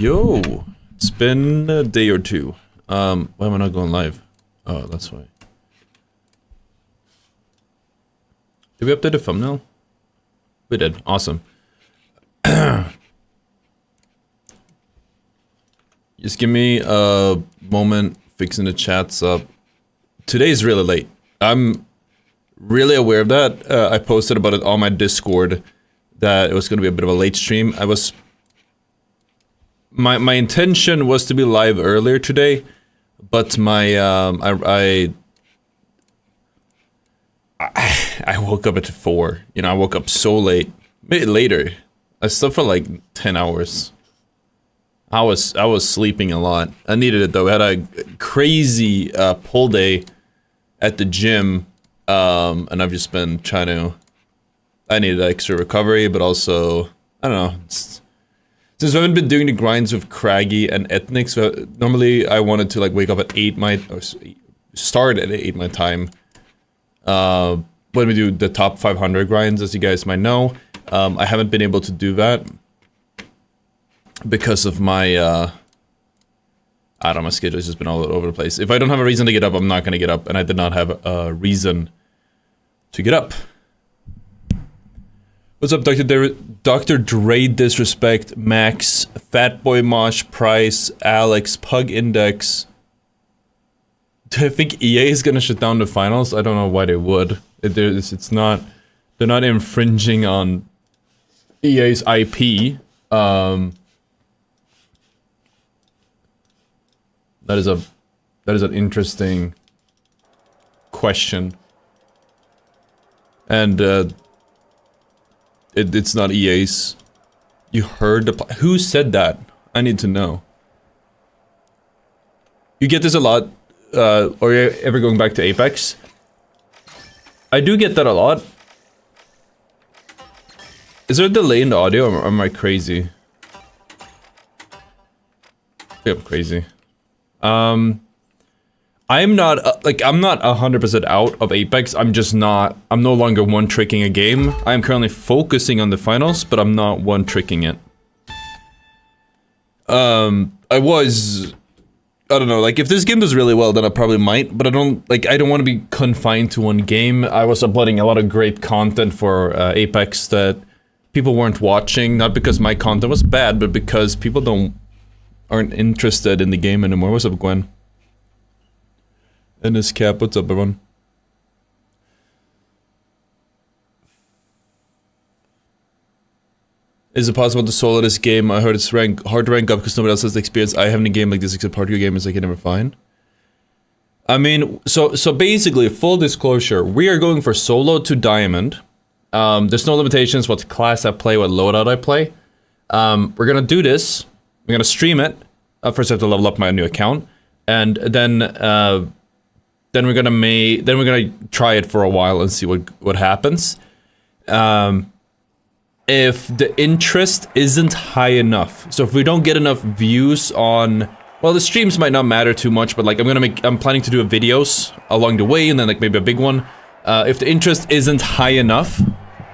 Yo, it's been a day or two. Why am I not going live? Oh, that's why. Did we update the thumbnail? We did. Awesome. Just give me a moment fixing the chats up. Today's really late. I'm really aware of that. I posted about it on my Discord that it was going to be a bit of a late stream. My intention was to be live earlier today, but my I woke up at 4. You know, I woke up so late. Maybe later. I slept for like 10 hours. I was sleeping a lot. I needed it though. I had a crazy pull day at the gym, and I've just been trying to. I needed extra recovery, but also I don't know. Since I haven't been doing the grinds with Craggy and Ethnic, so normally I wanted to like wake up at 8 or start at 8 my time. When we do the top 500 grinds, as you guys might know, I haven't been able to do that because of my I don't know, my schedule's just been all over the place. If I don't have a reason to get up, I'm not gonna get up, and I did not have a reason to get up. What's up, Dr. Dre Disrespect, Max, Fatboy Mosh, Price, Alex, Pug Index. Do I think EA is gonna shut down the finals? I don't know why they would. It's not. They're not infringing on EA's IP. That is an interesting question, and it's not EA's. You heard who said that? I need to know. You get this a lot, or you're ever going back to Apex? I do get that a lot. Is there a delay in the audio, or am I crazy? I think I'm crazy. I'm not, I'm not 100% out of Apex, I'm no longer one-tricking a game. I am currently focusing on the finals, but I'm not one-tricking it. I don't know, like, if this game does really well, then I probably might, but I don't want to be confined to one game. I was uploading a lot of great content for Apex that people weren't watching, not because my content was bad, but because people aren't interested in the game anymore. What's up, Gwen? And this Cap, what's up, everyone? Is it possible to solo this game? I heard it's hard to rank up because nobody else has the experience I have in a game like this except part of your game is I can never find. I mean, so basically, full disclosure, we are going for solo to diamond. There's no limitations what class I play, what loadout I play. We're gonna do this. We're gonna stream it. First I have to level up my new account, and then we're gonna try it for a while and see what happens. If the interest isn't high enough, so if we don't get enough views on, well, the streams might not matter too much, but like I'm planning to do videos along the way, and then like maybe a big one. If the interest isn't high enough,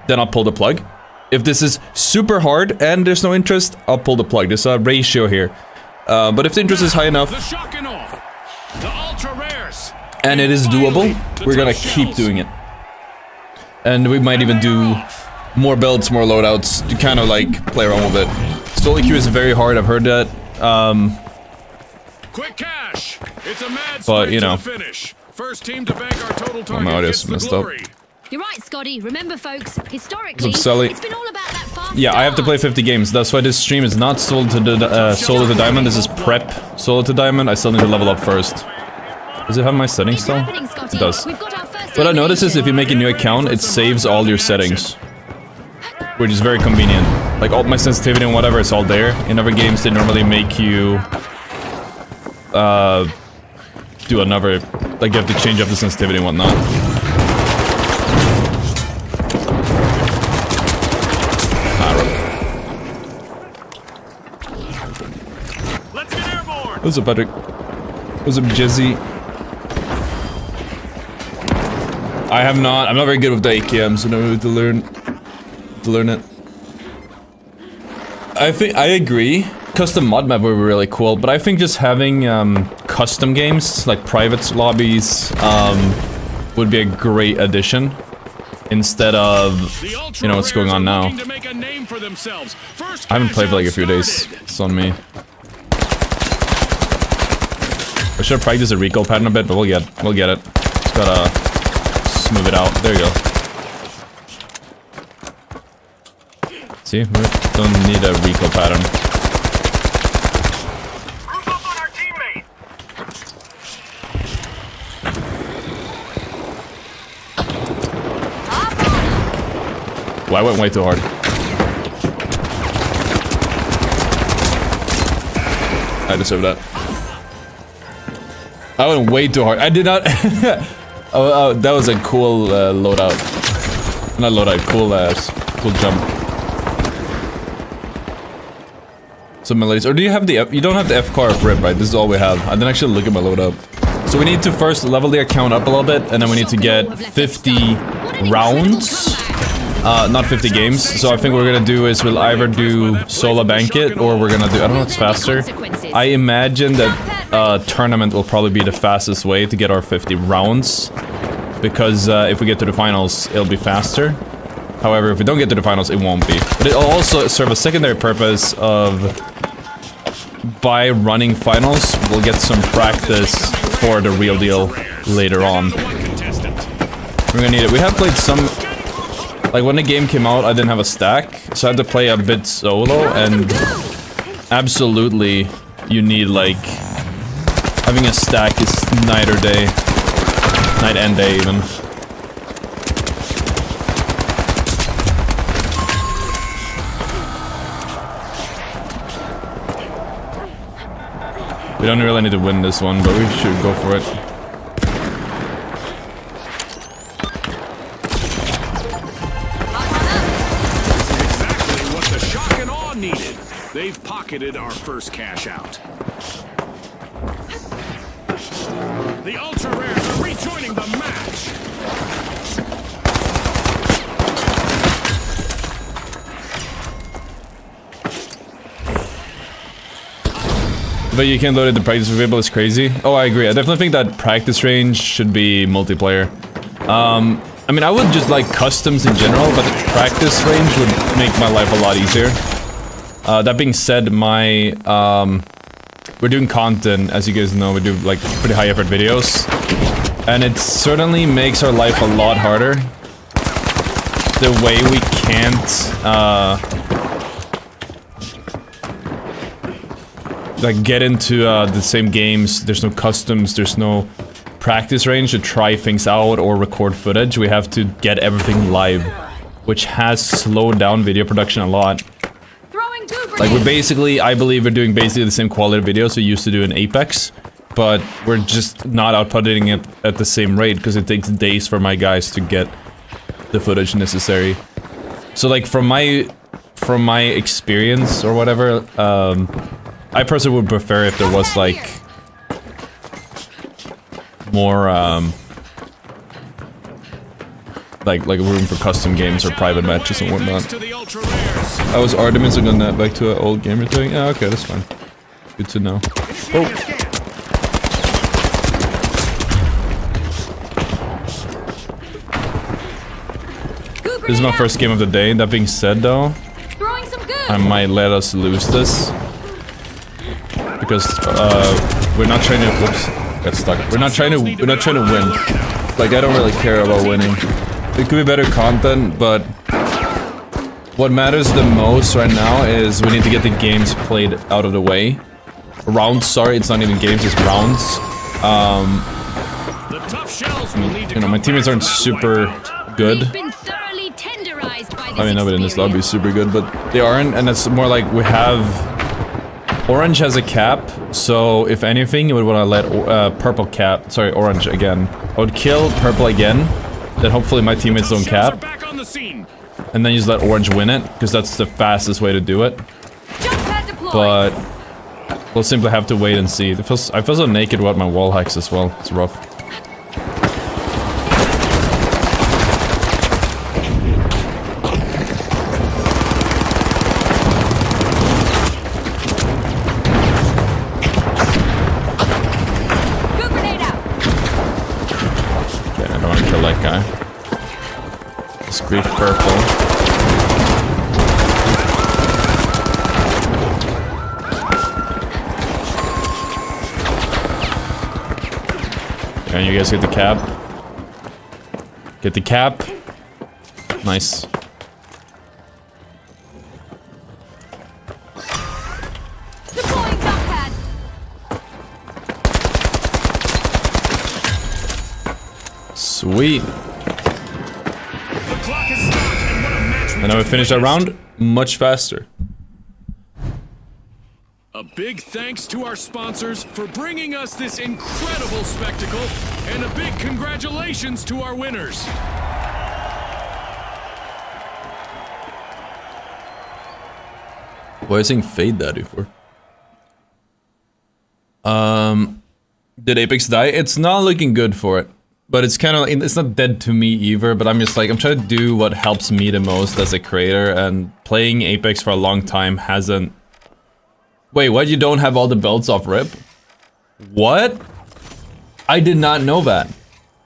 then I'll pull the plug. If this is super hard and there's no interest, I'll pull the plug. There's a ratio here. But if the interest is high enough, and it is doable, we're gonna keep doing it. And we might even do more builds, more loadouts, to kind of like play around with it. Solo queue is very hard, I've heard that. Quick cash. It's a mad but you know, first team to bank our total target my audio's messed up. You're right, Scotty. Remember, folks, historically, it's been all about that fast yeah, I have to play 50 games. That's why this stream is not solo to diamond. This is prep solo to diamond. I still need to level up first. Does it have my settings still? It does. What I noticed is if you make a new account, it saves all your settings, which is very convenient. Like all my sensitivity and whatever, it's all there. In other games, they normally make you do another, like you have to change up the sensitivity and whatnot. What's up, Patrick? What's up, Jizzy? I'm not very good with the AKM, so I need to learn it. I agree. custom mod map would be really cool, but I think just having custom games, like private lobbies, would be a great addition. Instead of, you know, what's going on now. I haven't played for like a few days. It's on me. I should practice a recoil pattern a bit, but we'll get it. Just gotta smooth it out. There you go. See, we don't need a recoil pattern. Well, I went way too hard. I deserve that. I went way too hard. I did not. Oh, that was a cool loadout. Not loadout. Cool jump. So melodies. Or do you have the F? You don't have the F car of rip, right? This is all we have. I didn't actually look at my loadout. So we need to first level the account up a little bit, and then we need to get 50 rounds. Not 50 games. So I think what we're gonna do is we'll either do solo banquet, or we're gonna do, I don't know what's faster. I imagine that tournament will probably be the fastest way to get our 50 rounds. Because if we get to the finals, it'll be faster. However, if we don't get to the finals, it won't be. But it'll also serve a secondary purpose of, by running finals, we'll get some practice for the real deal later on. We're gonna need it. We have played some... Like, when the game came out, I didn't have a stack, so I had to play a bit solo, and absolutely, you need, like, having a stack is night or day. Night and day, even. We don't really need to win this one, but we should go for it. They've pocketed our first cash out. The ultra rares are rejoining the match. But you can't load it, the practice variable is crazy. Oh, I agree. I definitely think that practice range should be multiplayer. I mean, I would just like customs in general, but the practice range would make my life a lot easier. That being said, we're doing content, as you guys know, we do like pretty high effort videos. And it certainly makes our life a lot harder. The way we can't, like get into the same games, there's no customs, there's no practice range to try things out or record footage. We have to get everything live, which has slowed down video production a lot. Like, we're basically, I believe we're doing basically the same quality videos we used to do in Apex, but we're just not outputting it at the same rate because it takes days for my guys to get the footage necessary. So, like, from my experience or whatever, I personally would prefer if there was, like, more, like room for custom games or private matches and whatnot. I was Artemis and then back to an old gamer thing. Yeah, okay, that's fine. Good to know. Oh. This is my first game of the day. That being said, though, I might let us lose this because we're not trying to. Whoops, got stuck. We're not trying to win. Like, I don't really care about winning. It could be better content, but what matters the most right now is we need to get the games played out of the way. Rounds, sorry, it's not even games, it's rounds. You know, my teammates aren't super good. I mean, nobody in this lobby is super good, but they aren't, and it's more like we have... Orange has a cap, so if anything, you would want to let purple cap... Sorry, orange again. I would kill purple again. Then hopefully my teammates don't cap. And then you just let orange win it, because that's the fastest way to do it. But we'll simply have to wait and see. I feel so naked without my wall hacks as well. It's rough. purple. And you guys get the cap. Get the cap. Nice. Deploying jump pad. Sweet. The clock is stopped, and what a match we And now we just finish our witnessed. round much faster. A big thanks to our sponsors for bringing us this incredible spectacle, and a big congratulations to our winners. Why is saying fade that for? Did Apex die? It's not looking good for it. But it's kind of, it's not dead to me either, but I'm just like, I'm trying to do what helps me the most as a creator, and playing Apex for a long time hasn't... Wait, what? You don't have all the belts off rip? What? I did not know that.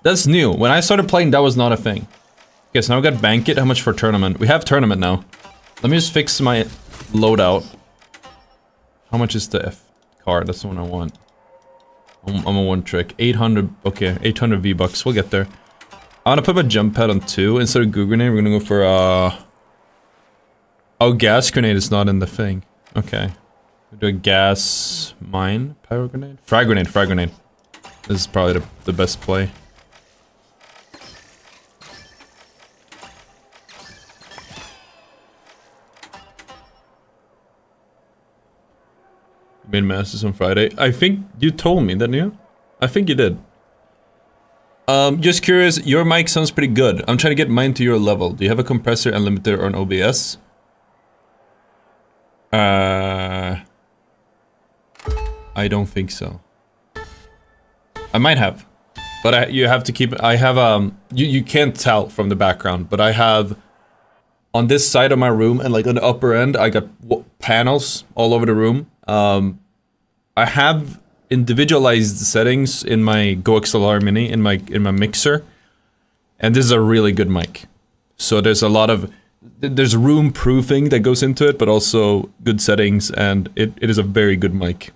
That's new. When I started playing, that was not a thing. Okay, so now we got Bankit. How much for tournament? We have tournament now. Let me just fix my loadout. How much is the F card? That's the one I want. I'm a one trick. 800, okay, 800 V-Bucks. We'll get there. I want to put my jump pad on 2 instead of goo grenade. We're gonna go for, oh, gas grenade is not in the thing. Okay. We'll do a gas mine, pyro grenade? Frag grenade, frag grenade. This is probably the best play. Made masters on Friday. I think you told me, didn't you? I think you did. Just curious, your mic sounds pretty good. I'm trying to get mine to your level. Do you have a compressor and limiter or an OBS? I don't think so. I might have. But you have to keep... I have, you can't tell from the background, but I have... On this side of my room and like on the upper end, I got panels all over the room. I have individualized settings in my Go XLR Mini in my mixer, and this is a really good mic. So there's a lot of room proofing that goes into it, but also good settings, and it is a very good mic.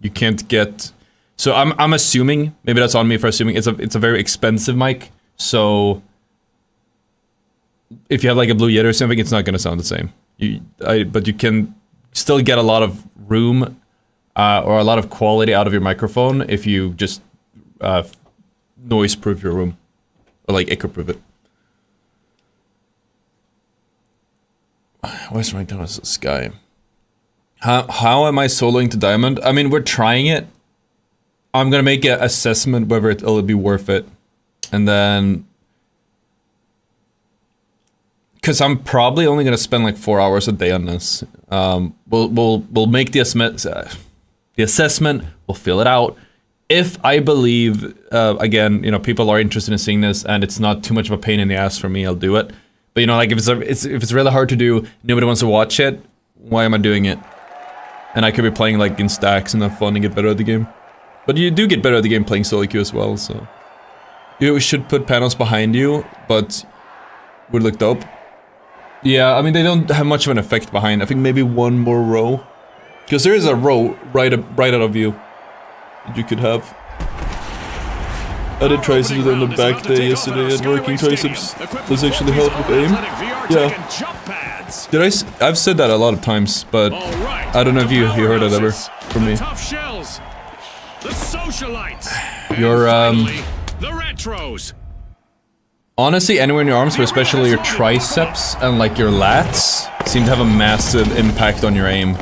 You can't get. So I'm assuming, maybe that's on me for assuming it's a very expensive mic. So if you have like a Blue Yeti or something, it's not gonna sound the same. But you can still get a lot of room or a lot of quality out of your microphone if you just noise proof your room, or like echo proof it. Why is ranked down as a sky? How am I soloing to diamond? I mean, we're trying it. I'm gonna make an assessment whether it'll be worth it, and then. Because I'm probably only gonna spend like 4 hours a day on this. We'll make the assessment. We'll fill it out. If I believe, again, you know, people are interested in seeing this, and it's not too much of a pain in the ass for me, I'll do it. But you know, like if it's really hard to do, nobody wants to watch it. Why am I doing it? And I could be playing like in stacks and have fun and get better at the game. But you do get better at the game playing solo queue as well. So you should put panels behind you, but would look dope. Yeah, I mean, they don't have much of an effect behind. I think maybe one more row. Because there is a row right out of view that you could have. I did triceps on the back day yesterday, and working triceps does actually help with aim. Yeah. Did I've said that a lot of times, but I don't know if you heard it ever from me. Your, the retros. Honestly, anywhere in your arms, but especially your triceps and like your lats, seem to have a massive impact on your aim.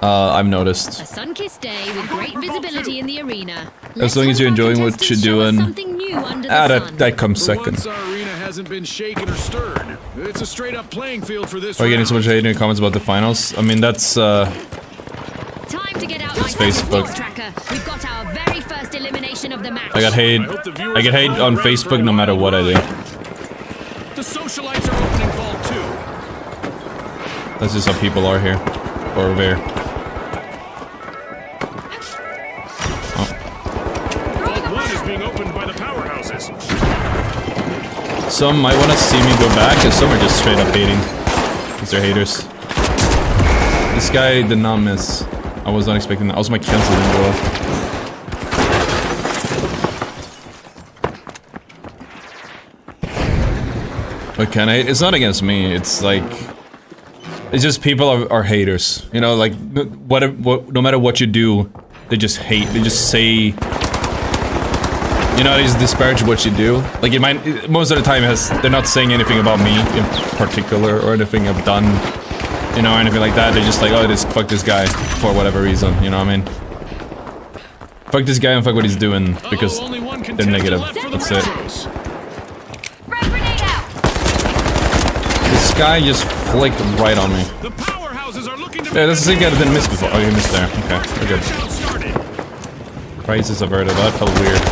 I've noticed. A sun-kissed day with great visibility in the arena. As long as you're enjoying what you're doing. That comes second. Our arena hasn't been shaken or stirred. It's a straight-up playing field for this. Are you getting so much hate in your comments about the finals? I mean, that's Time to get out it's Facebook. We've got our very first elimination of the match. I get hate on Facebook no matter what I do. The socialites are opening vault 2. That's just how people are here. Or there. Some might want to see me go back, and some are just straight up hating. Because they're haters. This guy did not miss. I was not expecting that. Also, my cancel didn't go off. What can I? It's not against me. It's like, it's just people are haters. You know, like no matter what you do, they just hate. They just say, you know, they just disparage what you do. Like it might, most of the time they're not saying anything about me in particular or anything I've done, you know, or anything like that. They're just like, oh, fuck this guy for whatever reason. You know what I mean? Fuck this guy and fuck what he's doing because they're negative. That's it. This guy just flicked right on me. Yeah, this is the guy that didn't miss before. Oh, you missed there. Okay, we're good. Crisis averted. That felt weird.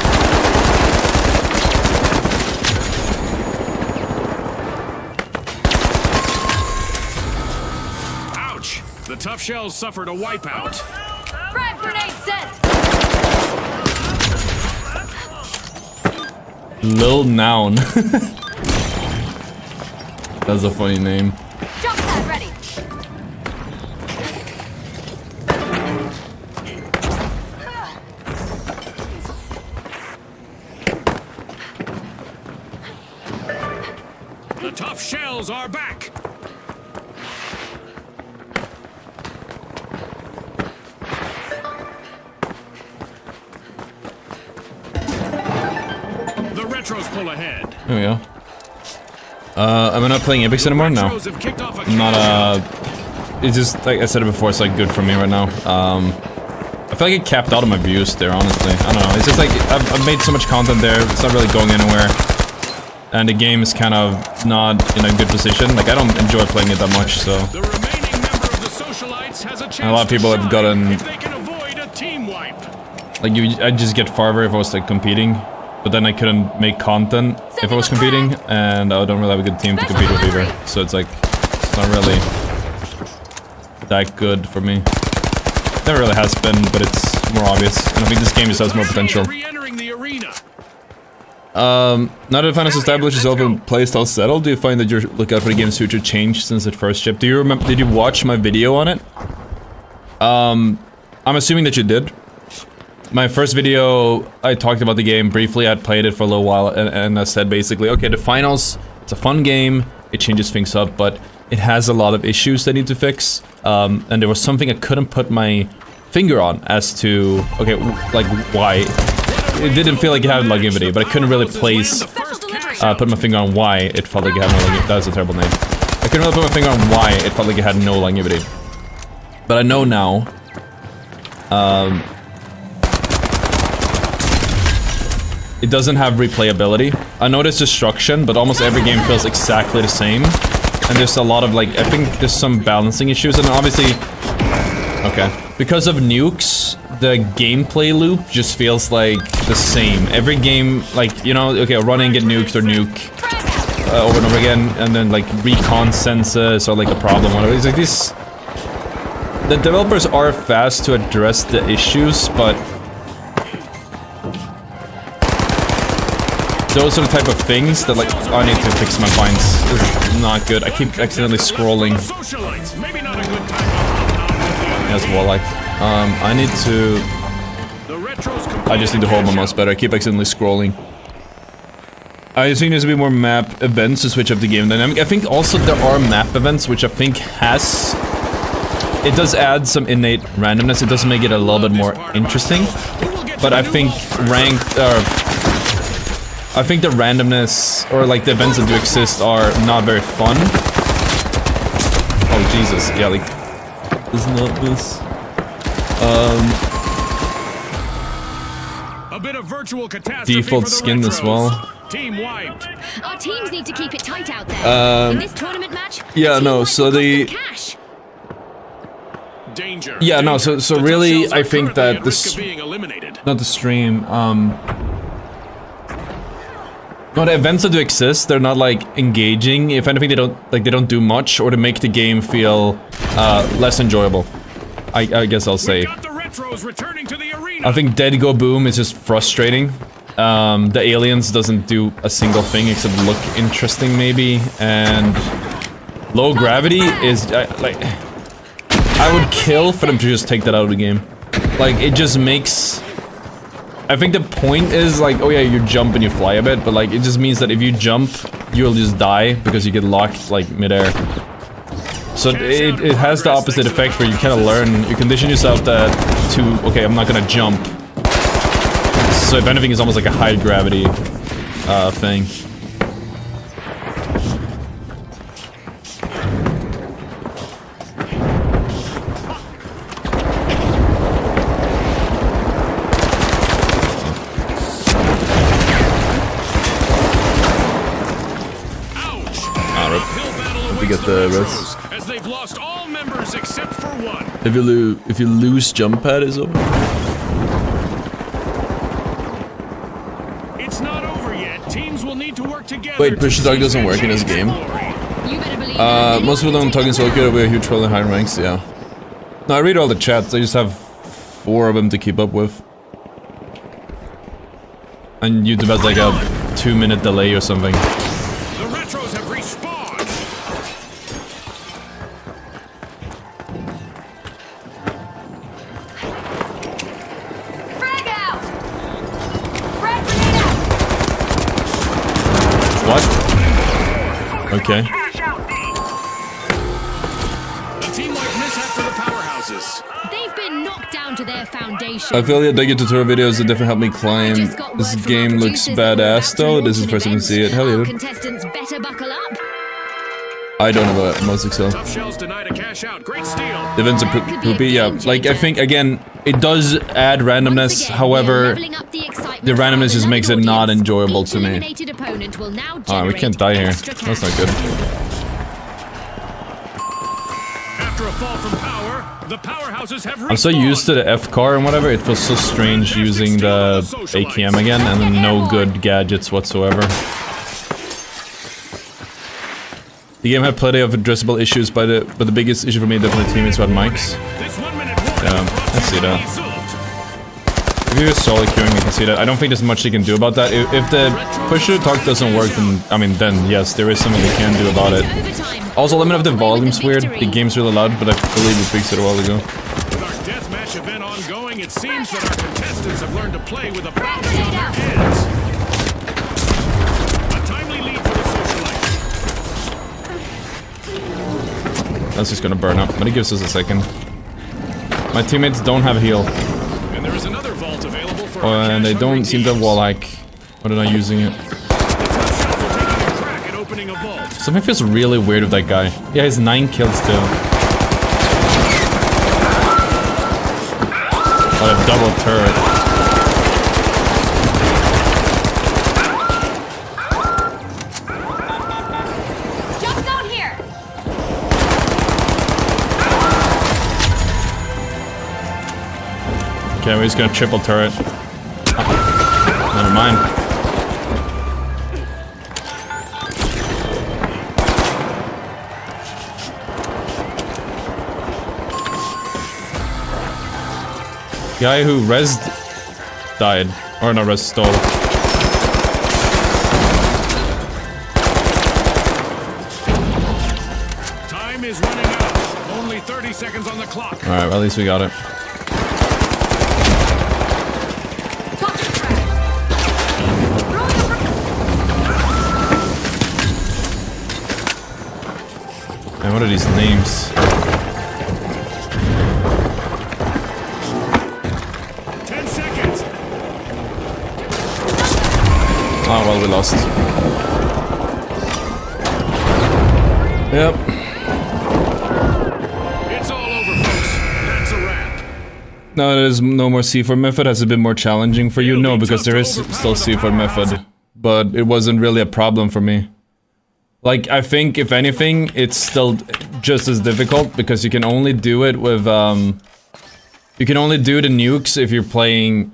Ouch! The tough shells suffered a wipeout. Frag grenade set. Lil Noun. That's a funny name. Jump pad ready. The tough shells are back. The retros pull ahead. There we go. Am I not playing Apex anymore? No. I'm not, it's just, like I said it before, it's like good for me right now. I feel like it capped out of my views there, honestly. I don't know, it's just like, I've made so much content there, it's not really going anywhere. And the game is kind of not in a good position, like I don't enjoy playing it that much, so. The remaining member of the socialites has a chance and a lot of people have gotten, if they can avoid a team wipe. like I'd just get farther if I was like competing. But then I couldn't make content if I was competing, and I don't really have a good team to compete with either. So it's like, it's not really that good for me. Never really has been, but it's more obvious. And I think this game just has more potential. Now that the finance established itself and playstyle settled, do you find that your lookout for the game's future changed since it first shipped? Do you remember, did you watch my video on it? I'm assuming that you did. My first video, I talked about the game briefly. I'd played it for a little while, and I said basically, okay, the finals, it's a fun game, it changes things up, but it has a lot of issues that need to fix. And there was something I couldn't put my finger on as to, okay, like why. It didn't feel like it had longevity, but I couldn't really place, put my finger on why it felt like it had no longevity. That was a terrible name. I couldn't really put my finger on why it felt like it had no longevity. But I know now, it doesn't have replayability. I know there's destruction, but almost every game feels exactly the same. And there's a lot of like, I think there's some balancing issues, and obviously, okay. Because of nukes, the gameplay loop just feels like the same. Every game, like, you know, okay, run in, get nuked or nuke over and over again, and then like recon senses or like a problem, whatever. It's like this. The developers are fast to address the issues, but those are the type of things that, like, oh, I need to fix my binds. This is not good. I keep accidentally scrolling. Yes, Warlike. I need to... I just need to hold my mouse better. I keep accidentally scrolling. I think there's gonna be more map events to switch up the game dynamic. I think also there are map events, which I think has... It does add some innate randomness. It does make it a little bit more interesting. But I think ranked... I think the randomness, or like the events that do exist, are not very fun. Oh Jesus, yeah, like, isn't that this? A bit of virtual catastrophe default skin as well. Team wiped. Our teams need to keep it tight out there. In this tournament match, yeah, no, so the... Danger. Yeah, no, so really, I think that this... Not the stream, no, the events that do exist, they're not, like, engaging. If anything, they don't do much, or to make the game feel, less enjoyable. I guess I'll say. I think Dead Go Boom is just frustrating. The aliens doesn't do a single thing except look interesting maybe, and low gravity is like I would kill for them to just take that out of the game. Like it just makes. I think the point is like, oh yeah, you jump and you fly a bit, but like it just means that if you jump, you'll just die because you get locked like midair. So it has the opposite effect where you kind of learn, you condition yourself that to, okay, I'm not gonna jump. So if anything, it's almost like a high gravity thing. Get the rest. As they've lost all members except for one. If you lose jump pad is over. It's not over yet. Teams will need to work together. Wait, push the dog doesn't work in this game. Most people don't talk in solo queue. We're a huge troll in higher ranks. Yeah. No, I read all the chats. I just have 4 of them to keep up with. And YouTube has like a 2-minute delay or something. The retros have respawned. Okay. A team-like mishap for the powerhouses. They've been knocked down to their foundation. Affiliate, thank you tutorial videos that definitely help me climb. This game looks badass though. This is the first time I see it. Hell yeah. Contestants better buckle up. I don't have a most excel. Tough shells denied a cash out. Great steal. The events are poopy, yeah. Like I think again, it does add randomness. However, the randomness just makes it not enjoyable to me. Oh, we can't die here. That's not good. After a fall from power, the powerhouses have I'm so used to the F car and whatever. It feels so strange using the AKM again and then no good gadgets whatsoever. The game had plenty of addressable issues, but the biggest issue for me definitely teammates who had mics. Yeah, I see that. If you're solo queuing, you can see that. I don't think there's much you can do about that. If the push-to-talk doesn't work, then, I mean, then yes, there is something you can do about it. Also, let me know if the volume's weird. The game's really loud, but I believe we fixed it a while ago. With our deathmatch event ongoing, it seems that our contestants have learned to play with a bounty on their heads. A timely lead for the socialite. That's just gonna burn up, but it gives us a second. My teammates don't have heal. And there is another vault available for And they don't seem to have wall hack. Or they're not using it. Something feels really weird with that guy. Yeah, he has 9 kills still. Oh, a double turret. Jump down here. Okay, we're just gonna triple turret. Oh, never mind. Guy who rezzed died. Or not rezzed, stole. Time is running out. Only 30 seconds on the clock. Alright, well, at least we got it. And what are these names? Oh, well, we lost. Yep. It's all over, folks. That's a wrap. No, there's no more C4 method. Has it been more challenging for you? No, because there is still C4 method. But it wasn't really a problem for me. Like, I think, if anything, it's still just as difficult, because you can only do it with, you can only do the nukes if you're playing...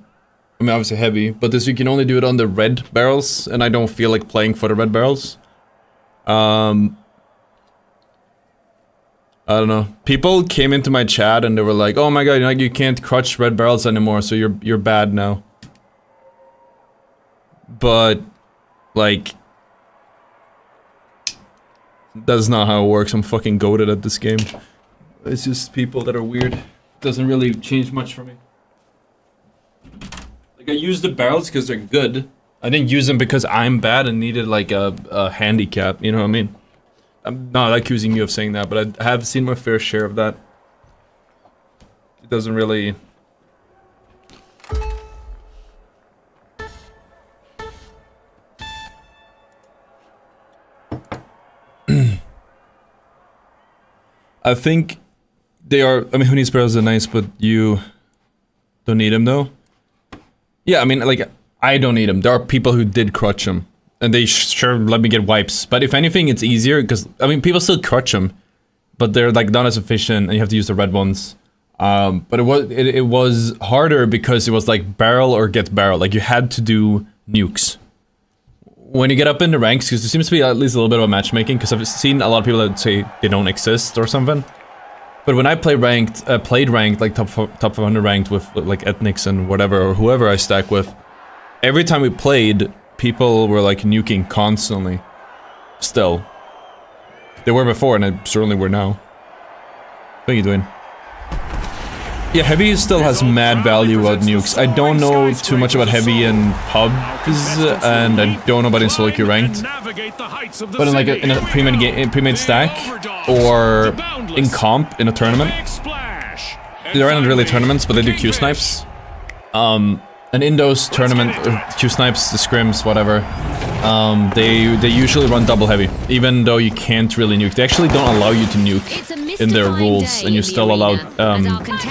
I mean, obviously heavy, but this you can only do it on the red barrels, and I don't feel like playing for the red barrels. I don't know. People came into my chat and they were like, "Oh my god, you can't crutch red barrels anymore, so you're bad now." but like that's not how it works. I'm fucking goated at this game. It's just people that are weird. Doesn't really change much for me. Like I use the barrels because they're good. I didn't use them because I'm bad and needed like a handicap, you know what I mean? I'm not accusing you of saying that, but I have seen my fair share of that. It doesn't really... I think they are... I mean, who needs barrels are nice, but you don't need them though? Yeah, I mean, like... I don't need them. There are people who did crutch them. And they sure let me get wipes. But if anything, it's easier because, I mean, people still crutch them. But they're like not as efficient and you have to use the red ones. But it was harder because it was like barrel or get barrel. Like you had to do nukes. When you get up in the ranks, because there seems to be at least a little bit of matchmaking. Because I've seen a lot of people that say they don't exist or something. But when I played ranked, like top 500 ranked with like ethnics and whatever, or whoever I stack with. Every time we played, people were like nuking constantly. Still. They were before, and they certainly were now. What are you doing? Yeah, heavy still has mad value about nukes. I don't know too much about heavy in pubs, and I don't know about in solo queue ranked. But in like in a pre-made stack, or in comp in a tournament. There aren't really tournaments, but they do Q snipes. And in those tournament, Q snipes, the scrims, whatever, they usually run double heavy, even though you can't really nuke. They actually don't allow you to nuke in their rules, and you're still allowed,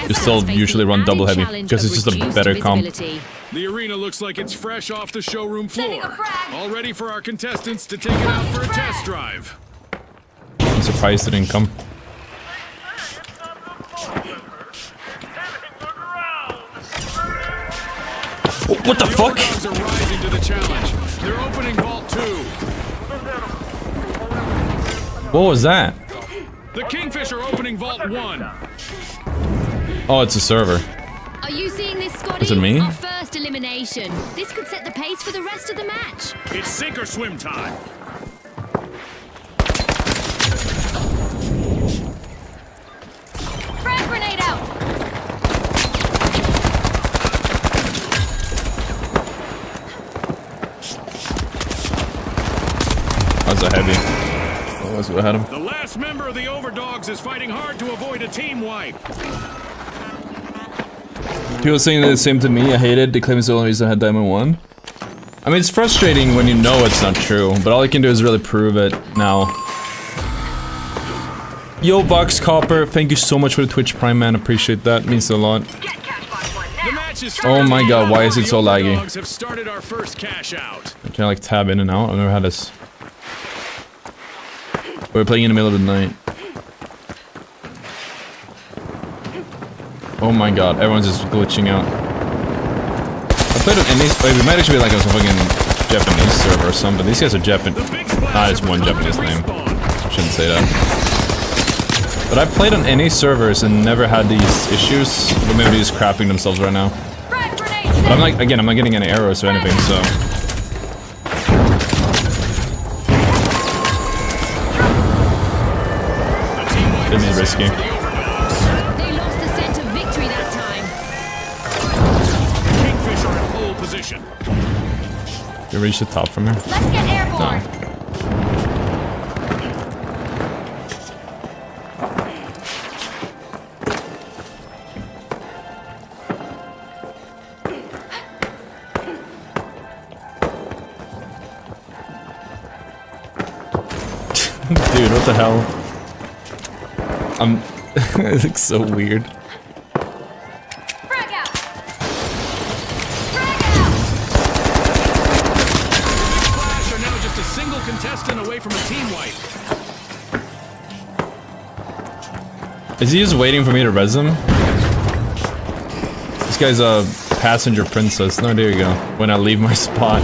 you still usually run double heavy, because it's just a better comp. The arena looks like it's fresh off the showroom floor, all ready for our contestants to take it out for a test drive. I'm surprised it didn't come. What the fuck? The are rising to the challenge. They're opening vault 2. What was that? The Kingfisher opening vault 1. Oh, it's a server. Are you seeing this, Scotty? Is it me? Our first elimination. This could set the pace for the rest of the match. It's sink or swim time. Frag grenade out. That's a heavy. Oh, that's what had him. The last member of the Overdogs is fighting hard to avoid a team wipe. People saying the same to me. I hate it. They claim it's the only reason I had Diamond 1. I mean, it's frustrating when you know it's not true, but all I can do is really prove it now. Yo, Box Copper, thank you so much for the Twitch Prime, man. Appreciate that. Means a lot. Oh my god, why is it so laggy? Have started our first cash out. Can I like tab in and out? I've never had this. We're playing in the middle of the night. Oh my god, everyone's just glitching out. I played on any. Wait, we might actually be like on some fucking Japanese server or something. These guys are Japanese. Ah, it's one Japanese name. Shouldn't say that. But I've played on any servers and never had these issues. But maybe they're just crapping themselves right now. But I'm like, again, I'm not getting any arrows or anything, so. Didn't be risky. They lost the scent of victory that time. Kingfisher in pole position. You reach the top from here? Let's get airborne. No. Dude, what the hell? It looks so weird. Frag out. Frag out. Flash are now just a single contestant away from a team wipe. Is he just waiting for me to res him? This guy's a passenger princess. No, there you go. When I leave my spot.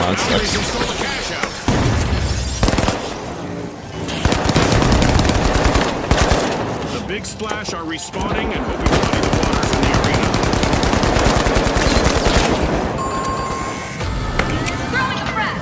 That sucks. Big Splash are respawning and hoping to muddy the waters in the arena. Throwing a frag.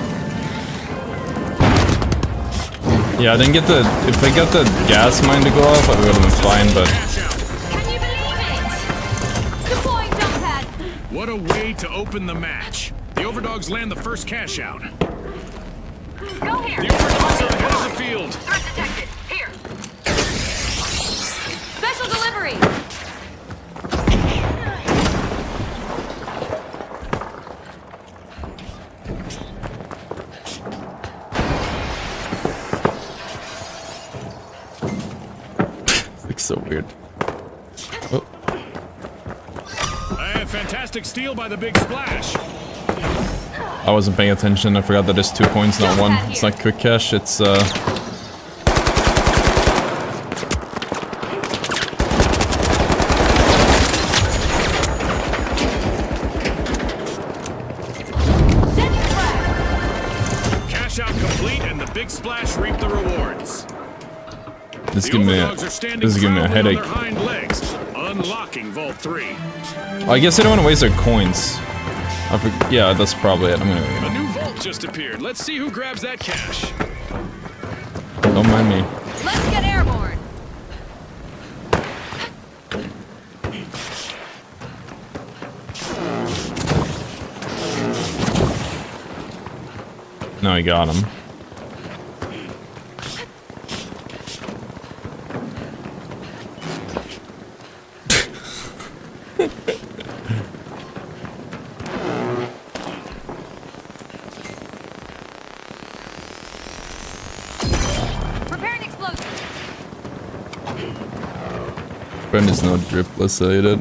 Yeah, I didn't get the... If I got the gas mine to go off, I would have been fine, but... Cash out. Can you believe it? Deploying jump pad. What a way to open the match. The Overdogs land the first cash out. Go here. The Overdogs are ahead of the field. Threat detected. Here. Special delivery. It's so weird. Oh. And fantastic steal by the Big Splash. I wasn't paying attention. I forgot that it's 2 points, not one. It's not quick cash, it's Cash out complete and the Big Splash reap the rewards. this The giving me a, Overdogs are standing this is giving me a proudly on headache. their hind legs, unlocking Vault 3. I guess I don't want to waste their coins. Yeah, that's probably it. I'm A gonna... new vault just appeared. Let's see who grabs that cash. Don't mind me. Let's get airborne. No, he got him. Preparing explosives. Friend is no drip, let's say that.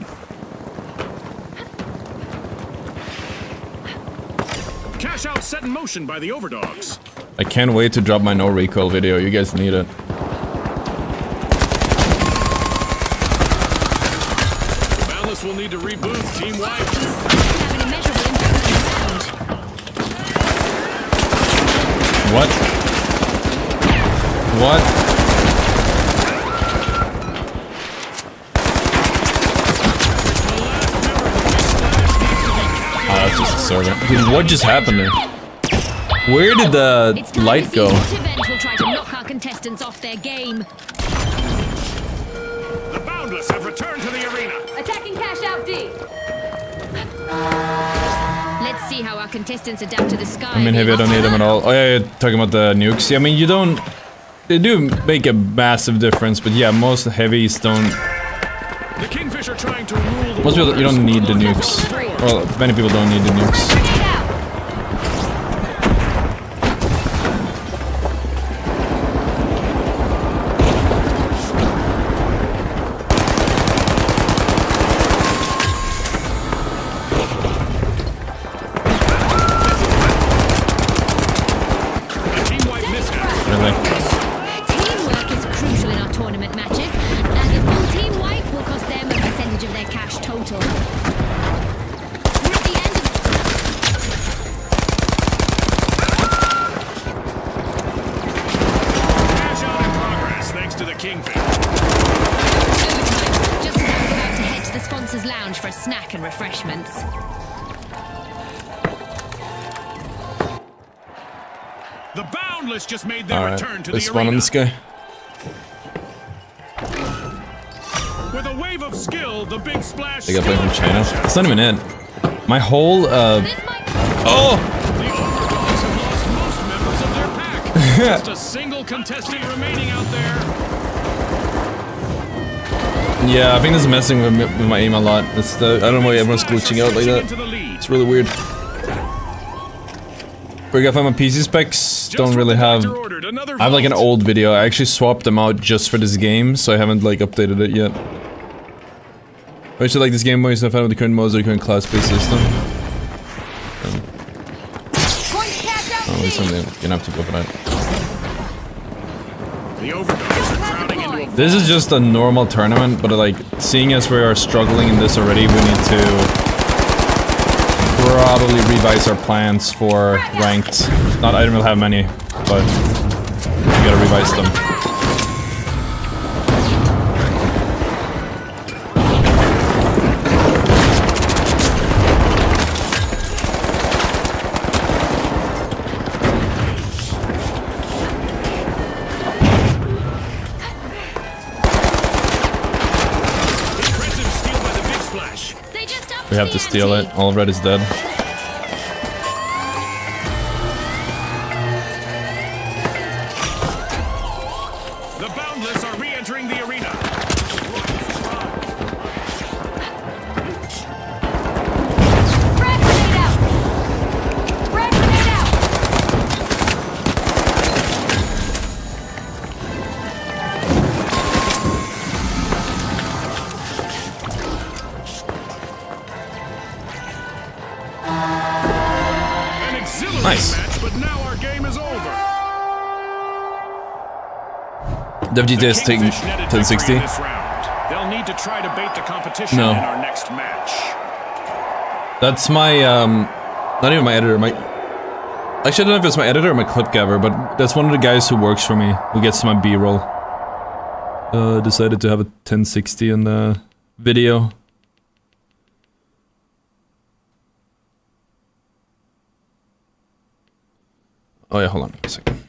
Cash out set in motion by the Overdogs. I can't wait to drop my no recoil video. You guys need it. The Boundless will need to reboot team wide. Having a measurable impact on the ground. What? What? Oh, that's just a servant. Dude, what just happened there? Where did the It's time light to see go? which event will try to knock our contestants off their game. The Boundless have returned to the arena. Attacking cash out D. Let's see how our contestants adapt to the sky. I mean, heavy, I don't need them at all. Oh yeah, you're talking about the nukes. Yeah, I mean, you don't... They do make a massive difference, but yeah, most heavies don't... The Kingfisher trying to rule the Most people, you don't waters. need the nukes. Well, many people don't need the nukes. Grenade out. A team-wide mishap. Really. Teamwork is crucial in our tournament matches, as a full team wipe will cost them a percentage of their cash total. We're at the end of Cash out in progress thanks to the Kingfisher. overtime, just as I was about to head to the sponsors' lounge for a snack and refreshments. The Boundless just made their Alright, return to let's the spawn on arena. this guy. With a wave of skill, the Big Splash. They got played from steals China. cash out. It's not even it. My whole, This might Oh! The Overdogs have lost most members of their pack. Just a single contestant remaining out there. Yeah, I think this is messing with my aim a lot. It's the... I don't know why everyone's glitching out like that. Into the lead. It's really weird. But I find my PC specs don't really have... Ordered another I have like an vault. old video. I actually swapped them out just for this game, so I haven't like updated it yet. I actually like this Game Boy, is not fan of the current modes or the current class-based system. point cash out Oh, it's D. something you're gonna have to go for that. The Overdogs are crowding into a This is just a normal tournament, but like, seeing as we are struggling in this already, we need to probably revise our plans for ranked. Not, I don't really have many, but we gotta revise them. We have to steal it. All red is dead. The Boundless are re-entering the arena. Frag grenade out! Frag grenade out! An exhilarating Nice. match, but now our game is over. WGTS taking Kingfish netted victory 1060. in this round. They'll need to try to bait the competition No. in our next match. That's my, not even my editor, my... Actually, I don't know if it's my editor or my clip gaver, but that's one of the guys who works for me, who gets my B-roll. Decided to have a 1060 in the video. Oh yeah, hold on a second.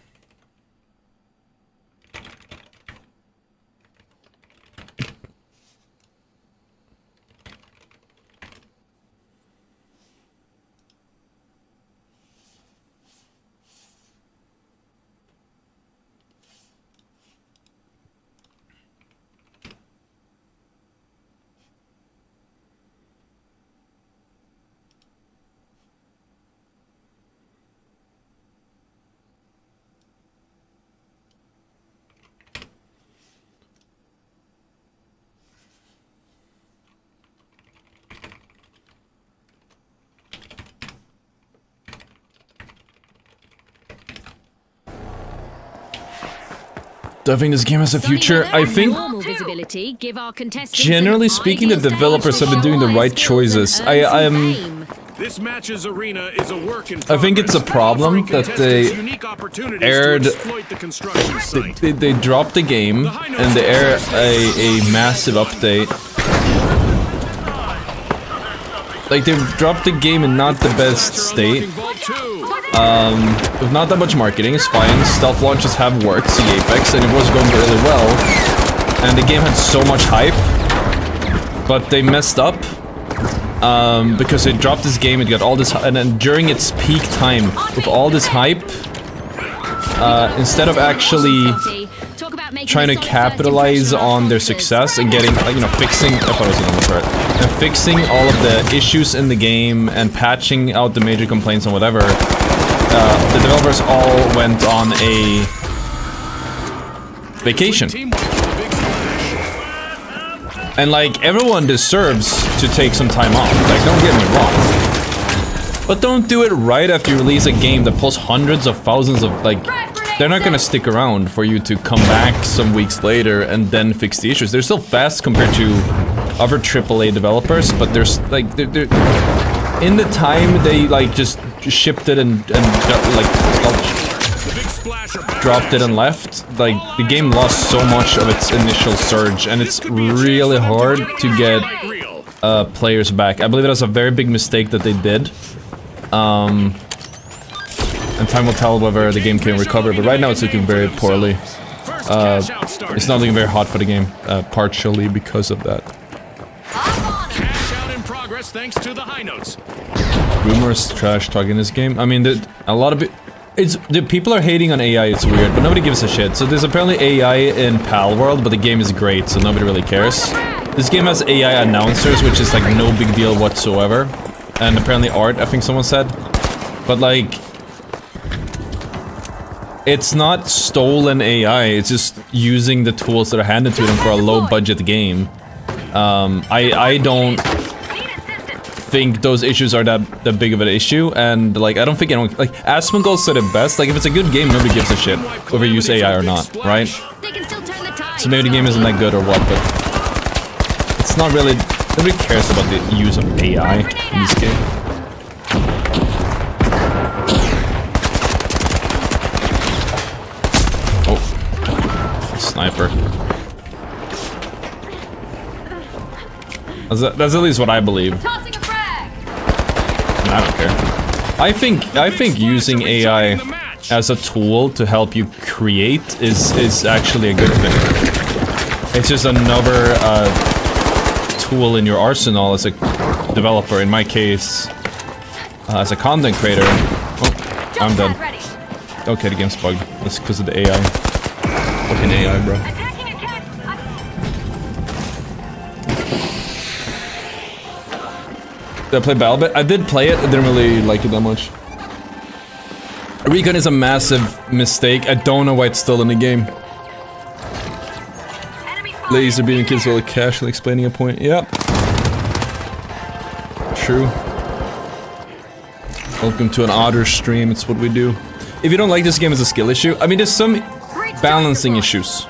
Do I think this game has a future? I think, Normal visibility give our contestants generally an speaking, the ideal developers stage have been to doing the show right their skills choices. and earn I some am... fame. This match's arena is a work in I think it's a progress, problem offering that they contestants unique opportunities aired- to exploit the construction site. They dropped the game, and they air a massive update. Like, they've dropped the game in not the best state. With not that much marketing, it's fine. Stealth launches have worked, see Apex, and it was going really well. And the game had so much hype, but they messed up. Because they dropped this game, it got all this, and then during its peak time, with all this hype, instead of actually trying to capitalize on their success and getting, you know, fixing, I thought it was another part, and fixing all of the issues in the game and patching out the major complaints and whatever, the developers all went on a vacation. And like, everyone deserves to take some time off, like, don't get me wrong. But don't do it right after you release a game that pulls hundreds of thousands of, like, they're not gonna stick around for you to come back some weeks later and then fix the issues. They're still fast compared to other AAA developers, but there's, like, they're in the time they, like, just shipped it and dropped it and left, like, the game lost so much of its initial surge, and it's really hard to get players back. I believe it was a very big mistake that they did. And time will tell whether the game can recover, but right now it's looking very poorly. It's not looking very hot for the game, partially because of that. Cash out in progress thanks to the high notes. Rumors trash talking this game. I mean, a lot of the people are hating on AI. It's weird, but nobody gives a shit. So there's apparently AI in PAL World, but the game is great, so nobody really cares. This game has AI announcers, which is like no big deal whatsoever, and apparently art, I think someone said. But like, it's not stolen AI. It's just using the tools that are handed to them for a low-budget game. I don't think those issues are that big of an issue, and like, I don't think anyone, like, Asmongold said it best, like, if it's a good game, nobody gives a shit whether you use AI or not, right? So maybe the game isn't that good or what, but it's not really, nobody cares about the use of AI in this game. Oh, sniper. That's at least what I believe. I don't care. I think using AI as a tool to help you create is actually a good thing. It's just another tool in your arsenal. It's like, developer, in my case, as a content creator. Oh, I'm dead. Okay, the game's bugged. That's because of the AI. Fucking AI, bro. Did I play Battle? I did play it. I didn't really like it that much. Recon is a massive mistake. I don't know why it's still in the game. Laser beaming kids while casually explaining a point. Yep. True. Welcome to an Ottr stream. It's what we do. If you don't like this game, it's a skill issue. I mean, there's some balancing issues.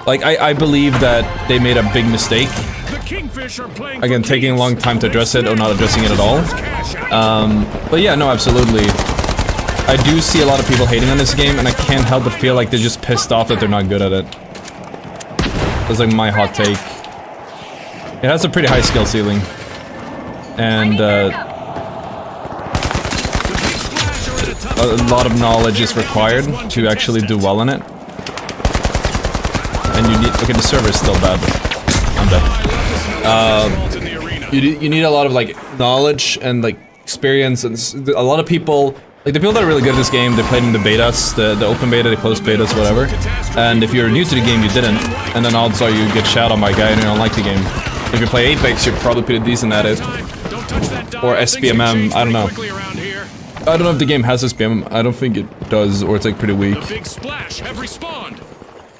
Like, I believe that they made a big mistake. Again, taking a long time to address it or not addressing it at all. But yeah, no, absolutely. I do see a lot of people hating on this game, and I can't help but feel like they're just pissed off that they're not good at it. That's like my hot take. It has a pretty high skill ceiling. And, a lot of knowledge is required to actually do well in it. And you need... Okay, the server is still bad. I'm dead. You need a lot of, like, knowledge and, like, experience, and a lot of people... Like, the people that are really good at this game, they played in the betas, the open beta, the closed betas, whatever. And if you're new to the game, you didn't. And then odds are you get shot on by a guy and you don't like the game. If you play Apex, you're probably pretty decent at it. Or SBMM, I don't know. I don't know if the game has SBMM, I don't think it does, or it's like pretty weak.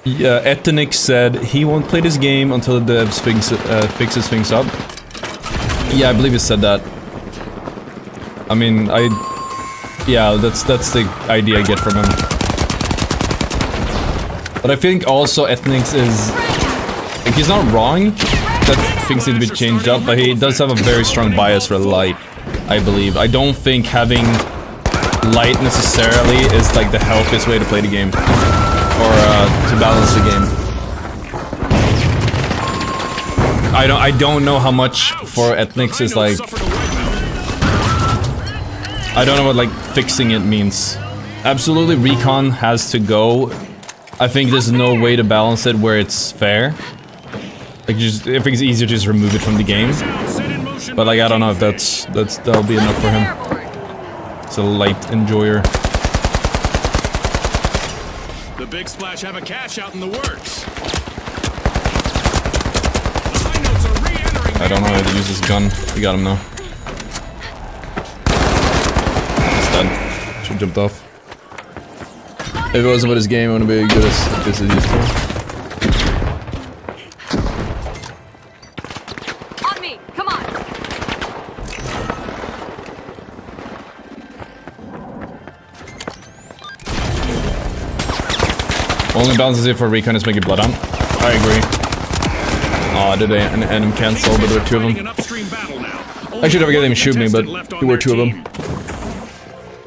Yeah, Ethenix said he won't play this game until the devs fixes things up. Yeah, I believe he said that. I mean, yeah, that's the idea I get from him. But I think also Ethenix is... Like, he's not wrong that things need to be changed up, but he does have a very strong bias for light, I believe. I don't think having light necessarily is like the healthiest way to play the game. Or to balance the game. I don't know how much for Ethenix is like... I don't know what, like, fixing it means. Absolutely, Recon has to go. I think there's no way to balance it where it's fair. Like, just, I think it's easier to just remove it from the game. But, like, I don't know if that'll be enough for him. It's a light enjoyer. The Big Splash have a cash out in the works. I don't know how to use this gun. We got him now. Should jumped off. If it wasn't about his game, I wouldn't be good as this as used to. On me, come on. Only balances it for Recon is making blood on. I agree. Oh, did an enemy cancel, but there were two of them. I should never get them to shoot me, but there were two of them.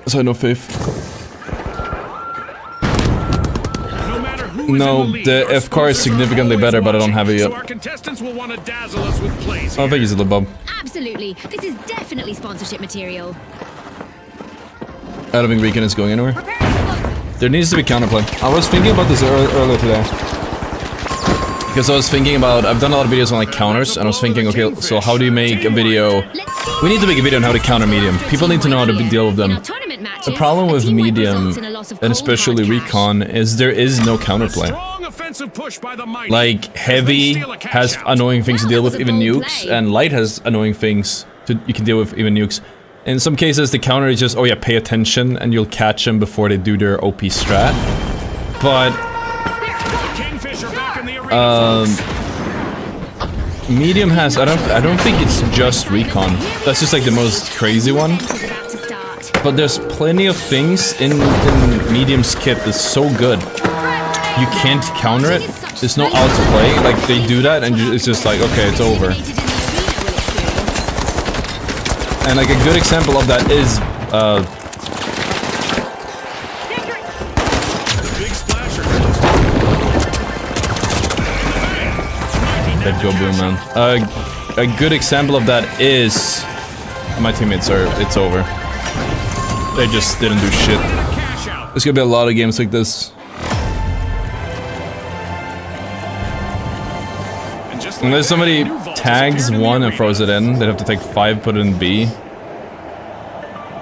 So I had no faith. No, the F-car is significantly better, but I don't have it yet. I don't think he's a little bub. Absolutely. This is definitely sponsorship material. I don't think Recon is going anywhere. There needs to be counterplay. I was thinking about this earlier today. Because I was thinking about... I've done a lot of videos on, like, counters, and I was thinking, okay, so how do you make a video... We need to make a video on how to counter medium. People need to know how to deal with them. The problem with medium, and especially Recon, is there is no counterplay. Like, heavy has annoying things to deal with, even nukes, and light has annoying things you can deal with, even nukes. In some cases, the counter is just, oh yeah, pay attention, and you'll catch them before they do their OP strat. But... medium has, I don't think it's just Recon. That's just like the most crazy one. But there's plenty of things in medium's kit that's so good. You can't counter it. There's no out to play. Like, they do that and it's just like, okay, it's over. And like a good example of that is, Let's go, boom, man. A good example of that is... My teammates are... It's over. They just didn't do shit. There's gonna be a lot of games like this. Unless somebody tags one and throws it in, they'd have to take 5, put it in B.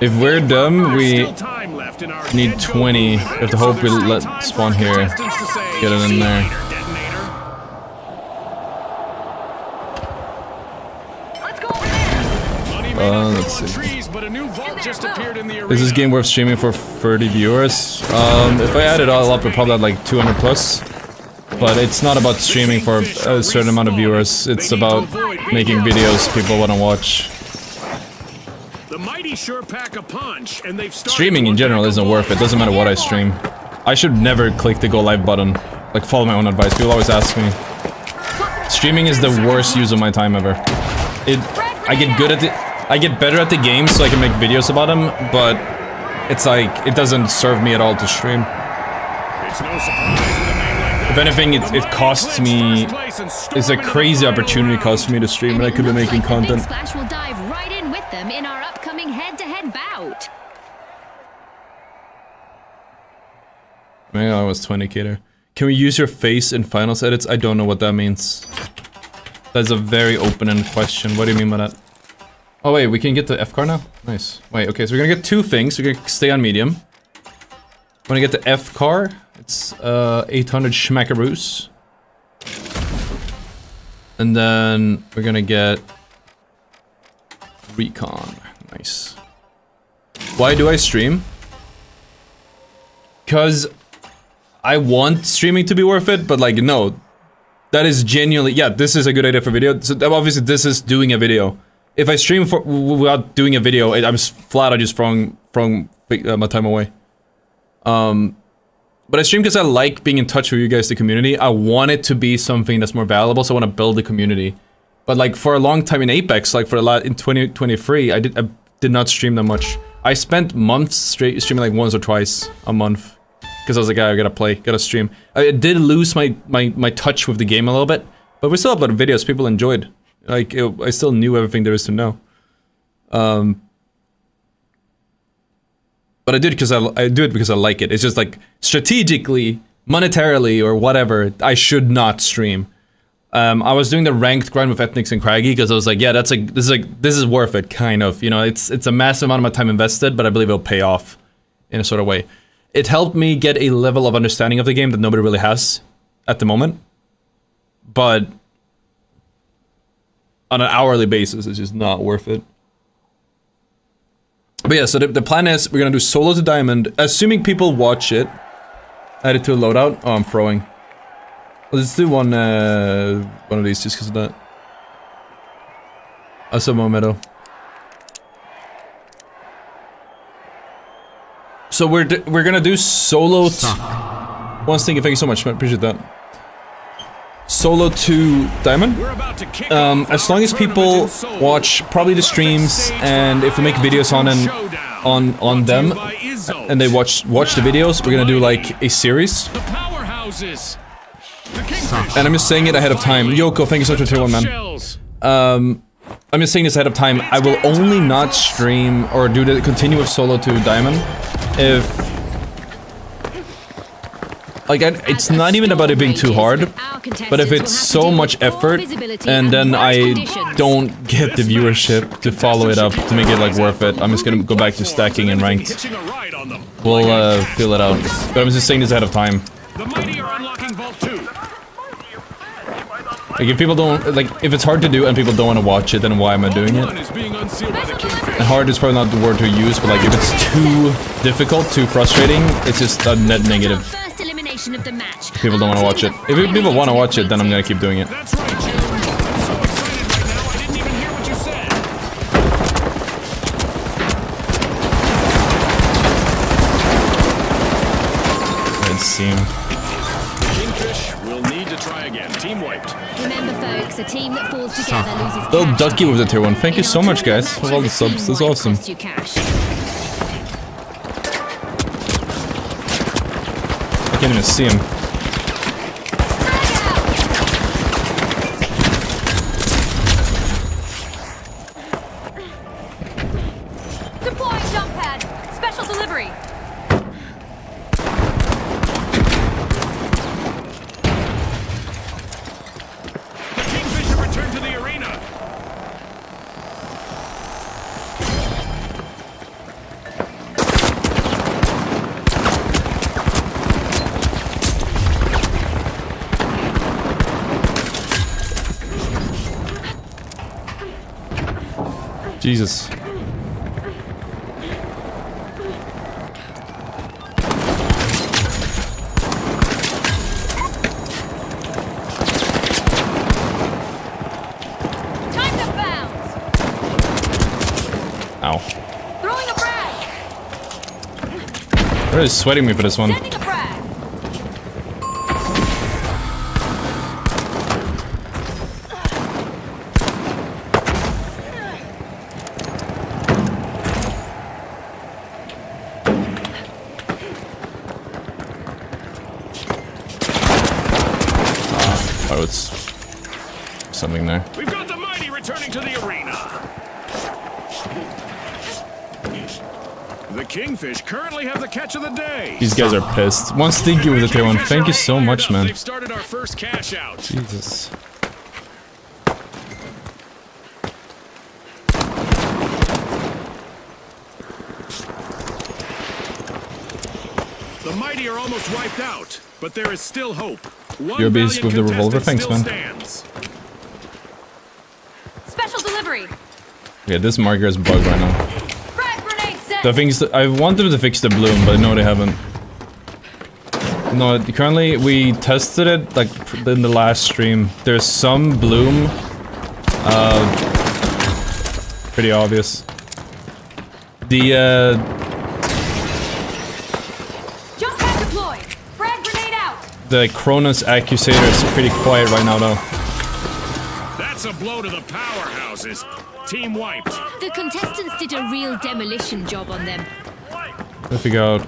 If we're dumb, we need 20. We have to hope we let spawn here. Get it in there. Let's see. Is this game worth streaming for 30 viewers? If I add it all up, we'll probably have like 200 plus. But it's not about streaming for a certain amount of viewers. It's about making videos people want to watch. Streaming in general isn't worth it. Doesn't matter what I stream. I should never click the go live button. Like, follow my own advice. People always ask me. Streaming is the worst use of my time ever. I get good at it. I get better at the game so I can make videos about them, but it's like, it doesn't serve me at all to stream. If anything, it costs me... It's a crazy opportunity cost for me to stream, and I could be making content. Splash will dive right in with them in our upcoming head-to-head bout. Maybe I was 20k there. Can we use your face in finals edits? I don't know what that means. That's a very open-ended question. What do you mean by that? Oh wait, we can get the F car now? Nice. Wait, okay, so we're gonna get 2 things. We're gonna stay on medium. When I get the F car, it's 800 schmackaroos. And then we're gonna get recon. Nice. Why do I stream? Because I want streaming to be worth it, but like, no. That is genuinely, yeah, this is a good idea for video. So obviously this is doing a video. If I stream without doing a video, I'm flat out just throwing my time away. But I stream because I like being in touch with you guys, the community. I want it to be something that's more valuable, so I want to build the community. But like for a long time in Apex, like for a lot in 2023, I did not stream that much. I spent months straight streaming like once or twice a month. Because I was like, I gotta play, gotta stream. I did lose my touch with the game a little bit, but we still uploaded videos people enjoyed. Like, I still knew everything there is to know. But I do it because I do it because I like it. It's just like, strategically, monetarily, or whatever, I should not stream. I was doing the ranked grind with Ethnics and Craggy because I was like, yeah, this is worth it, kind of. You know, it's a massive amount of my time invested, but I believe it'll pay off in a sort of way. It helped me get a level of understanding of the game that nobody really has at the moment. But on an hourly basis, it's just not worth it. But yeah, so the plan is we're gonna do solo to diamond, assuming people watch it. Add it to a loadout. Oh, I'm throwing. Let's do one of these just because of that. Asamo Meadow. So we're gonna do solo. One thing, thank you so much, man. Appreciate that. Solo to diamond. As long as people watch probably the streams, and if we make videos on them, and they watch the videos, we're gonna do like a series. And I'm just saying it ahead of time. Yoko, thank you so much for tier 1, man. I'm just saying this ahead of time. I will only not stream or do the continue with solo to diamond if, like, it's not even about it being too hard, but if it's so much effort and then I don't get the viewership to follow it up to make it like worth it, I'm just gonna go back to stacking and ranked. We'll feel it out. But I'm just saying this ahead of time. Like, if people don't, like, if it's hard to do and people don't want to watch it, then why am I doing it? And hard is probably not the word to use, but like, if it's too difficult, too frustrating, it's just a net negative. People don't want to watch it. If people want to watch it, then I'm gonna keep doing it. Let's see. Remember, folks, a team that falls together loses. Little Ducky with the tier 1. Thank you so much, guys, for all the subs. That's awesome. I can't even see him. Deploying jump pad. Special delivery. Kingfisher returned to the arena. Jesus. Time to bounce. Ow. Throwing a frag. They're really sweating me for this one. Sending a frag. Oh, it's something there. We've got the mighty returning to the arena. The Kingfish currently have the catch of the day. These guys are pissed. One stinky with the tail one. Thank you so much, man. They've started our first cash out. Jesus. The mighty are almost wiped out, but there is still hope. One You're beast valiant with the revolver, contestant thanks, still man. stands. Special delivery. Yeah, this marker is bugged right now. Frag grenade set. The things that I wanted to fix the bloom, but no, they haven't. No, currently we tested it like in the last stream. There's some bloom, pretty obvious. The Jump pad deployed. Frag grenade out. the Cronus Accusator is pretty quiet right now, though. That's a blow to the powerhouses. Team wiped. The contestants did a real demolition job on them. Let's figure out.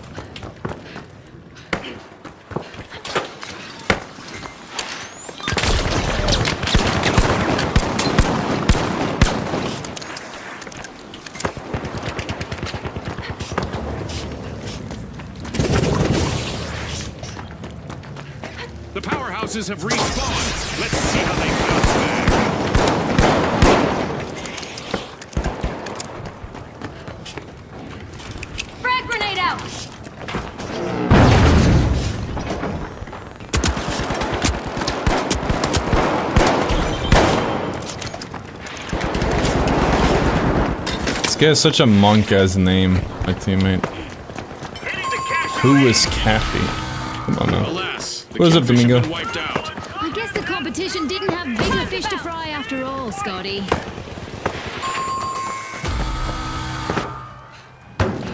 The powerhouses have respawned. Let's see how they bounce back. Frag grenade out. This guy has such a monk as a name, my teammate. Who is Kathy? Come on now. Alas, the What is up, Kingfish have Domingo? been wiped out. I guess the competition didn't have bigger fish to fry after all, Scotty.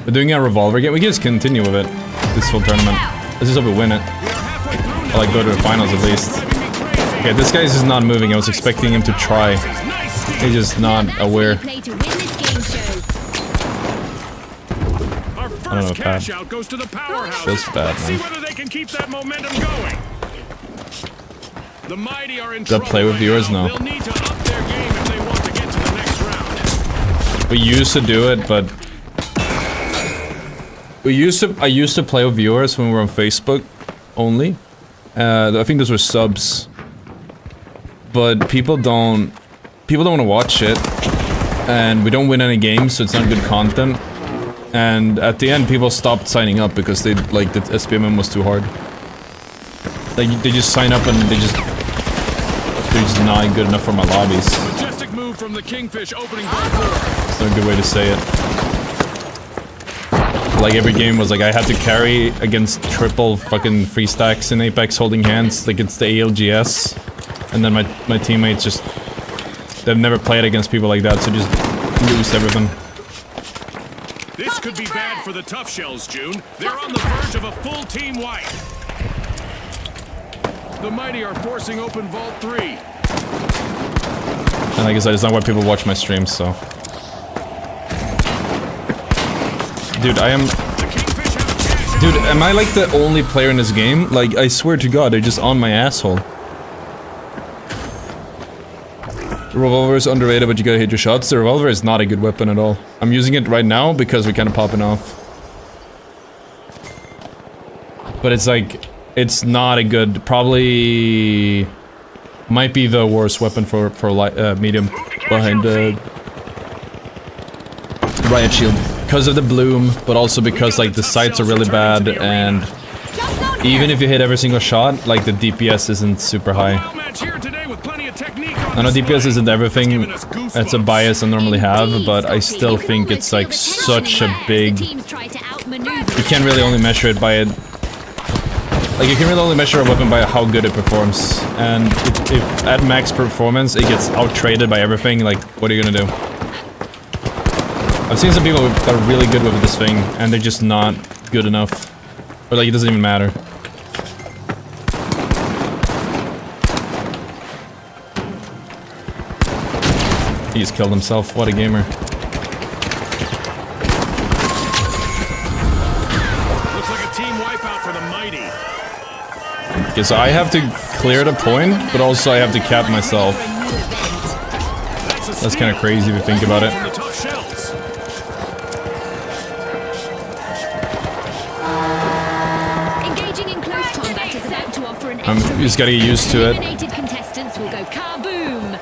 We're doing a revolver game. We can just continue with it this whole tournament. Let's just hope we win it. We are halfway through now. Or like go to the finals at least. Driving me crazy. Okay, this guy's just not moving. I was expecting him to try. Nice steal. He's just not That's how aware. you play to win this game show. Our know, first cash bad. out goes to the powerhouse. Feels bad, See man. whether they can keep that momentum going. The mighty are in Does that trouble play with right viewers? now. No. They'll need to up their game if they want to get to the next round. We used to do it, but I used to play with viewers when we were on Facebook only. I think those were subs. But people don't want to watch it, and we don't win any games, so it's not good content. And at the end, people stopped signing up because they like the SPMM was too hard. Like they just sign up and they're just not good enough for my lobbies. Majestic move from the Kingfish opening ball four. That's not a good way to say it. Like every game was like I had to carry against triple fucking free stacks in Apex holding hands against the ALGS, and then my teammates just they've never played against people like that, so just lose everything. This could be bad for the tough shells, June. They're on the verge of a full team wipe. The mighty are forcing open Vault 3. And like I said, it's not why people watch my streams, so. Dude, I am. The Kingfish have a cash out. Dude, am I like the only player in this game? Like, I swear to God, they're just on my asshole. The revolver is underrated, but you gotta hit your shots. The revolver is not a good weapon at all. I'm using it right now because we're kind of popping off. But it's like, it's not a good, probably might be the worst weapon for medium behind the riot shield. Because of the bloom, but also because like the sights are really bad, and even if you hit every single shot, like the DPS isn't super high. Wild match here today with plenty of technique on I know DPS isn't everything, it's a bias I normally have, but I still think it's like such a big... You can't really only measure it by it... Like, you can really only measure a weapon by how good it performs. And if at max performance it gets out-traded by everything, like, what are you gonna do? I've seen some people that are really good with this thing, and they're just not good enough. Or like, it doesn't even matter. He just killed himself. What a gamer. Looks like a team wipeout for the mighty. Okay, so I have to clear the point, but also I have to cap myself. That's kind of crazy if you think about it. Engaging in close combat is about to offer an You just gotta get used to it. eliminated contestants will go kaboom.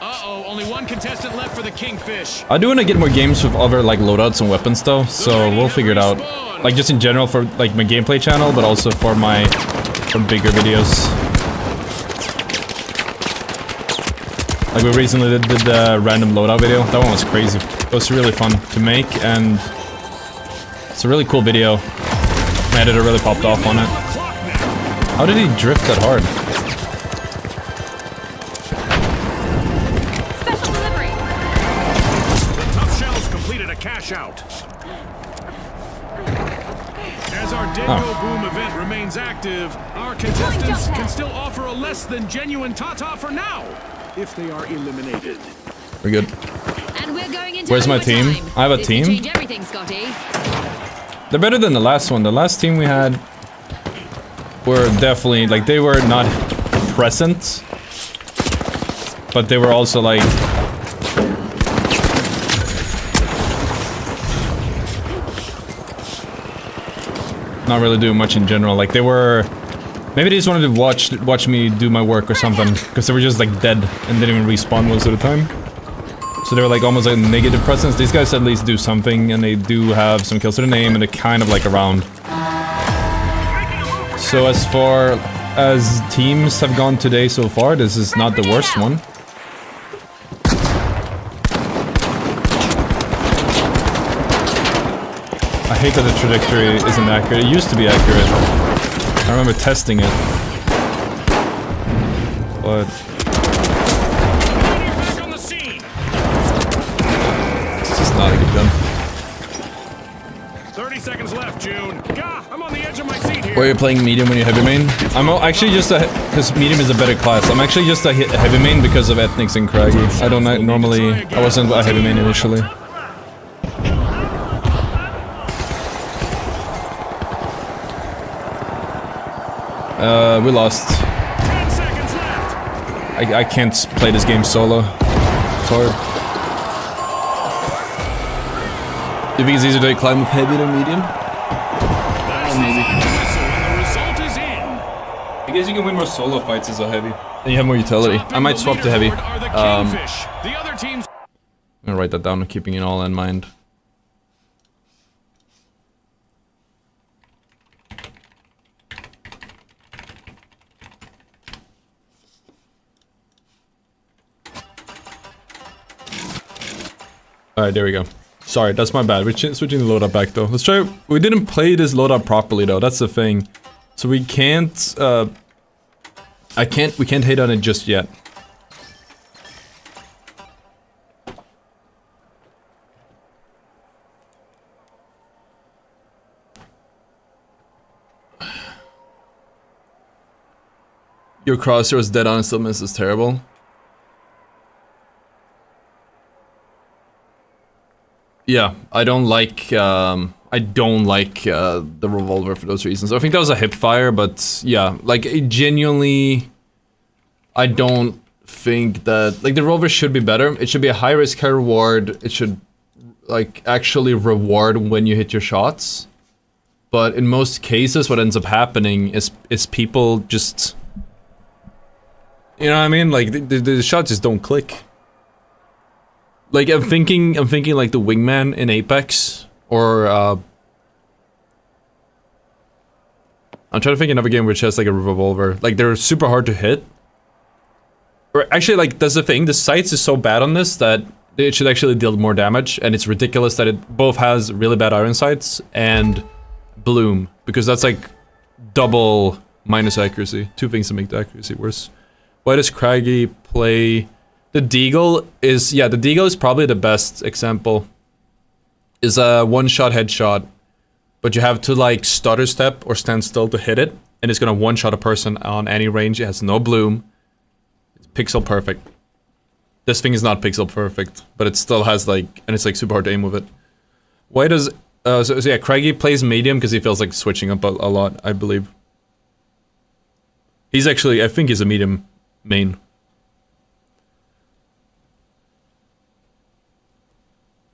Uh-oh, only one contestant left for the Kingfish. I do want to get more games with other like loadouts and weapons though, so we'll figure it out. Like just in general for like my gameplay channel, but also for my bigger videos. Like we recently did the random loadout video. That one was crazy. It was really fun to make, and it's a really cool video. My editor really popped off on it. How did he drift that hard? Special delivery. The tough shells completed a cash out. As our Dingo Boom event remains active, our contestants can still offer a less than genuine Tata for now, if they are eliminated. We're good. And we're going into Where's my team? overtime. I have a This will team. change everything, Scotty. They're better than the last one. The last team we had were definitely, like, they were not present, but they were also, like... not really doing much in general. Like, they were... maybe they just wanted to watch me do my work or something, because they were just, like, dead and didn't even respawn most of the time. So they were like almost like a negative presence. These guys at least do something, and they do have some kills to the name, and they're kind of like around. So as far as teams have gone today so far, this is not the worst one. I hate that the trajectory isn't accurate. It used to be accurate. I remember testing it. But... not a good gun. 30 seconds left, June. Gah, I'm on the edge of my seat here. Where you're playing medium when you heavy main? I'm actually just a... because medium is a better class. I'm actually just a heavy main because of ethnics and craggy. I don't normally... I wasn't a heavy main initially. We lost. 10 seconds left. I can't play this game solo. It's hard. Do you think it's easier to climb with heavy than medium? Maybe. The result is in. I guess you can win more solo fights as a heavy. And you have more utility. I might swap to heavy. I'm The other team's gonna write that down, keeping it all in mind. Alright, there we go. Sorry, that's my bad. We're switching the loadout back though. Let's try... we didn't play this loadout properly though, that's the thing. So we can't, we can't hate on it just yet. Your crosshair was dead on and still misses terrible. Yeah, I don't like the Revolver for those reasons. I think that was a hip fire, but yeah, like genuinely, I don't think that, like, the Revolver should be better. It should be a high risk, high reward. It should, like, actually reward when you hit your shots. But in most cases, what ends up happening is people just, you know what I mean? Like the shots just don't click. Like, I'm thinking like the wingman in Apex, or I'm trying to think another game which has like a revolver. Like, they're super hard to hit, Or actually, like, that's the thing. The sights is so bad on this that it should actually deal more damage, and it's ridiculous that it both has really bad iron sights and bloom, because that's like double minus accuracy. Two things that make the accuracy worse. Why does Craggy play... The Deagle is... Yeah, the Deagle is probably the best example. Is a one-shot headshot, but you have to like stutter step or stand still to hit it, and it's gonna one-shot a person on any range. It has no bloom. It's pixel perfect. This thing is not pixel perfect, but it still has like... And it's like super hard to aim with it. Why does... so yeah, Craggy plays medium because he feels like switching up a lot, I believe. He's actually... I think he's a medium main.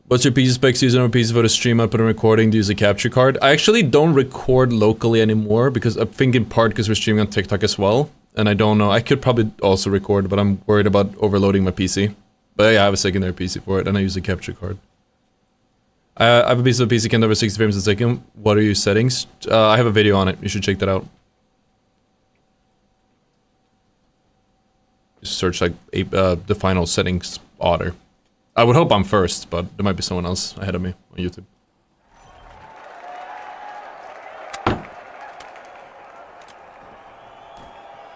What's your PC specs? Using a PC for the stream output and recording to use a capture card? I actually don't record locally anymore because I think in part because we're streaming on TikTok as well. And I don't know, I could probably also record, but I'm worried about overloading my PC. But yeah, I have a secondary PC for it and I use a capture card. I have a piece of PC can over 60 frames a second. What are your settings? I have a video on it, you should check that out. Just search like the final settings Ottr. I would hope I'm first, but there might be someone else ahead of me on YouTube.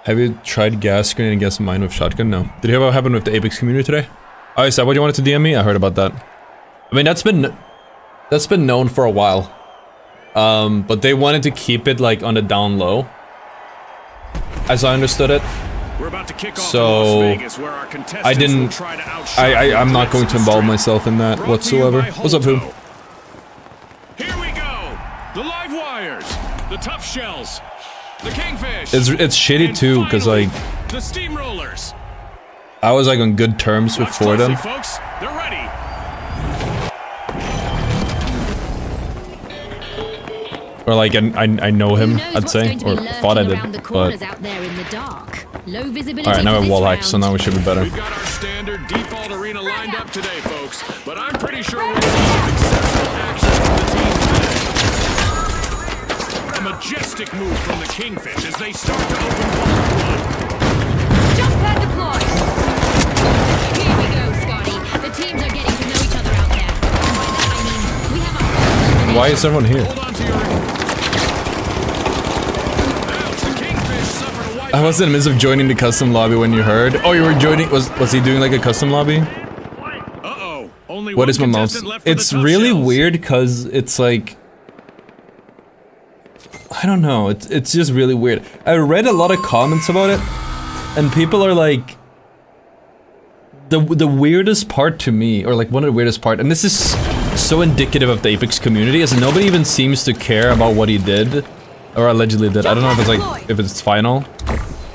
Have you tried gas grenade and gas mine with shotgun? No. Did you hear what happened with the Apex community today? Oh, is that what you wanted to DM me? I heard about that. I mean, that's been known for a while. But they wanted to keep it like on the down low, as I understood it. We're about to kick off So, Las Vegas, where our contestants I didn't... will try to outshine I'm not going to involve strength. myself in that Brought to you whatsoever. by What's up, who? Holto. Here we go. The live wires, the tough shells, the kingfish. It's shitty and too, because finally, like... the steamrollers. I was like on good terms with Watch four of closely, them. folks. They're ready. Or like, I know him, Who knows I'd what's say. going to be Or lurking thought I around the did, corners but... out there in the dark. Low visibility Alright, now for I this wall hack, so round. now we should be better. We've got our standard default arena lined up today, folks. But I'm pretty sure we're going to have exceptional action from the team today. A majestic move from the kingfish as they start to open one. Jump pad deployed. Here we go, Scotty. The teams are getting to know each other out there. And by that I mean, we have a... Why is everyone here? Hold on to your... Ouch, the kingfish suffered a wipe. I was in the midst of joining the custom lobby when you heard. Oh, you were joining... Was he doing like a custom lobby? Uh-oh. Only What one is my mouse? contestant left for the It's tough really shells. weird because it's like... I don't know, it's just really weird. I read a lot of comments about it, and people are like... The weirdest part to me, or like one of the weirdest part, and this is so indicative of the Apex community, is nobody even seems to care about what he did, or allegedly did. I don't know if it's like, if it's final.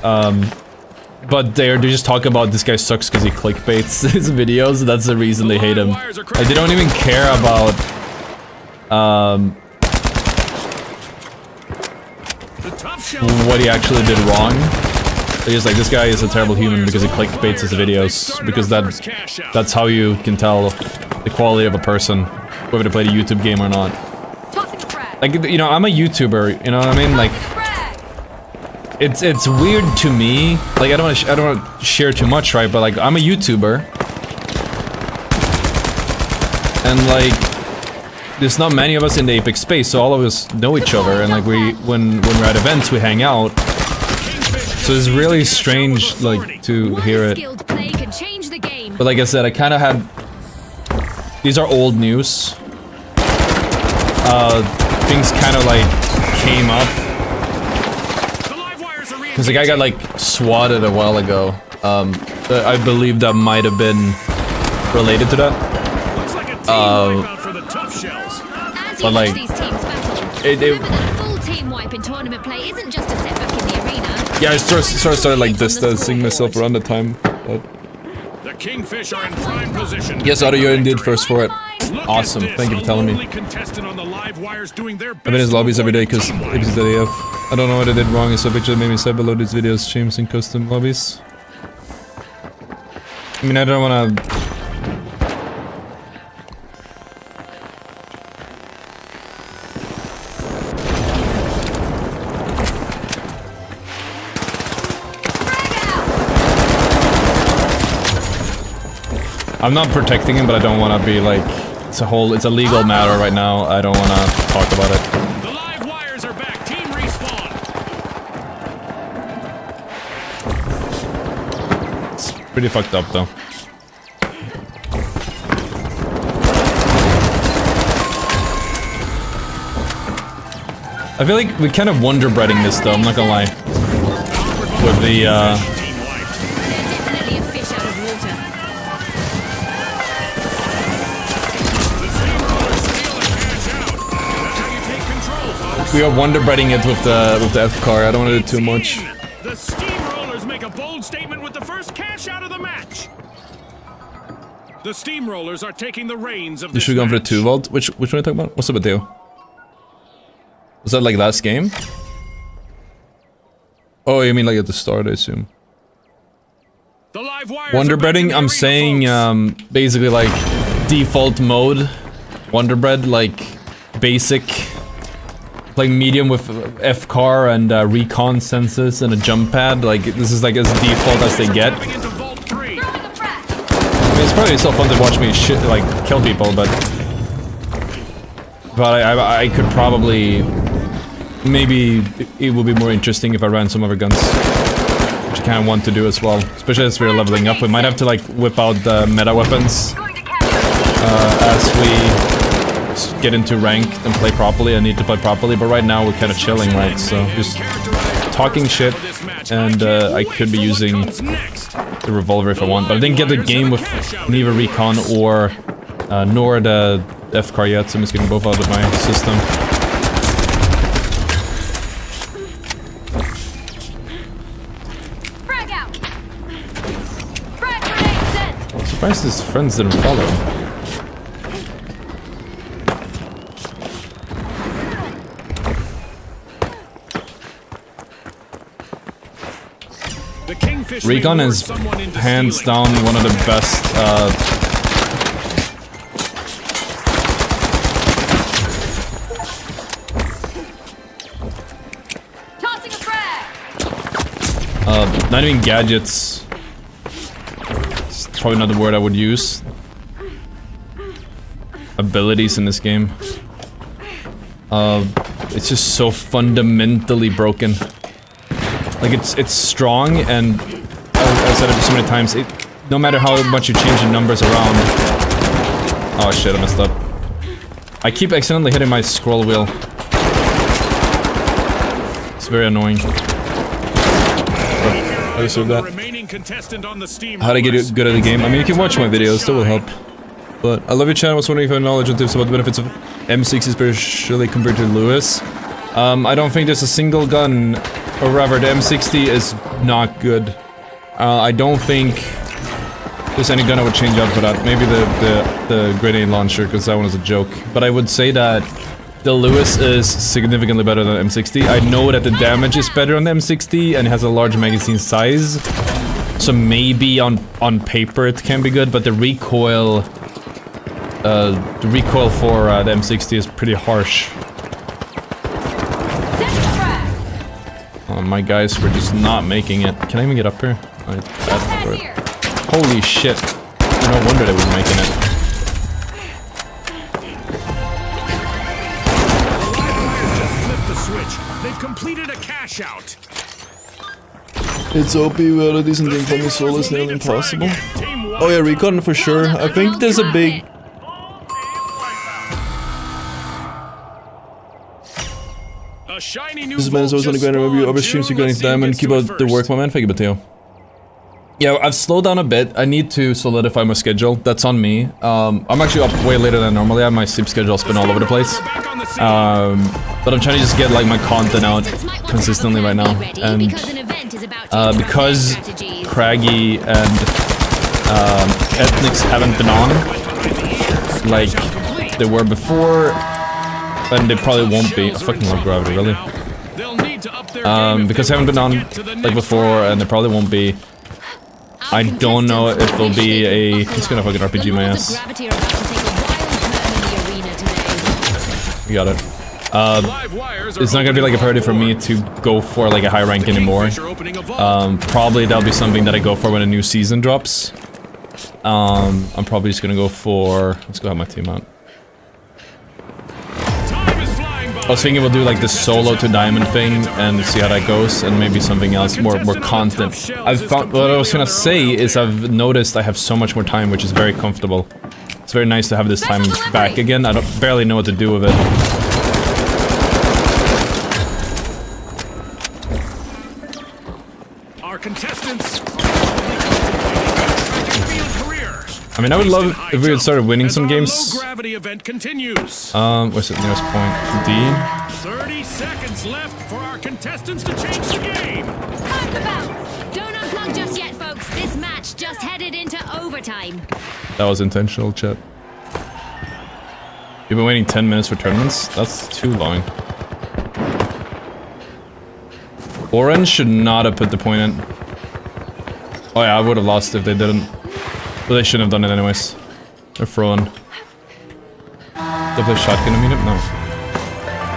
But they just talk about this guy sucks because he clickbaits his videos. That's the reason they hate him. Like, they don't even care about The tough shells. what he actually did wrong. They're just like, this guy is a terrible human because he clickbaits his videos, because that's how you can tell the quality of a person, whether they played a YouTube game or not. Tossing a frag. Like, you know, I'm a YouTuber, you know what I mean? Like, Frag. it's weird to me. Like, I don't want to share too much, right? But like, I'm a YouTuber, and like, there's not many of us in the Apex space, so all of us know each other, and like, when we're at events, we hang out. So it's really strange, like, to One hear it. skilled play can change the game. But like I said, I kind of had... These are old news. Things kind of like came up. Because the guy got like swatted a while ago. I believe that might have been related to that. Looks like a team wipeout for the tough shells. As you but, like, watch these teams battle, it- remember that a full team wipe in tournament play isn't just a setback in the arena. Yeah, I sort of started like distancing myself around the time. But... The kingfish are in prime position. Yes, Ottr, you're indeed first for it. Look Awesome, at this, thank you for a telling me. lonely contestant on the live wires doing their I've been in his best lobbies to every day avoid because team wipe. APC's AF. I don't know what I did wrong, it's a picture made me sad below these videos, streams, and custom lobbies. I mean, I don't wanna... I'm not protecting him, but I don't want to be like... It's a legal matter right now. I don't want to talk about it. The live wires are back. Team respawn. It's pretty fucked up, though. I feel like we're kind of wonder-breading this, though, I'm not gonna lie. With the, Team wiped. Definitely a fish out of water. The steamrollers steal and cash out. That's how you take control, folks. we are wonder-breading it with the F-car. I don't want to do too much. The steamrollers make a bold statement with the first cash out of the match. The steamrollers are taking the reins of You this should go for the match. 2 volt. Which one are you talking about? What's up with you? Was that like last game? Oh, you mean like at the start, I assume. The live wires Wonder are back in breading, the I'm arena, saying folks. basically like default mode. Wonder bread, like basic, like medium with F-car and recon sensors and a jump pad. Like this is like as default as they get. Tapping into Vault 3. Throwing a frag. I mean, it's probably so fun to watch me like kill people, but I could probably maybe it would be more interesting if I ran some other guns, which I kind of want to do as well. Especially as we're leveling up, we might have to like whip out the meta weapons Going to capture. as we get into ranked and play properly. I need to play properly, but right now we're kind of chilling, right? So just talking shit, and I could be using the Revolver if I want, but I didn't get the game with neither recon or nor the F-car yet, so I'm just getting both out of my system. Frag out. Frag grenade sent. I'm surprised his friends didn't follow him. The Kingfish Recon may lure is someone into hands stealing. down one of the best Tossing a frag. not even gadgets. It's probably not the word I would use. Abilities in this game. It's just so fundamentally broken. Like it's strong, and I've said it so many times. No matter how much you change the numbers around. Oh shit! I messed up. I keep accidentally hitting my scroll wheel. It's very annoying. I deserve that. Remaining contestant on the steam How to get good at the game? I mean, you can watch my videos, that will help. But I love your channel. I was wondering if you have knowledge and tips about the benefits of M6 especially compared to Lewis. I don't think there's a single gun, or rather, the M60 is not good. I don't think there's any gun I would change out for that. Maybe the grenade launcher, because that one is a joke. But I would say that the Lewis is significantly better than M60. I know that the damage is better on the M60 and it has a large magazine size. So maybe on paper it can be good, but the recoil for the M60 is pretty harsh. Send a frag. My guys were just not making it. Can I even get up here? Pad here. Holy shit. No wonder they were making it. Flip the switch. They've completed a cash out. It's OP, well, a decent game for me, solo is nearly impossible. Oh yeah, recon for sure. I think there's a big... A shiny new This man is always on the grind, remember you other streams you're getting diamond, keep out the work, my man, thank you, Mateo. Yeah, I've slowed down a bit. I need to solidify my schedule. That's on me. I'm actually up way later than normally. I have my sleep schedule spin all over the place. But I'm trying to just get like my content out consistently right now. And because Craggy and Ethnics haven't been on like they were before, and they probably won't be. I fucking love Gravity, really. Because they haven't been on like before, and they probably won't be. I don't know if there'll be a... He's gonna fucking RPG my ass. We got it. It's not gonna be like a priority for me to go for like a high rank anymore. Probably that'll be something that I go for when a new season drops. I'm probably just gonna go for... Let's go have my team out. I was thinking we'll do like the solo to diamond thing and see how that goes, and maybe something else more constant. I've found, what I was gonna say is I've noticed I have so much more time, which is very comfortable. It's very nice to have this time back again. I barely know what to do with it. Our contestants. I mean, I would love if we had started winning some games. Low gravity event continues. What's the nearest point? D? 30 seconds left for our contestants to change the game. Time for bell. Don't unplug just yet, folks. This match just headed into overtime. That was intentional, chat. You've been waiting 10 minutes for tournaments? That's too long. Orange should not have put the point in. Oh yeah, I would have lost if they didn't. But they shouldn't have done it anyways. They're throwing. They play shotgun immediate? No.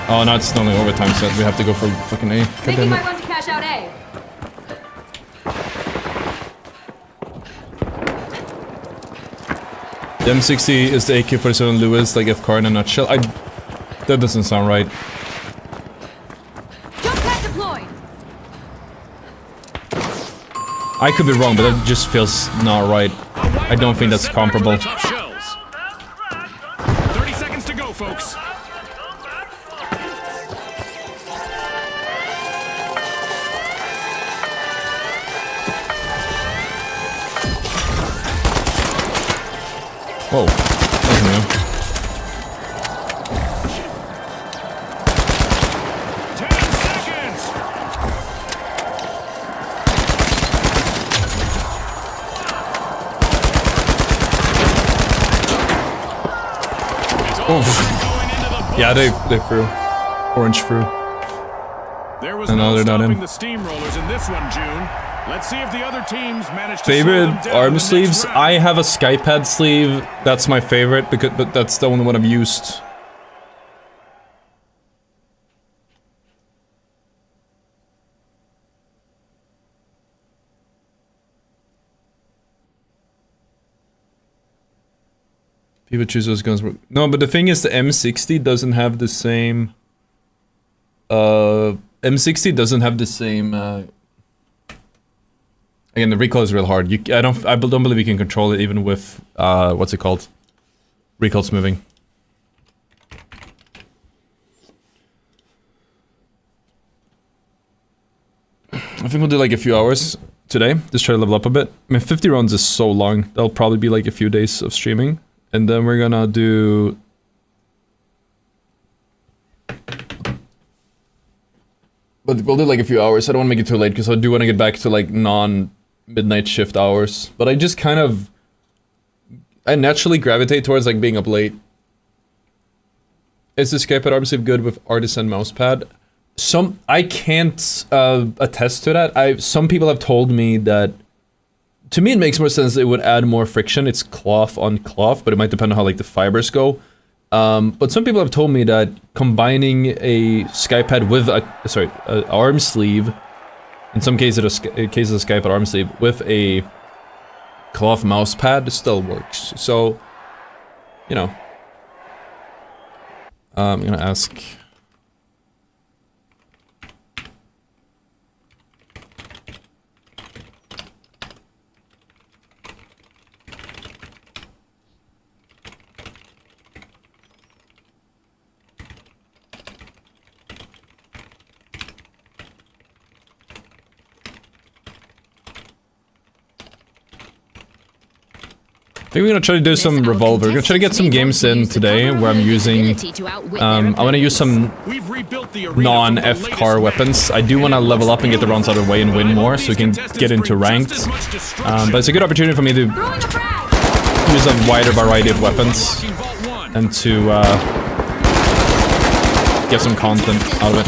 Oh, no, it's only overtime set. We have to go for fucking A. Think you might want to cash out A. The M60 is the AK-47 Lewis, like FCAR in a nutshell. That doesn't sound right. Jump pad deployed. I could be wrong, but that just feels not right. I don't think that's comparable. 30 seconds to go, folks. Whoa. That's new. 10 seconds. Oh. Yeah, they threw. Orange threw. There was And now no they're not stopping in. the steamrollers in this one, June. Let's see if the other teams manage to Favorite slow them down in arm the sleeves? next round. I have a Skypad sleeve. That's my favorite, because but that's the only one I've used. People choose those guns. No, but the thing is, the M60 doesn't have the same. M60 doesn't have the same. Again, the recoil is real hard. I don't believe you can control it even with what's it called? Recoil smoothing. I think we'll do like a few hours today. Just try to level up a bit. I mean, 50 rounds is so long. That'll probably be like a few days of streaming. And then we're gonna do... But we'll do like a few hours. I don't want to make it too late because I do want to get back to like non-midnight shift hours. But I just kind of... I naturally gravitate towards like being up late. Is the Skypad arm sleeve good with artisan mousepad? I can't attest to that. Some people have told me that... To me, it makes more sense. It would add more friction. It's cloth on cloth, but it might depend on how like the fibers go. But some people have told me that combining a Skypad with a arm sleeve, in some cases a Skypad arm sleeve with a cloth mouse pad still works. So, you know, I'm gonna ask. I think we're gonna try to do some Revolver. We're gonna try to get some games in today where I'm using... I wanna use some non-FCAR weapons. I do wanna level up and get the rounds out of the way and win more so we can get into ranked. But it's a good opportunity for me to use a wider variety of weapons and to get some content out of it.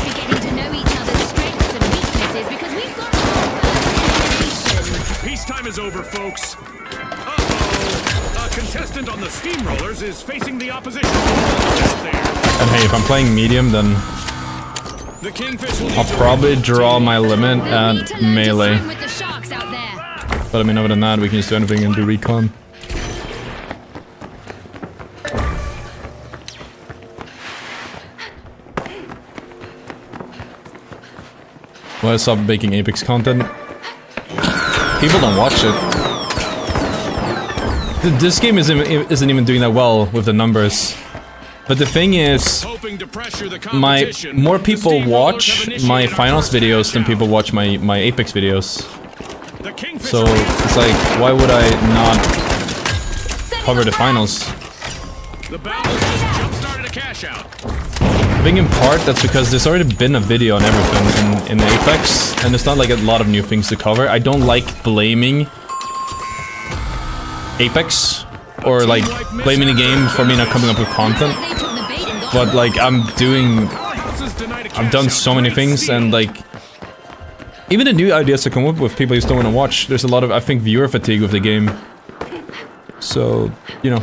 Peacetime is over, folks. Contestant on the steamrollers is facing the opposition. And hey, if I'm playing medium, then I'll probably draw my limit at melee. But I mean, other than that, we can just do anything and do recon. Why I stopped making Apex content? People don't watch it. This game isn't even doing that well with the numbers. But the thing is, more people watch my finals videos than people watch my Apex videos. So it's like, why would I not cover the finals? I think in part that's because there's already been a video on everything in Apex, and there's not like a lot of new things to cover. I don't like blaming Apex or like blaming the game for me not coming up with content. But like I've done so many things, and like even the new ideas to come up with people just don't want to watch. There's a lot of, I think, viewer fatigue with the game. So, you know,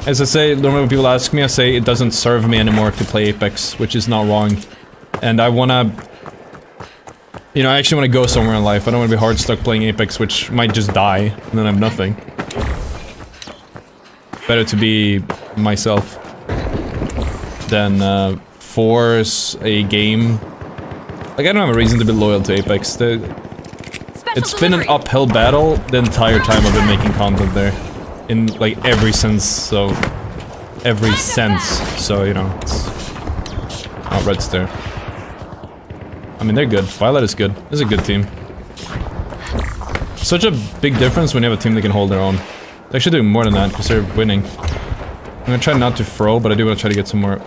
as I say, normally when people ask me, I say it doesn't serve me anymore to play Apex, which is not wrong. And I wanna, you know, I actually want to go somewhere in life. I don't want to be hard stuck playing Apex, which might just die, and then I have nothing. Better to be myself than force a game. Like, I don't have a reason to be loyal to Apex. It's been an uphill battle the entire time I've been making content there. In, like, every sense, so... Every sense, so, you know, it's... Oh, Red's there. I mean, they're good. Violet is good. It's a good team. Such a big difference when you have a team that can hold their own. They're actually doing more than that, because they're winning. I'm gonna try not to throw, but I do want to try to get some more...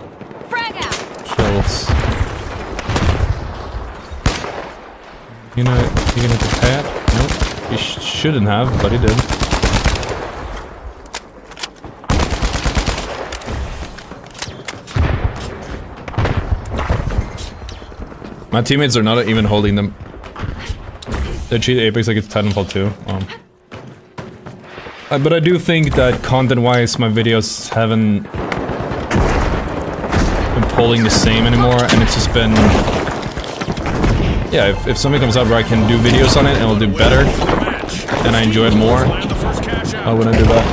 kills. You gonna hit the pad? Nope. He shouldn't have, but he did. My teammates are not even holding them. They treat Apex like it's Titanfall 2. But I do think that content-wise, my videos haven't been pulling the same anymore, and it's just been... Yeah, if something comes out where I can do videos on it and it'll do better, and I enjoy it more, I wouldn't do that.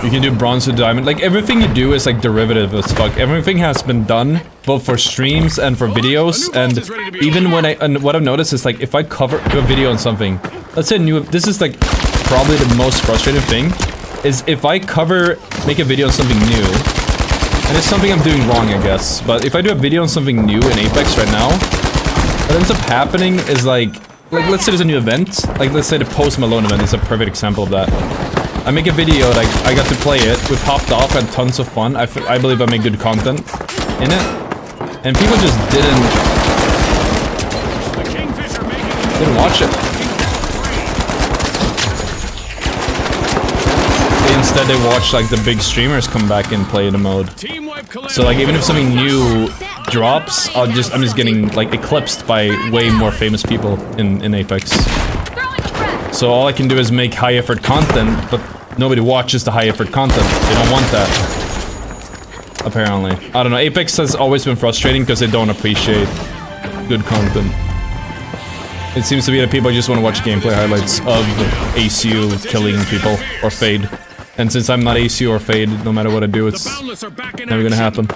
You can do bronze to diamond. Like, everything you do is like derivative as fuck. Everything has been done, both for streams and for videos, and even when what I've noticed is, like, if I do a video on something, let's say this is like probably the most frustrating thing, is if I make a video on something new, and it's something I'm doing wrong, I guess, but if I do a video on something new in Apex right now, what ends up happening is like let's say there's a new event, like let's say the Post Malone event is a perfect example of that. I make a video, like, I got to play it, we popped off, had tons of fun, I believe I made good content in it, and people just didn't watch it. Instead they watch, like, the big streamers come back and play the mode. So, like, even if something new drops, I'm just getting, like, eclipsed by way more famous people in Apex. So all I can do is make high-effort content, but nobody watches the high-effort content. They don't want that. Apparently. I don't know, Apex has always been frustrating because they don't appreciate good content. It seems to be that people just want to watch gameplay highlights of ACU killing people, or Fade. And since I'm not ACU or Fade, no matter what I do, it's never gonna happen.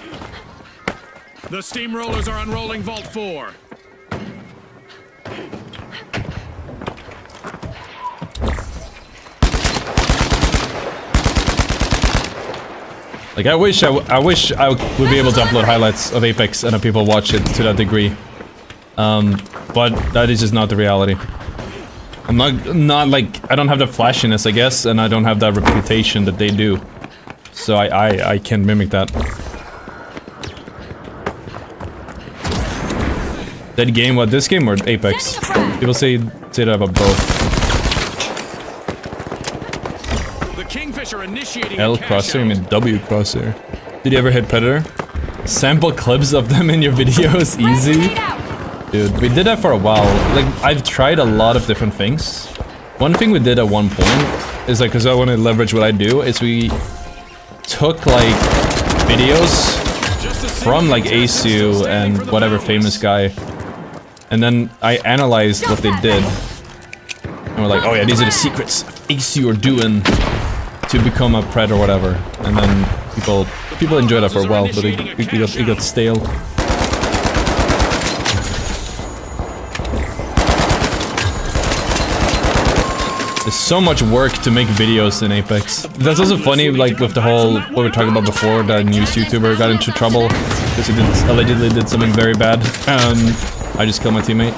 The steamrollers are unrolling Vault 4. Like, I wish I would be able to upload highlights of Apex and have people watch it to that degree. But that is just not the reality. I'm not like, I don't have the flashiness, I guess, and I don't have that reputation that they do. So I can't mimic that. That game, what, this game or Apex? People say that about both. L crosshair, I mean W crosshair. Did you ever hit Predator? Sample clips of them in your videos, easy? Dude, we did that for a while. Like, I've tried a lot of different things. One thing we did at one point is, like, because I want to leverage what I do, is we took, like, videos from, like, ASU and whatever famous guy, and then I analyzed what they did. And we're like, oh yeah, these are the secrets ASU are doing to become a pred or whatever, and then people enjoyed that for a while, but it got stale. There's so much work to make videos in Apex. That's also funny, like with the whole, what we were talking about before, that news YouTuber got into trouble because he allegedly did something very bad. I just killed my teammate.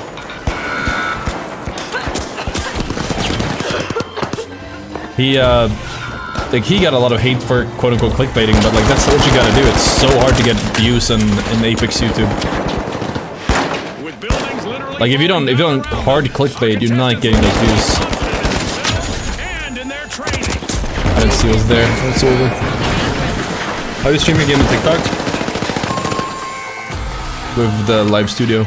He, like, he got a lot of hate for quote-unquote clickbaiting, but like, that's what you gotta do. It's so hard to get views in Apex YouTube. Like, if you don't hard clickbait, you're not getting those views. I didn't see what's there. It's over. How do you stream your game on TikTok? With the live studio.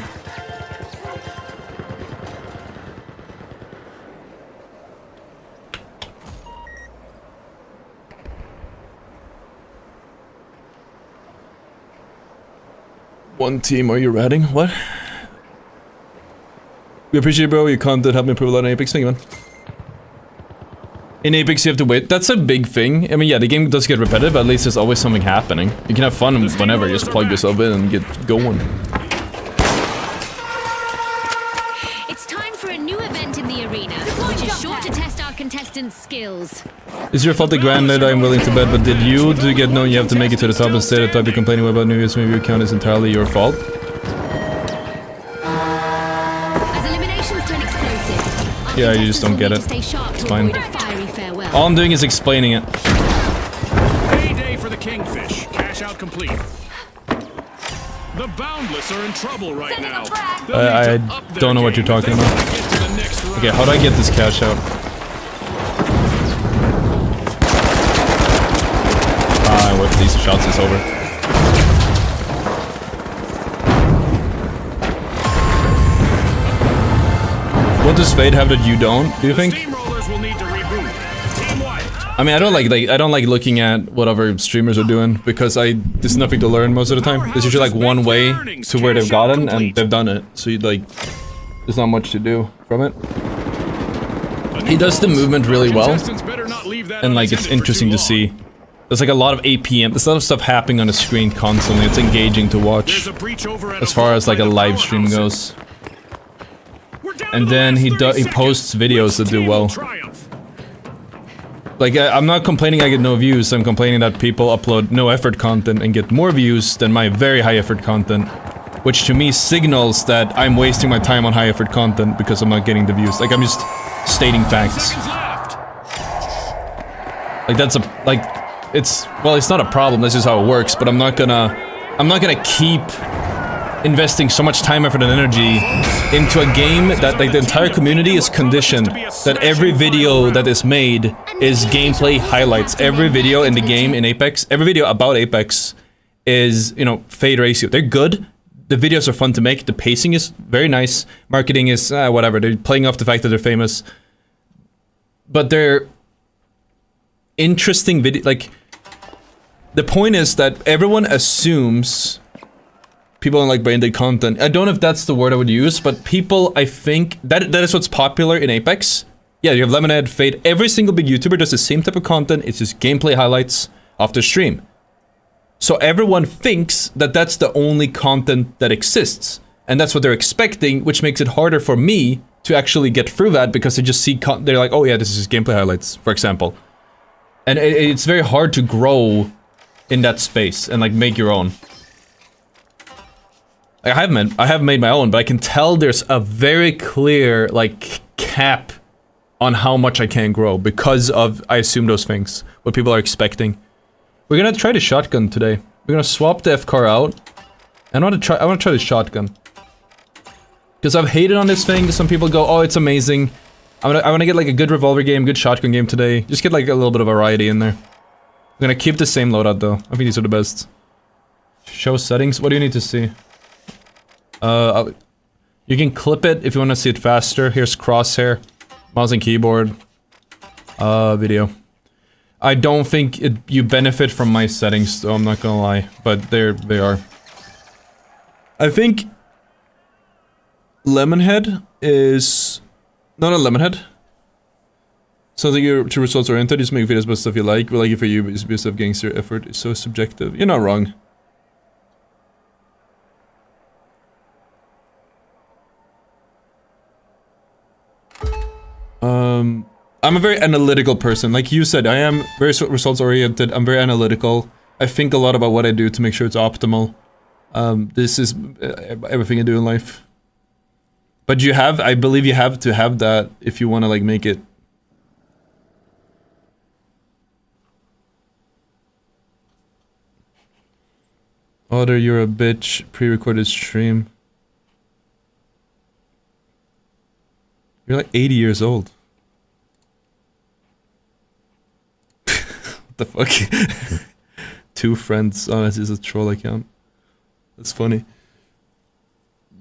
One team, are you ratting? What? We appreciate it, bro. Your content helped me improve a lot in Apex. Thank you, man. In Apex, you have to wait. That's a big thing. I mean, yeah, the game does get repetitive, but at least there's always something happening. You can have fun whenever. You just plug yourself in and get going. It's time for a new event in the arena, which is sure to test our contestants' skills. It's your fault the granted I'm willing to bet, but did you do get known you have to make it to the top instead of type you're complaining about New Year's? Maybe your account is entirely your fault? As eliminations turn explosive, Yeah, you just don't get it. It's fine. All I'm doing is explaining it. Payday for the Kingfish. Cash out complete. The Boundless are in trouble right now. I don't know what you're talking about. Okay, how do I get this cash out? With these shots is over. What does Fade have that you don't, do you think? I mean, I don't like looking at what other streamers are doing because there's nothing to learn most of the time. There's usually like one way to where they've gotten and they've done it. So there's not much to do from it. He does the movement really well. And like, it's interesting to see. There's like a lot of APM, there's a lot of stuff happening on the screen constantly. It's engaging to watch as far as like a live stream goes. And then he posts videos that do well. Like, I'm not complaining I get no views, I'm complaining that people upload no effort content and get more views than my very high effort content. Which to me signals that I'm wasting my time on high effort content because I'm not getting the views. Like, I'm just stating facts. Like, that's well, it's not a problem, this is how it works, but I'm not gonna keep investing so much time, effort, and energy into a game that, like, the entire community is conditioned that every video that is made is gameplay highlights. Every video in the game in Apex, every video about Apex is, you know, fade ratio. They're good, the videos are fun to make, the pacing is very nice, marketing is, whatever, they're playing off the fact that they're famous. But they're interesting video, like, the point is that everyone assumes people don't like brain dead content. I don't know if that's the word I would use, but people, I think, that is what's popular in Apex. Yeah, you have Lemonade, Fade, every single big YouTuber does the same type of content, it's just gameplay highlights off the stream. So everyone thinks that that's the only content that exists, and that's what they're expecting, which makes it harder for me to actually get through that, because they just see, they're like, oh yeah, this is just gameplay highlights, for example. And it's very hard to grow in that space and like make your own. I have made my own, but I can tell there's a very clear like cap on how much I can grow because of, I assume, those things, what people are expecting. We're gonna try the shotgun today. We're gonna swap the FCAR out. I want to try the shotgun. Because I've hated on this thing. Some people go, oh, it's amazing. I wanna get like a good revolver game, good shotgun game today. Just get like a little bit of variety in there. I'm gonna keep the same loadout though. I think these are the best. Show settings. What do you need to see? You can clip it if you want to see it faster. Here's crosshair, mouse and keyboard, video. I don't think you benefit from my settings though, I'm not gonna lie, but they are. I think Lemonhead is not a Lemonhead. So that you're too results oriented, just make videos about stuff you like. We like it for you, but it's because of gangster effort is so subjective. You're not wrong. I'm a very analytical person. Like you said, I am very results oriented. I'm very analytical. I think a lot about what I do to make sure it's optimal. This is everything I do in life. But you have, I believe you have to have that if you want to like make it. Ottr, you're a bitch. Pre-recorded stream. You're like 80 years old. What the fuck? 2 friends. Oh, this is a troll account. That's funny.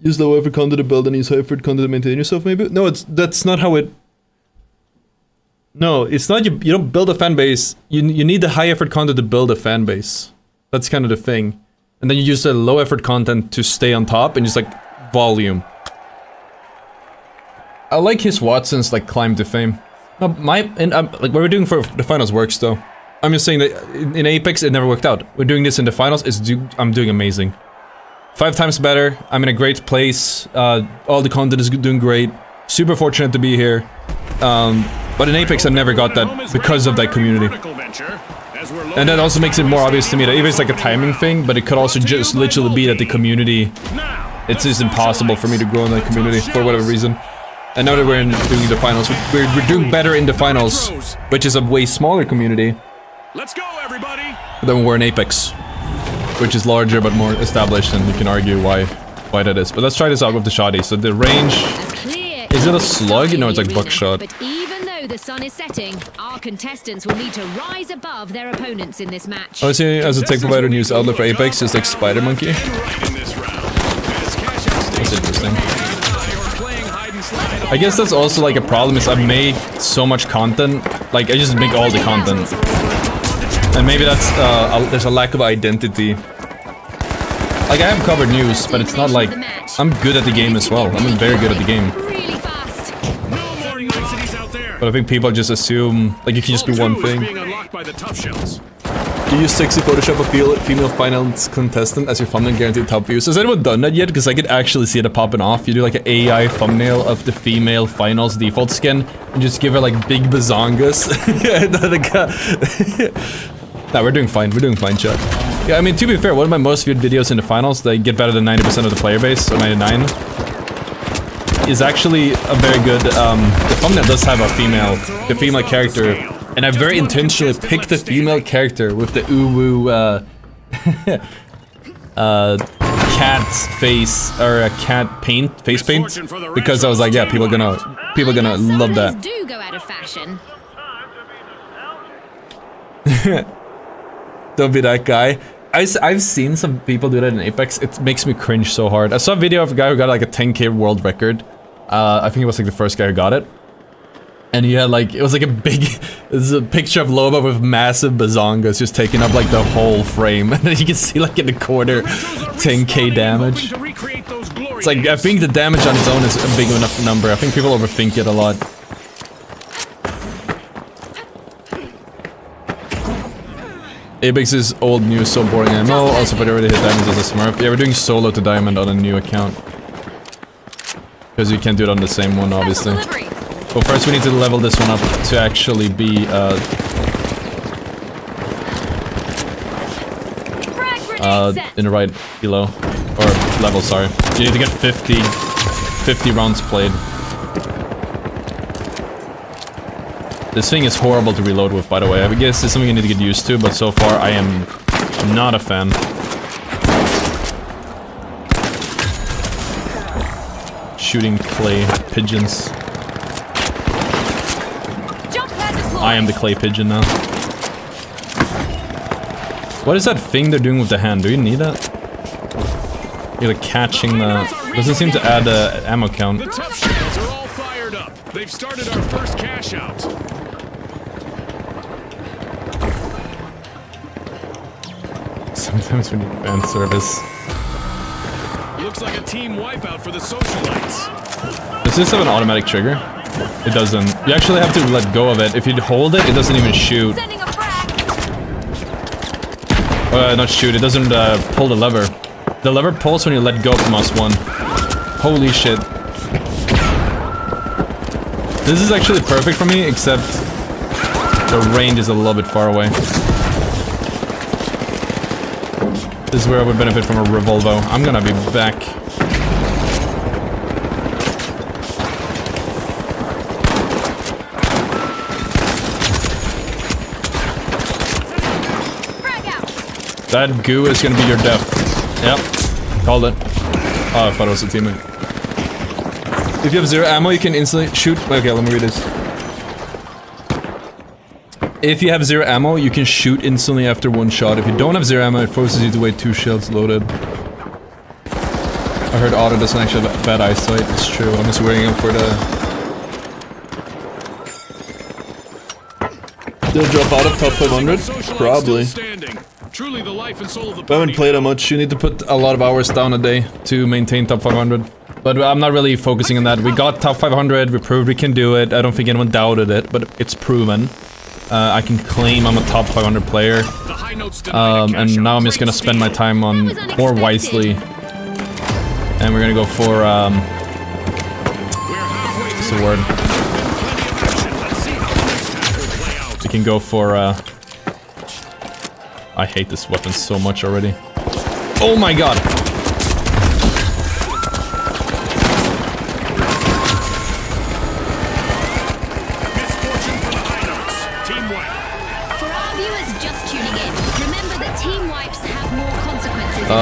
Use low effort content to build and use high effort content to maintain yourself, maybe? No, that's not how it... No, it's not you don't build a fan base. You need the high effort content to build a fan base. That's kind of the thing. And then you use the low effort content to stay on top and just like volume. I like his Watson's like climb to fame. No, like what we're doing for the finals works though. I'm just saying that in Apex it never worked out. We're doing this in the finals. I'm doing amazing. 5 times better. I'm in a great place. All the content is doing great. Super fortunate to be here. But in Apex I never got that because of that community. And that also makes it more obvious to me that even it's like a timing thing, but it could also just literally be that the community, it's just impossible for me to grow in that community for whatever reason. And now that we're doing the finals, we're doing better in the finals, which is a way smaller community. Let's go, everybody. Than we're in Apex, which is larger but more established, and you can argue why that is. But let's try this out with the shoddy. So the range, is it a slug? No, it's like buckshot. But even though the sun is setting, our contestants will need to rise above their opponents in this match. I see as a tech provider news outlet for Apex is like Spider Monkey. That's interesting. I guess that's also like a problem is I've made so much content, like I just make all the content. And maybe that's, there's a lack of identity. Like I have covered news, but it's not like, I'm good at the game as well. I'm very good at the game. But I think people just assume, like you can just be one thing. Do you use sexy Photoshop a female finals contestant as your thumbnail guaranteed top views? Has anyone done that yet? Because I could actually see it popping off. You do like an AI thumbnail of the female finals default skin and just give her like big bazongas. Nah, we're doing fine. We're doing fine, chat. Yeah, I mean, to be fair, one of my most viewed videos in the finals, they get better than 90% of the player base, or 99, is actually a very good, the thumbnail does have the female character, and I very intentionally picked the female character with the uwu, cat's face, or a cat face paint, because I was like, yeah, people are gonna love that. Do go out of fashion. Don't be that guy. I've seen some people do that in Apex. It makes me cringe so hard. I saw a video of a guy who got like a 10k world record. I think he was like the first guy who got it. And he had like, it was like a big, this is a picture of Loba with massive bazongas just taking up like the whole frame. And then you can see like in the corner, 10k damage. It's like, I think the damage on its own is a big enough number. I think people overthink it a lot. Apex is old news, so boring, I know. Also, but I already hit diamonds as a smurf. Yeah, we're doing solo to diamond on a new account. Because you can't do it on the same one, obviously. But first we need to level this one up to actually be, in the right below. Or level, sorry. You need to get 50 rounds played. This thing is horrible to reload with, by the way. I guess it's something you need to get used to, but so far I am not a fan. Shooting clay pigeons. I am the clay pigeon now. What is that thing they're doing with the hand? Do you need that? You're like catching the... Doesn't seem to add the ammo count. The tough shells are all fired up. They've started our first cash out. Sometimes we need fan service. Looks like a team wipeout for the socialites. Does this have an automatic trigger? It doesn't. You actually have to let go of it. If you hold it, it doesn't even shoot. Not shoot. It doesn't pull the lever. The lever pulls when you let go from +1. Holy shit. This is actually perfect for me, except the range is a little bit far away. This is where I would benefit from a Revolver. I'm gonna be back. That goo is gonna be your death. Yep. Called it. Oh, I thought it was a teammate. If you have 0 ammo, you can instantly shoot. Okay, let me read this. If you have 0 ammo, you can shoot instantly after 1 shot. If you don't have 0 ammo, it forces you to wait 2 shots loaded. I heard Ottr doesn't actually have bad eyesight. It's true. I'm just wearing him for the... They'll drop out of top 500? Probably. Truly the life and soul of the I haven't played that much. You need to put a lot of hours down a day to maintain top 500. But I'm not really focusing on that. We got top 500, we proved we can do it. I don't think anyone doubted it, but it's proven. I can claim I'm a top 500 player. And now I'm just gonna spend my time on more wisely. And we're gonna go for, what's the word? We can go for, I hate this weapon so much already. Oh my god! Misfortune for the high notes. Team wipe. For our viewers just tuning in, remember that team wipes have more consequences in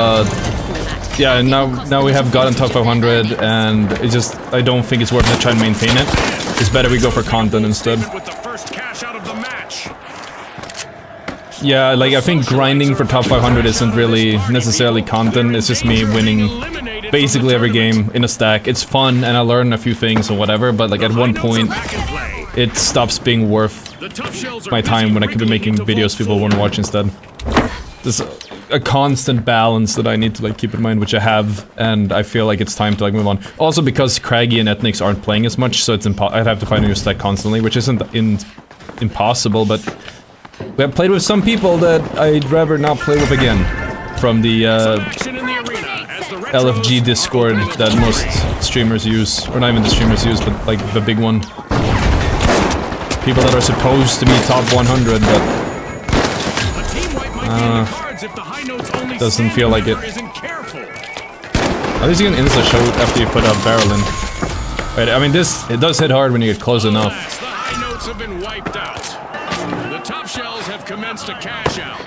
format. Yeah, now we have gotten top 500, and it's just, I don't think it's worth it to try and maintain it. It's better we go for content instead. With the first cash out of the match. Yeah, like, I think grinding for top 500 isn't really necessarily content, it's just me winning basically every game in a stack. It's fun, and I learn a few things or whatever, but like at one point, it stops being worth my time when I could be making videos people want to watch instead. There's a constant balance that I need to like keep in mind, which I have, and I feel like it's time to like move on. Also because Craggy and Ethnics aren't playing as much, so it's I'd have to find a new stack constantly, which isn't impossible, but we have played with some people that I'd rather not play with again. From the LFG Discord that most streamers use, or not even the streamers use, but like the big one. People that are supposed to be top 100, but doesn't feel like it. At least you can insta-shoot after you put a barrel in. Right, I mean it does hit hard when you get close enough. The high notes have been wiped out. The top shells have commenced to cash out.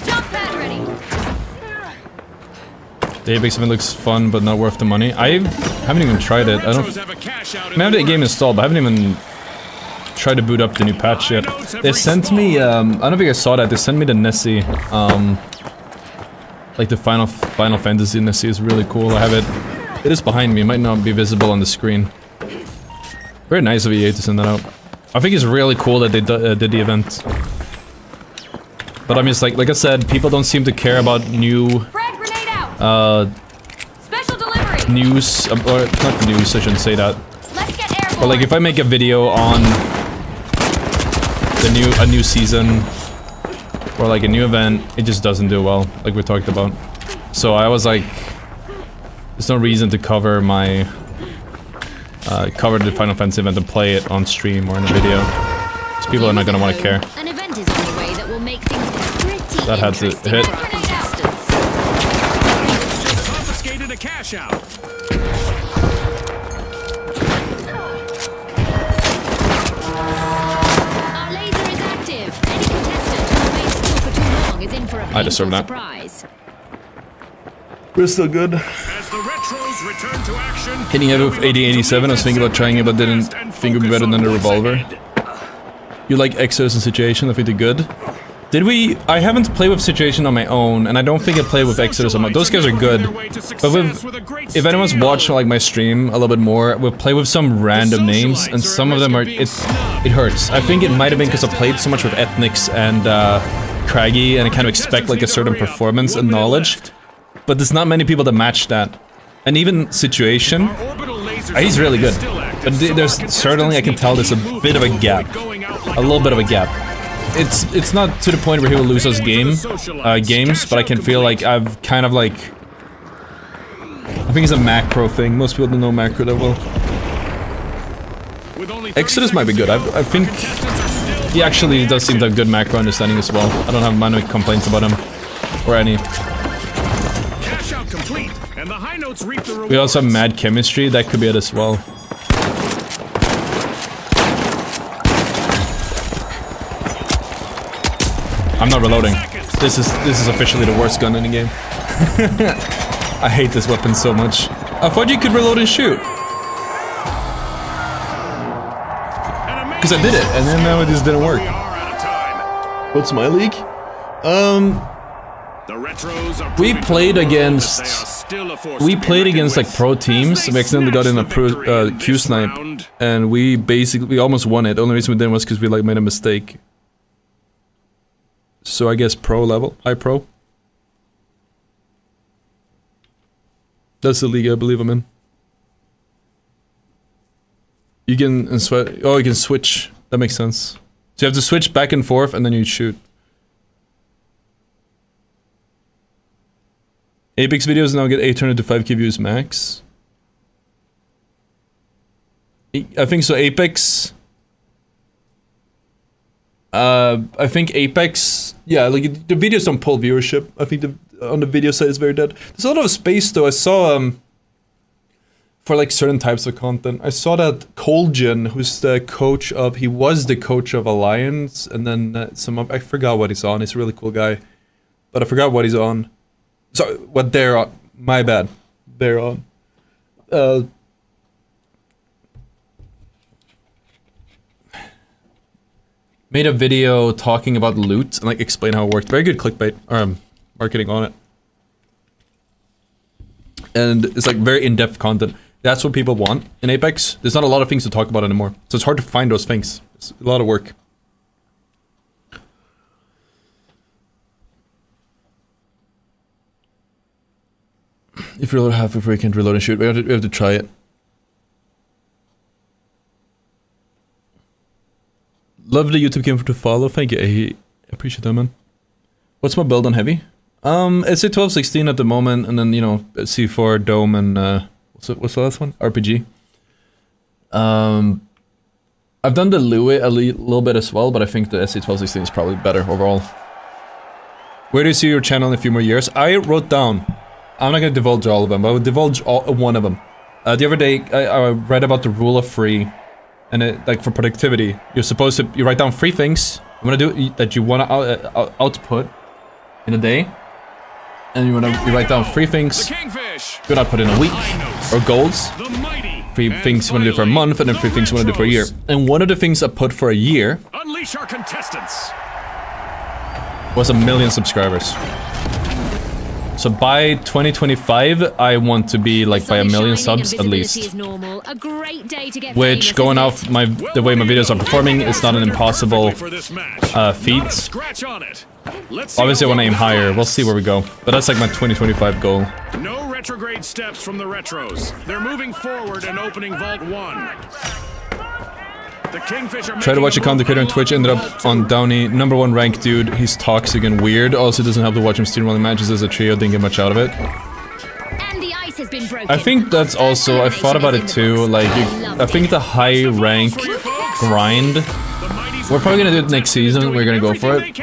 Jump pad ready. The Apex event looks fun, but not worth the money. I haven't even tried it. I have the game installed, but I haven't even tried to boot up the new patch yet. They sent me, I don't know if you guys saw that, they sent me the Nessie, like the Final Fantasy Nessie is really cool. I have it. It is behind me. It might not be visible on the screen. Very nice of EA to send that out. I think it's really cool that they did the event. But I'm just like I said, people don't seem to care about new Special delivery. news, or not news, I shouldn't say that. Let's get airborne. But like if I make a video on a new season or like a new event, it just doesn't do well, like we talked about. So I was like, there's no reason to cover my cover the Final Fantasy event and play it on stream or in a video. Because people are not gonna want to care. An event is on the way that will make things pretty That had to interesting hit. for our contestants. Confiscated a cash out. Our laser is active. Any contestant who remains still for too long is in for a I deserve painful that. surprise. We're still good. As the retros return to action. Hitting it with 8087, I was thinking about trying it, but didn't think it would be better than the Revolver. You like Exos and Situation, I think they're good. Did we? I haven't played with Situation on my own, and I don't think I played with Exodus on my own. Those guys are good. But if anyone's watched like my stream a little bit more, we'll play with some random names, and some of them are, it hurts. I think it might have been because I played so much with Ethnics and Craggy, and I kind of expect like a certain performance and knowledge. But there's not many people that match that. And even Situation, he's really good. But there's certainly, I can tell there's a bit of a gap. A little bit of a gap. it's not to the point where he will lose us games, but I can feel like I've kind of like... I think it's a macro thing. Most people don't know macro that well. Exodus might be good. I think he actually does seem to have good macro understanding as well. I don't have many complaints about him. Or any. Cash out complete, and the high notes reap the rewards. We also have mad chemistry. That could be it as well. I'm not reloading. This is officially the worst gun in the game. I hate this weapon so much. I thought you could reload and shoot. Because I did it, and then now it just didn't work. What's my league? We played against like pro teams. We accidentally got in a pro Q snipe, and we almost won it. The only reason we didn't was because we like made a mistake. So I guess pro level, high pro. That's the league I believe I'm in. You can sweat. Oh, you can switch. That makes sense. So you have to switch back and forth, and then you shoot. Apex videos now get 800 to 5k views max. I think so. Apex. I think Apex. Yeah, like the videos don't pull viewership. I think on the video side is very dead. There's a lot of space though. I saw for like certain types of content. I saw that Colgan, who's the coach of, he was the coach of Alliance, and then I forgot what he's on. He's a really cool guy, but I forgot what he's on. So what they're on. My bad. They're on. Made a video talking about loot and like explain how it worked. Very good clickbait marketing on it. And it's like very in-depth content. That's what people want in Apex. There's not a lot of things to talk about anymore. So it's hard to find those things. It's a lot of work. If you reload half before you can't reload and shoot, we have to try it. Love the YouTube game to follow. Thank you. I appreciate that, man. What's my build on heavy? It's a 12-16 at the moment, and then, you know, C4, Dome, and what's the last one? RPG. I've done the Louis a little bit as well, but I think the SC12-16 is probably better overall. Where do you see your channel in a few more years? I wrote down. I'm not gonna divulge all of them, but I would divulge one of them. The other day, I read about the rule of 3. And like for productivity, you're supposed to, you write down 3 things you want to do that you want to output in a day, and you write down 3 things you want to put in a week, or goals. 3 things you want to do for a month, and then 3 things you want to do for a year. And one of the things I put for a year was 1 million subscribers. So by 2025, I want to be like by 1 million subs at least. Which, going off the way my videos are performing, it's not an impossible feat. Obviously I want to aim higher, we'll see where we go. But that's like my 2025 goal. No retrograde steps from the retros. They're moving forward and opening Vault 1. Try to watch a content creator on Twitch, ended up on Downey, #1 ranked dude. He's toxic and weird. Also doesn't help to watch him steamrolling matches as a trio, didn't get much out of it. And the ice has been broken. I think that's also, I thought about it too, like, I think the high rank grind, we're probably gonna do it next season, we're gonna go for it.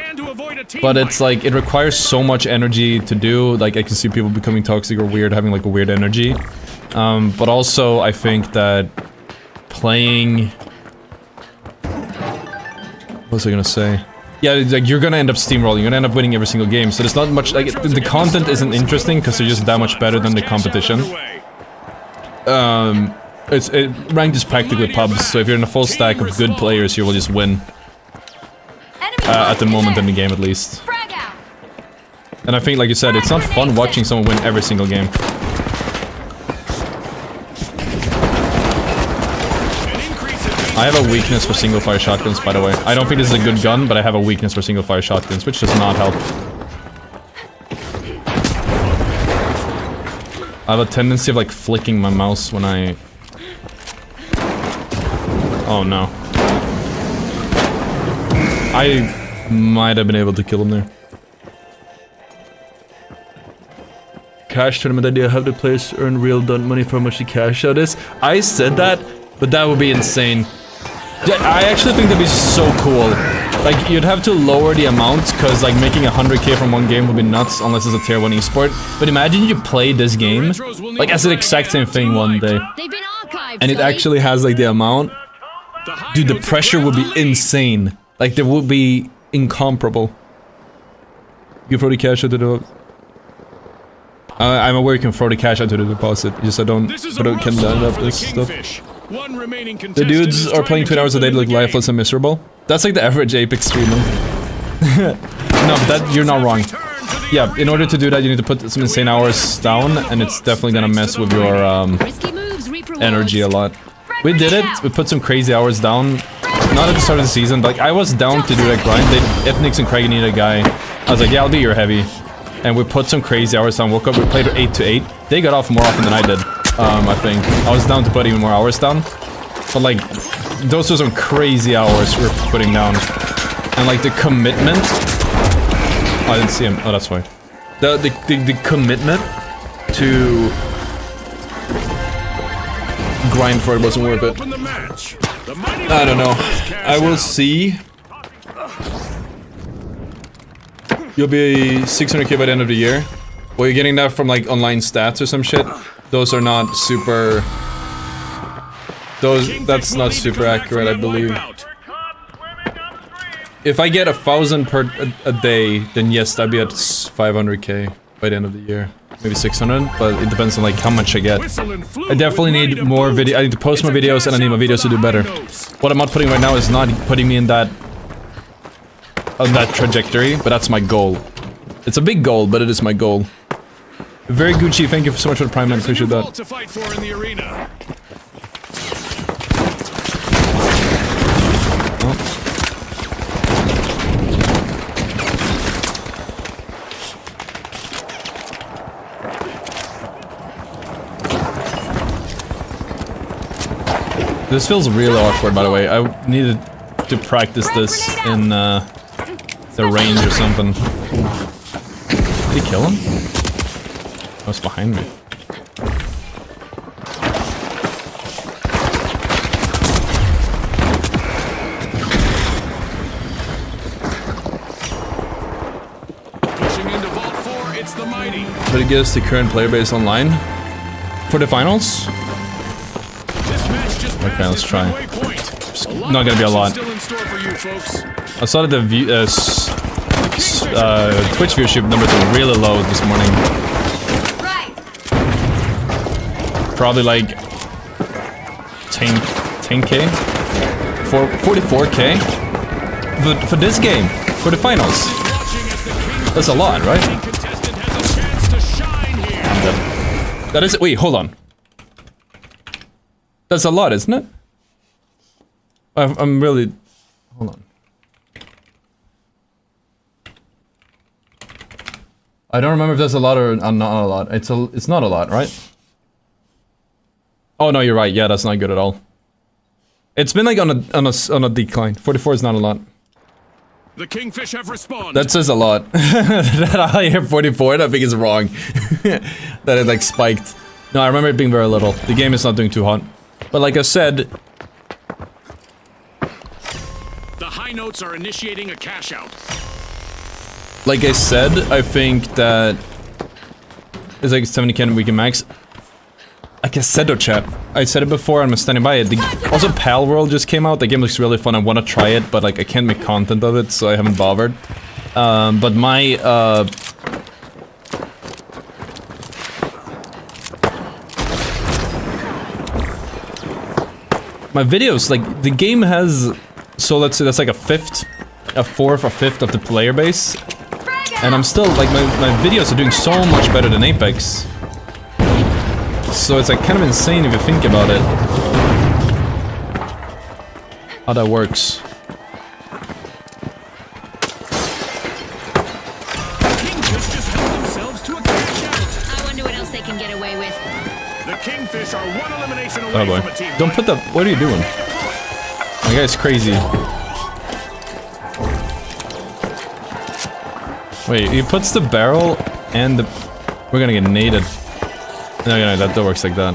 But it's like, it requires so much energy to do, like I can see people becoming toxic or weird, having like a weird energy. But also I think that playing... What was I gonna say? Yeah, like you're gonna end up steamrolling, you're gonna end up winning every single game, so there's not much, like, the content isn't interesting because they're just that much better than the competition. Ranked is practically pubs, so if you're in a full stack of good players, you will just win. At the moment in the game, at least. And I think, like you said, it's not fun watching someone win every single game. I have a weakness for single-fire shotguns, by the way. I don't think this is a good gun, but I have a weakness for single-fire shotguns, which does not help. I have a tendency of, like, flicking my mouse when I... Oh, no. Might have been able to kill him there. Cash tournament idea, have the players earn real done money for how much the cash out is. I said that, but that would be insane. Yeah, I actually think that'd be so cool. Like, you'd have to lower the amount, because like making 100k from one game would be nuts unless it's a tier 1 esport. But imagine you play this game, like as the exact same thing one day. They've been archived, And it actually has like the amount. Dude, the pressure would be insane. Like, there would be incomparable. You throw the cash out to the... I'm aware you can throw the cash out to the deposit. Just I don't can land up this stuff. The dudes are playing 20 hours a day to look lifeless and miserable. That's like the average Apex streamer. No, but that you're not wrong. Yeah, in order to do that, you need to put some insane hours down, and it's definitely gonna mess with your energy a lot. We did it. We put some crazy hours down. Not at the start of the season, but like, I was down to do that grind. Ethnix and Craig needed a guy. I was like, yeah, I'll do your heavy. And we put some crazy hours down. Woke up, we played 8 to 8. They got off more often than I did. I think. I was down to put even more hours down. But like, those were some crazy hours we were putting down. And like the commitment... Oh, I didn't see him. Oh, that's fine. The commitment to... grind for it wasn't worth it. I don't know. I will see. You'll be 600k by the end of the year. Well, you're getting that from like online stats or some shit. Those are not super... That's not super accurate, I believe. If I get 1,000 per a day, then yes, I'd be at 500k by the end of the year. Maybe 600, but it depends on like how much I get. I definitely need more video. I need to post more videos, and I need my videos to do better. What I'm not putting right now is not putting me in that... on that trajectory, but that's my goal. It's a big goal, but it is my goal. Very Gucci, thank you so much for the prime, man. Appreciate that. To fight for in the arena. This feels really awkward, by the way. I needed to practice this in the range or something. Did he kill him? Oh, it's behind me. Pushing into Vault 4, it's the mighty. But it gives the current player base online for the finals. Okay, let's try. Not gonna be a lot. I saw that the Twitch viewership numbers were really low this morning. Probably like 10k? 44k? For this game, for the finals. That's a lot, right? That is... Wait, hold on. That's a lot, isn't it? I'm really... Hold on. I don't remember if that's a lot or not a lot. It's not a lot, right? Oh no, you're right. Yeah, that's not good at all. It's been like on a decline. 44 is not a lot. The Kingfish have responded. That says a lot. That I hear 44, I think is wrong. That it like spiked. No, I remember it being very little. The game is not doing too hot. But like I said... The high notes are initiating a cash out. Like I said, I think that... It's like 70k we can max. Like I said though, chat. I said it before, I'm standing by it. Also, Pal World just came out. The game looks really fun. I want to try it, but like I can't make content of it, so I haven't bothered. But my videos, like the game has, so let's say that's like a fourth or fifth of the player base, and I'm still like my videos are doing so much better than Apex. So it's like kind of insane if you think about it. How that works. Kingfish just held themselves to a cash out. I wonder what else they can get away with. The Kingfish are one elimination away Oh boy. from a team. Don't put the... What are you doing? My guy's crazy. Wait, he puts the barrel and the... We're gonna get naded. No, that works like that.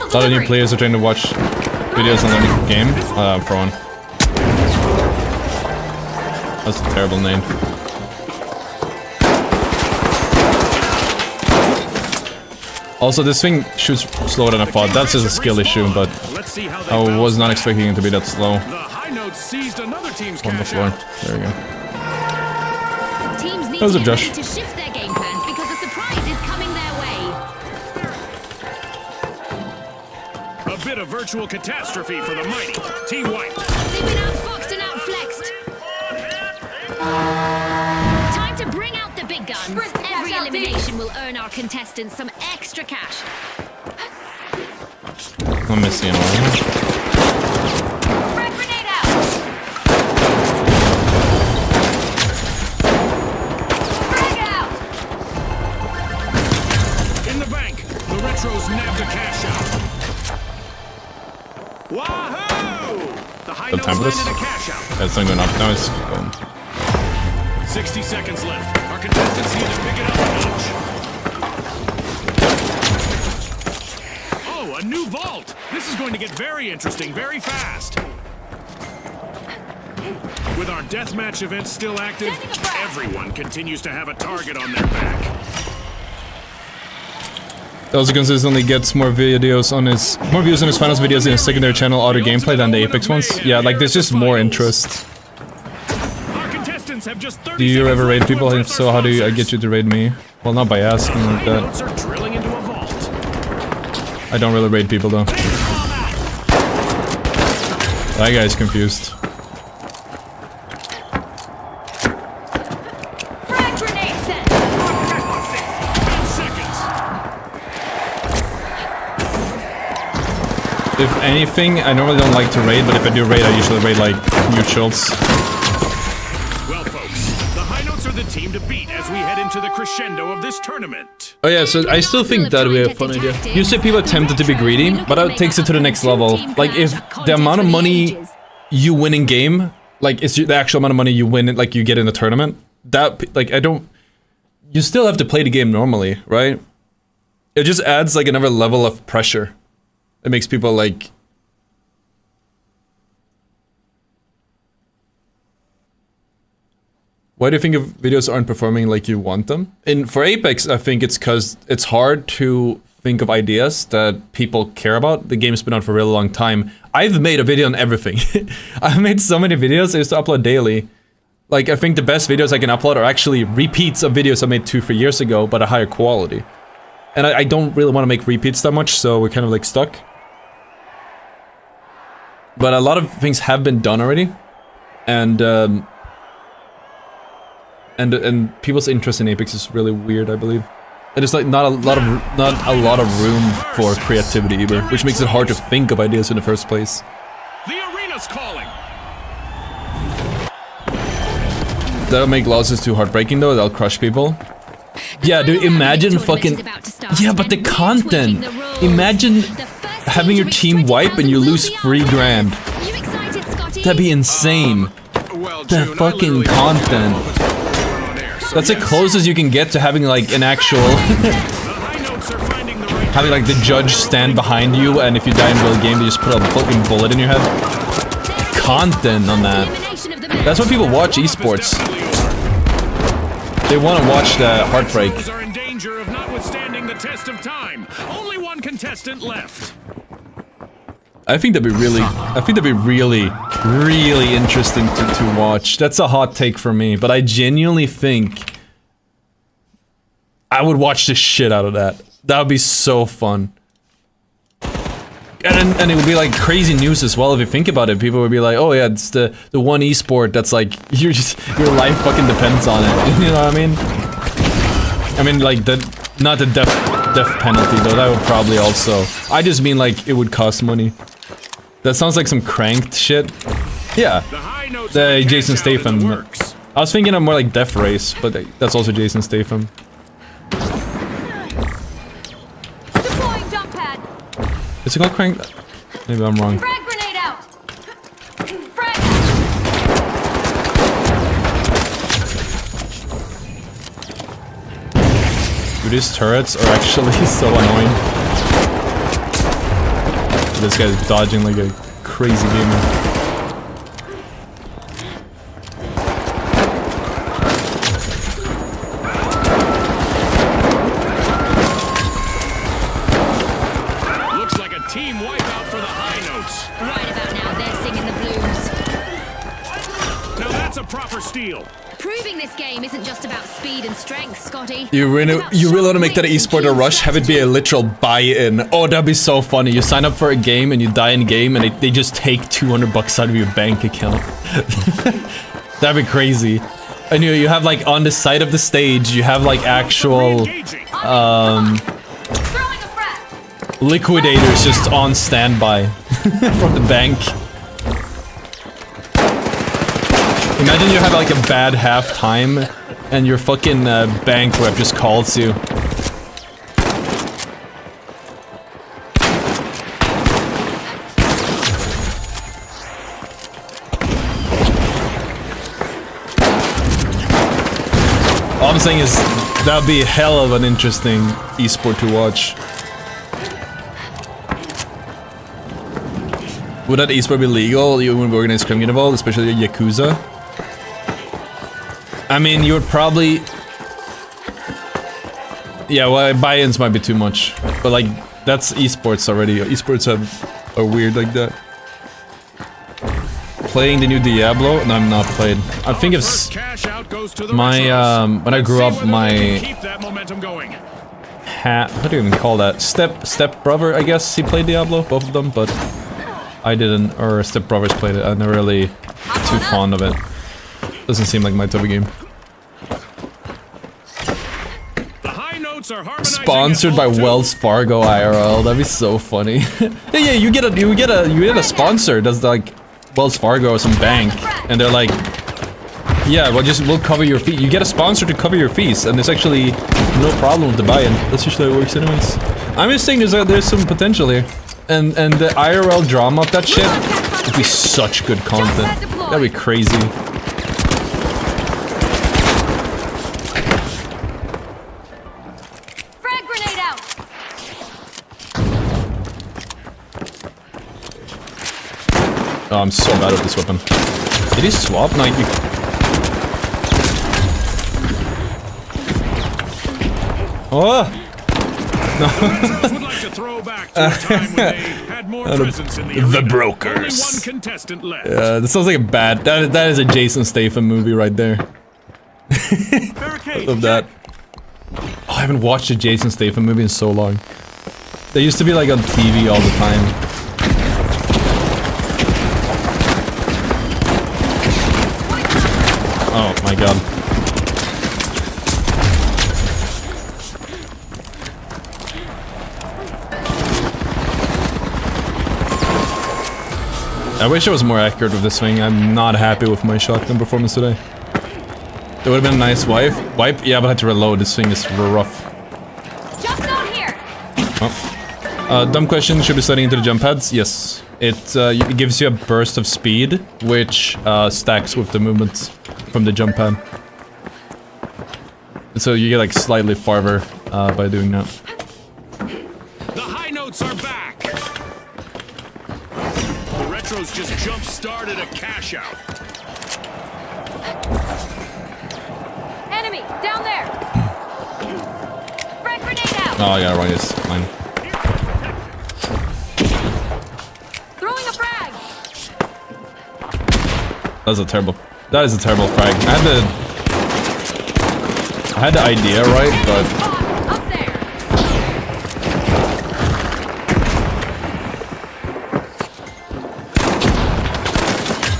A lot of new players are trying to watch videos on the game. For one. That's a terrible name. Also, this thing shoots slower than I thought. That's just a skill issue, but I was not expecting it to be that slow. On the floor. There we go. Teams need That was to a get Josh. ready to shift their game plans because a surprise is coming their way. A bit of virtual catastrophe for the mighty Team White. They've been outfoxed and outflexed. Time to bring out the big guns. Every elimination will earn our contestants some extra cash. I'm missing one. Frag grenade out. Frag out. In the bank, the Retros nabbed a cash out. Wahoo! The high notes Tempest? landed a cash out. That's not going up now. It's going. 60 seconds left. Our contestants need to pick it up a notch. Oh, a new vault! This is going to get very interesting very fast. With our deathmatch event still active, everyone continues to have a target on their back. He also consistently gets more views on his finals videos in his secondary channel, Ottr Gameplay, than the Apex ones. Yeah, like there's just more interest. Do you ever raid people? If so, how do I get you to raid me? Well, not by asking like that. I don't really raid people though. That guy's confused. Frag grenade set. 10 seconds. If anything, I normally don't like to raid, but if I do raid, I usually raid like neutrals. Well, folks, the high notes are the team to beat as we head into the crescendo of this tournament. Oh yeah, so I still think that would be a fun idea. Usually people are tempted to be greedy, but that takes it to the next level. Like if the amount of money you win in game, like it's the actual amount of money you win, like you get in the tournament, that, like I don't, you still have to play the game normally, right? It just adds like another level of pressure. It makes people like... Why do you think if videos aren't performing like you want them? And for Apex, I think it's because it's hard to think of ideas that people care about. The game's been out for a really long time. I've made a video on everything. I've made so many videos, I used to upload daily. Like, I think the best videos I can upload are actually repeats of videos I made 2-3 years ago, but a higher quality. And I don't really want to make repeats that much, so we're kind of like stuck. But a lot of things have been done already. And people's interest in Apex is really weird, I believe. And it's like not a lot of room for creativity either, which makes it hard to think of ideas in the first place. The arena's calling. That'll make losses too heartbreaking though, that'll crush people. Yeah, dude, imagine fucking... Yeah, but the content! Imagine having your team wipe and you lose 3 grand. That'd be insane. The fucking content. That's the closest you can get to having like an actual... having like the judge stand behind you and if you die in real game, they just put a fucking bullet in your head. Content on that. That's why people watch esports. They want to watch the heartbreak. Are in danger of not withstanding the test of time. Only one contestant left. I think that'd be really, really interesting to watch. That's a hot take for me, but I genuinely think I would watch the shit out of that. That would be so fun. And it would be like crazy news as well if you think about it. People would be like, oh yeah, it's the one esport that's like, your life fucking depends on it. You know what I mean? I mean like not the death penalty though, that would probably also. I just mean like it would cost money. That sounds like some cranked shit. Yeah, the Jason Statham. I was thinking of more like Death Race, but that's also Jason Statham. Deploying jump pad. Is it called crank? Maybe I'm wrong. Frag grenade out. Frag. Dude, these turrets are actually so annoying. This guy's dodging like a crazy gamer. Team wipeout for the high notes. Right about now, they're singing the blues. Now that's a proper steal. Proving this game isn't just about speed and strength, Scotty. You really want to make that esport a rush? Have it be a literal buy-in. Oh, that'd be so funny. You sign up for a game and you die in game and they just take $200 out of your bank account. That'd be crazy. And you have like on the side of the stage, you have like actual liquidators just on standby from the bank. Imagine you have like a bad half time and your fucking bank rep just calls you. All I'm saying is that would be hell of an interesting esport to watch. Would that esport be legal even when organized crime get involved, especially Yakuza? I mean, you would probably... Yeah, well, buy-ins might be too much. But like, that's esports already. Esports are weird like that. Playing the new Diablo? No, I'm not played. I think it's... My, when I grew up, my... What do you even call that? Step brother, I guess, he played Diablo, both of them, but... I didn't, or Step Brothers played it. I'm not really too fond of it. Doesn't seem like my type of game. Sponsored by Wells Fargo IRL. That'd be so funny. yeah, you get a sponsor that's like Wells Fargo or some bank, and they're like, yeah, we'll cover your fee. You get a sponsor to cover your fees, and there's actually no problem with the buy-in. That's usually how it works, anyways. I'm just saying there's some potential here. And the IRL drama of that shit would be such good content. That'd be crazy. Frag grenade out. Oh, I'm so bad at this weapon. Did he swap? No, Oh! No. Would like to throw back to a time when they had more presence in the arena. The Brokers. Only one contestant left. Yeah, this sounds like a bad... That is a Jason Statham movie right there. I love that. Oh, I haven't watched a Jason Statham movie in so long. They used to be like on TV all the time. Oh my god. I wish I was more accurate with this thing. I'm not happy with my shotgun performance today. It would have been a nice wipe. Yeah, but I had to reload. This thing is rough. Jump zone here. Oh. Dumb question. Should be sliding into the jump pads? Yes. It gives you a burst of speed, which stacks with the movement from the jump pad. So you get like slightly farther by doing that. The high notes are back. Retros just jump-started a cash-out. Enemy down there. Frag grenade out. Oh, I gotta run this. Mine. Throwing a frag. That is a terrible frag. I had the idea right, but Up there.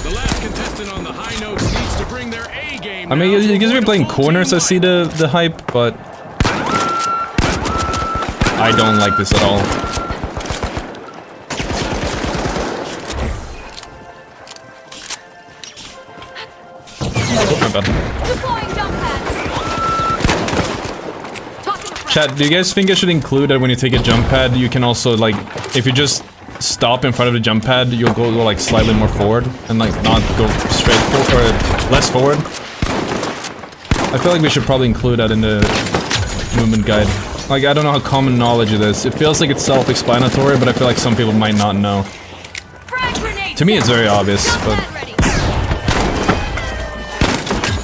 The last contestant on the high notes needs to bring their A game. I mean, you guys are playing corners. I see the hype, but I don't like this at all. Oh my bad. Deploying jump pads. Tossing a frag. Chat, do you guys think I should include that when you take a jump pad, you can also like, if you just stop in front of the jump pad, you'll go like slightly more forward and like not go straight forward or less forward. I feel like we should probably include that in the movement guide. Like, I don't know how common knowledge it is. It feels like it's self-explanatory, but I feel like some people might not know. To me, it's very obvious, but...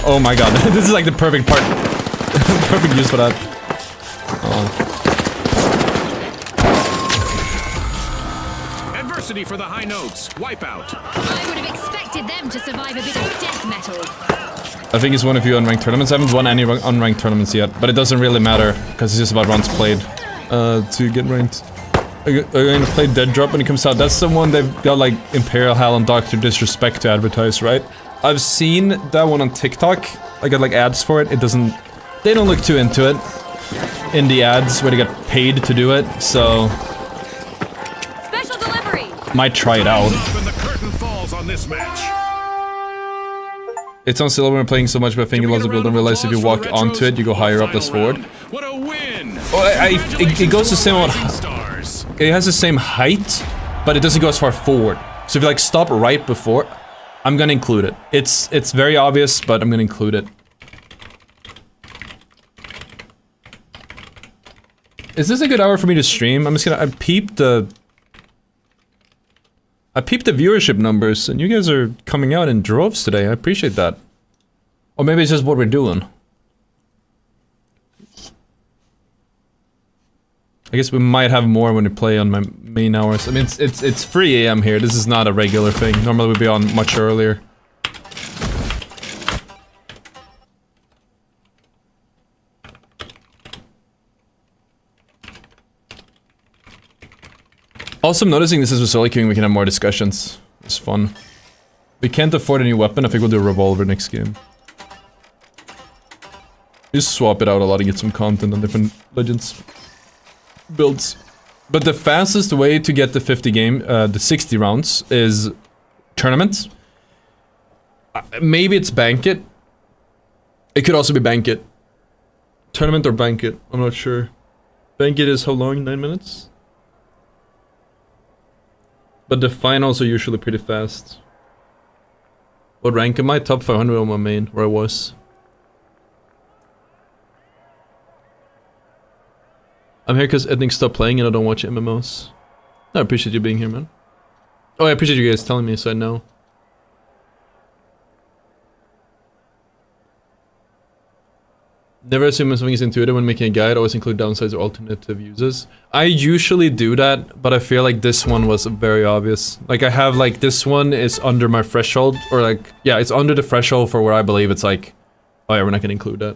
Oh my god, this is like the perfect part. Perfect use for that. Adversity for the high notes. Wipeout. I would have expected them to survive a bit of death metal. I think it's won a few unranked tournaments. I haven't won any unranked tournaments yet, but it doesn't really matter, because it's just about runs played to get ranked. I'm going to play Dead Drop when it comes out. That's the one they've got like Imperial Hell and Dr. Disrespect to advertise, right? I've seen that one on TikTok. I got like ads for it. It doesn't... They don't look too into it in the ads where they get paid to do it, so... Special delivery. Might try it out. And the curtain falls on this match. It's on silver when playing so much, but I think lots of people don't realize if you walk onto it, you go higher up as forward. What a win! Oh, it goes the same amount. It has the same height, but it doesn't go as far forward. So if you like stop right before, I'm gonna include it. It's very obvious, but I'm gonna include it. Is this a good hour for me to stream? I'm just gonna... I peeped the viewership numbers, and you guys are coming out in droves today. I appreciate that. Or maybe it's just what we're doing. I guess we might have more when we play on my main hours. I mean, it's 3 AM here. This is not a regular thing. Normally we'd be on much earlier. Also, I'm noticing this is with solo queuing, we can have more discussions. It's fun. We can't afford a new weapon. I think we'll do a Revolver next game. Just swap it out a lot and get some content on different Legends builds. But the fastest way to get the 50 game, the 60 rounds, is tournaments. Maybe it's Bank It. It could also be Bank It. Tournament or Bank It, I'm not sure. Bank It is how long? 9 minutes? But the finals are usually pretty fast. What rank am I? Top 500 on my main, where I was. I'm here because Ethnic stopped playing and I don't watch MMOs. I appreciate you being here, man. Oh, I appreciate you guys telling me so I know. Never assume something is intuitive when making a guide, always include downsides or alternative uses. I usually do that, but I feel like this one was very obvious. Like I have like, this one is under my threshold, or like, yeah, it's under the threshold for where I believe it's like, oh yeah, we're not gonna include that.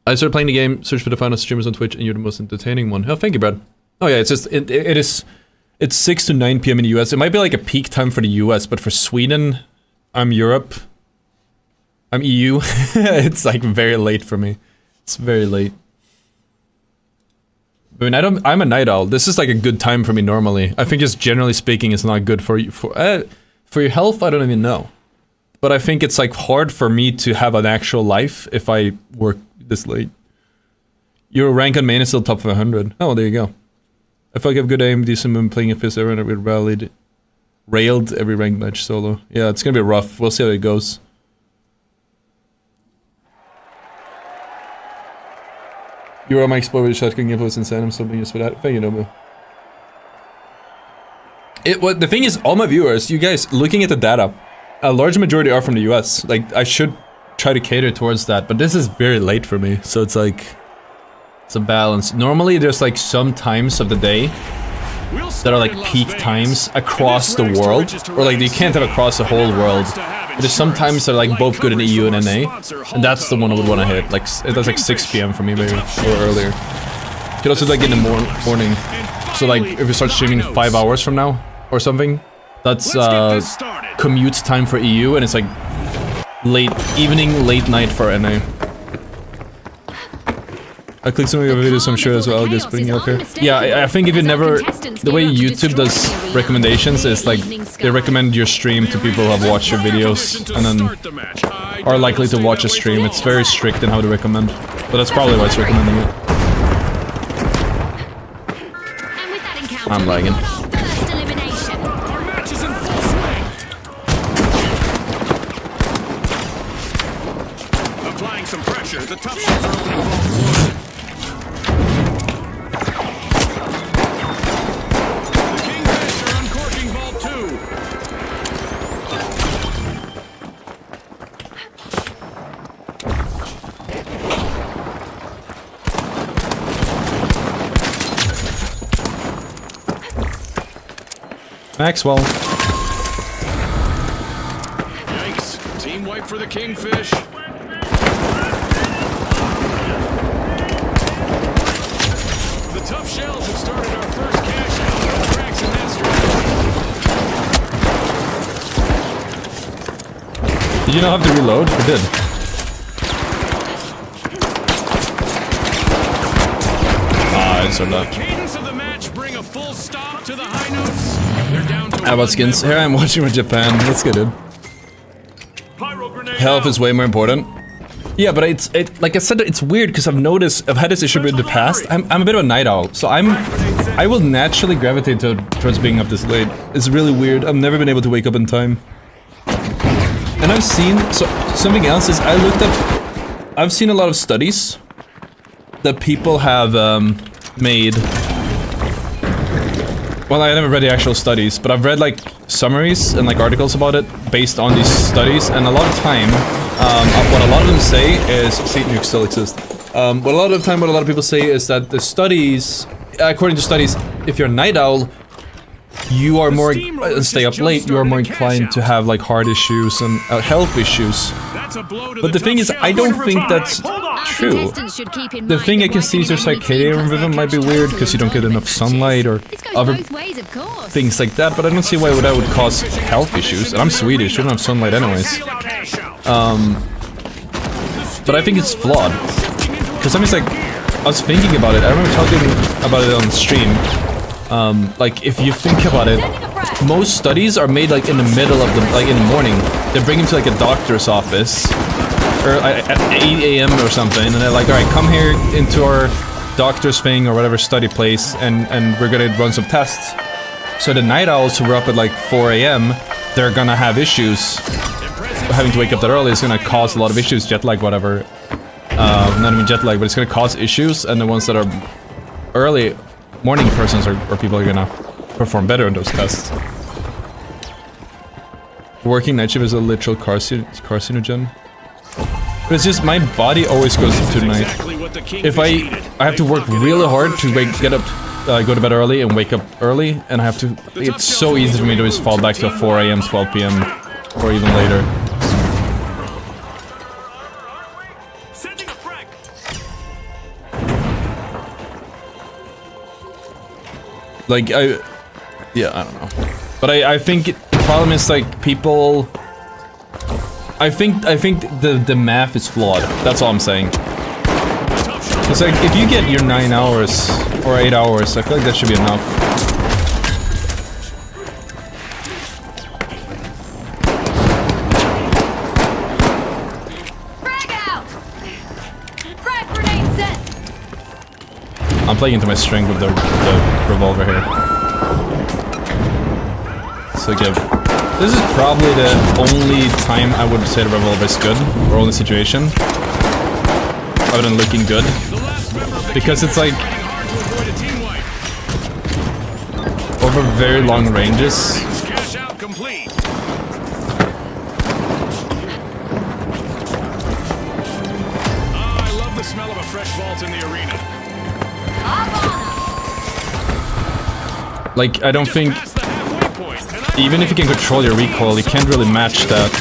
I started playing the game, search for the finest streamers on Twitch, and you're the most entertaining one. Oh, thank you, Brad. Oh yeah, it's just, it's 6 to 9 PM in the US. It might be like a peak time for the US, but for Sweden, I'm Europe, I'm EU. It's like very late for me. It's very late. I mean, I'm a night owl. This is like a good time for me normally. I think just generally speaking, it's not good for you. For your health, I don't even know. But I think it's like hard for me to have an actual life if I work this late. Your rank on main is still top 500. Oh, there you go. I feel like I have good aim, decent movement, playing a fist everyone with railed every ranked match solo. Yeah, it's gonna be rough. We'll see how it goes. You were my explorer with the shotgun gameplay was insane. I'm still being used for that. Thank you, Nobu. The thing is, all my viewers, you guys, looking at the data, a large majority are from the US. Like, I should try to cater towards that, but this is very late for me, so it's like... It's a balance. Normally there's like some times of the day that are like peak times across the world, or like you can't have across the whole world. But there's some times that are like both good in EU and NA, and that's the one I would want to hit. Like that's like 6 PM for me maybe, or earlier. You could also like in the morning. So like if we start streaming 5 hours from now or something, that's commute time for EU, and it's like late evening, late night for NA. I clicked some of your videos, I'm sure as well, just putting it up here. Yeah, I think if you never... The way YouTube does recommendations is like, they recommend your stream to people who have watched your videos, and then are likely to watch a stream. It's very strict in how they recommend. But that's probably why it's recommending it. I'm lagging. applying some pressure. The tough shells are opening vault 1. The Kingfish are uncorking vault 2. Maxwell. Yikes. Team wipe for the Kingfish. The tough shells have started our first cash out. No cracks in that strategy. Did you not have to reload? You did. Ah, I saw that. Cadence of the match bring a full stop to the high notes. They're down to How about skins? Here I am watching with Japan. Let's get it. Health is way more important. Yeah, but it's like I said, it's weird because I've had this issue in the past. I'm a bit of a night owl, so I will naturally gravitate towards being up this late. It's really weird. I've never been able to wake up in time. And I've seen something else is I've seen a lot of studies that people have made. Well, I never read the actual studies, but I've read like summaries and like articles about it based on these studies, and a lot of time, what a lot of them say is, see, nukes still exist. What a lot of people say is that the studies, according to studies, if you're a night owl, you are more, stay up late, you are more inclined to have like heart issues and health issues. But the thing is, I don't think that's true. The thing I can see is your circadian rhythm might be weird because you don't get enough sunlight or other things like that, but I don't see why that would cause health issues. And I'm Swedish, we don't have sunlight anyways. But I think it's flawed. Because sometimes, like, I was thinking about it, I remember talking about it on stream. Like, if you think about it, most studies are made like in the middle of the, like in the morning. They bring him to like a doctor's office, or at 8 AM or something, and they're like, alright, come here into our doctor's thing or whatever study place, and we're gonna run some tests. So the night owls who were up at like 4 AM, they're gonna have issues. Having to wake up that early is gonna cause a lot of issues, jet lag, whatever. Not even jet lag, but it's gonna cause issues, and the ones that are early morning persons or people are gonna perform better on those tests. Working night shift is a literal carcinogen. But it's just my body always goes to night. If I have to work really hard to get up, go to bed early and wake up early, and I have to. It's so easy for me to just fall back to 4 AM, 12 PM, or even later. Like yeah, I don't know. But I think the problem is like people. I think the math is flawed. That's all I'm saying. It's like if you get your 9 hours or 8 hours, I feel like that should be enough. Frag out! Frag grenade set! I'm playing into my strength with the revolver here. So yeah. This is probably the only time I would say the revolver is good, or only situation, other than looking good, because it's like over very long ranges. I love the smell of a fresh vault in the arena. Like, I don't think, even if you can control your recoil, you can't really match that.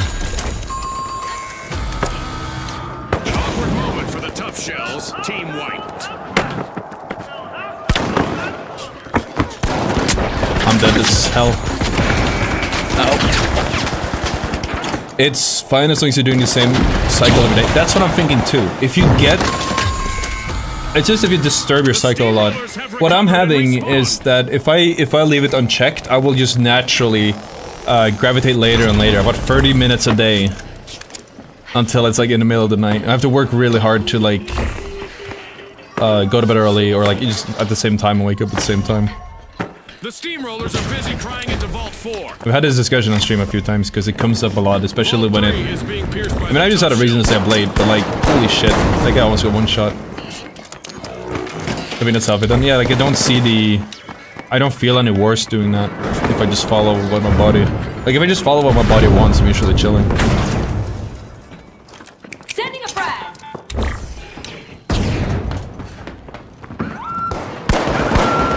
Awkward moment for the tough shells. Team wiped. I'm dead as hell. Ow. It's fine as long as you're doing the same cycle every day. That's what I'm thinking too. If you get... It's just if you disturb your cycle a lot. What I'm having is that if I leave it unchecked, I will just naturally gravitate later and later, about 30 minutes a day, until it's like in the middle of the night. I have to work really hard to like go to bed early, or like just at the same time and wake up at the same time. The steamrollers are busy prying into Vault 4. We've had this discussion on stream a few times because it comes up a lot, especially Vault when 3 it... is being pierced by I mean, I just had a reason to say Blade, but like, holy shit. That guy almost got one shot. I mean, it's healthy. Then, yeah, like, I don't see the... I don't feel any worse doing that if I just follow what my body... Like, if I just follow what my body wants, I'm usually chilling. Sending a frag.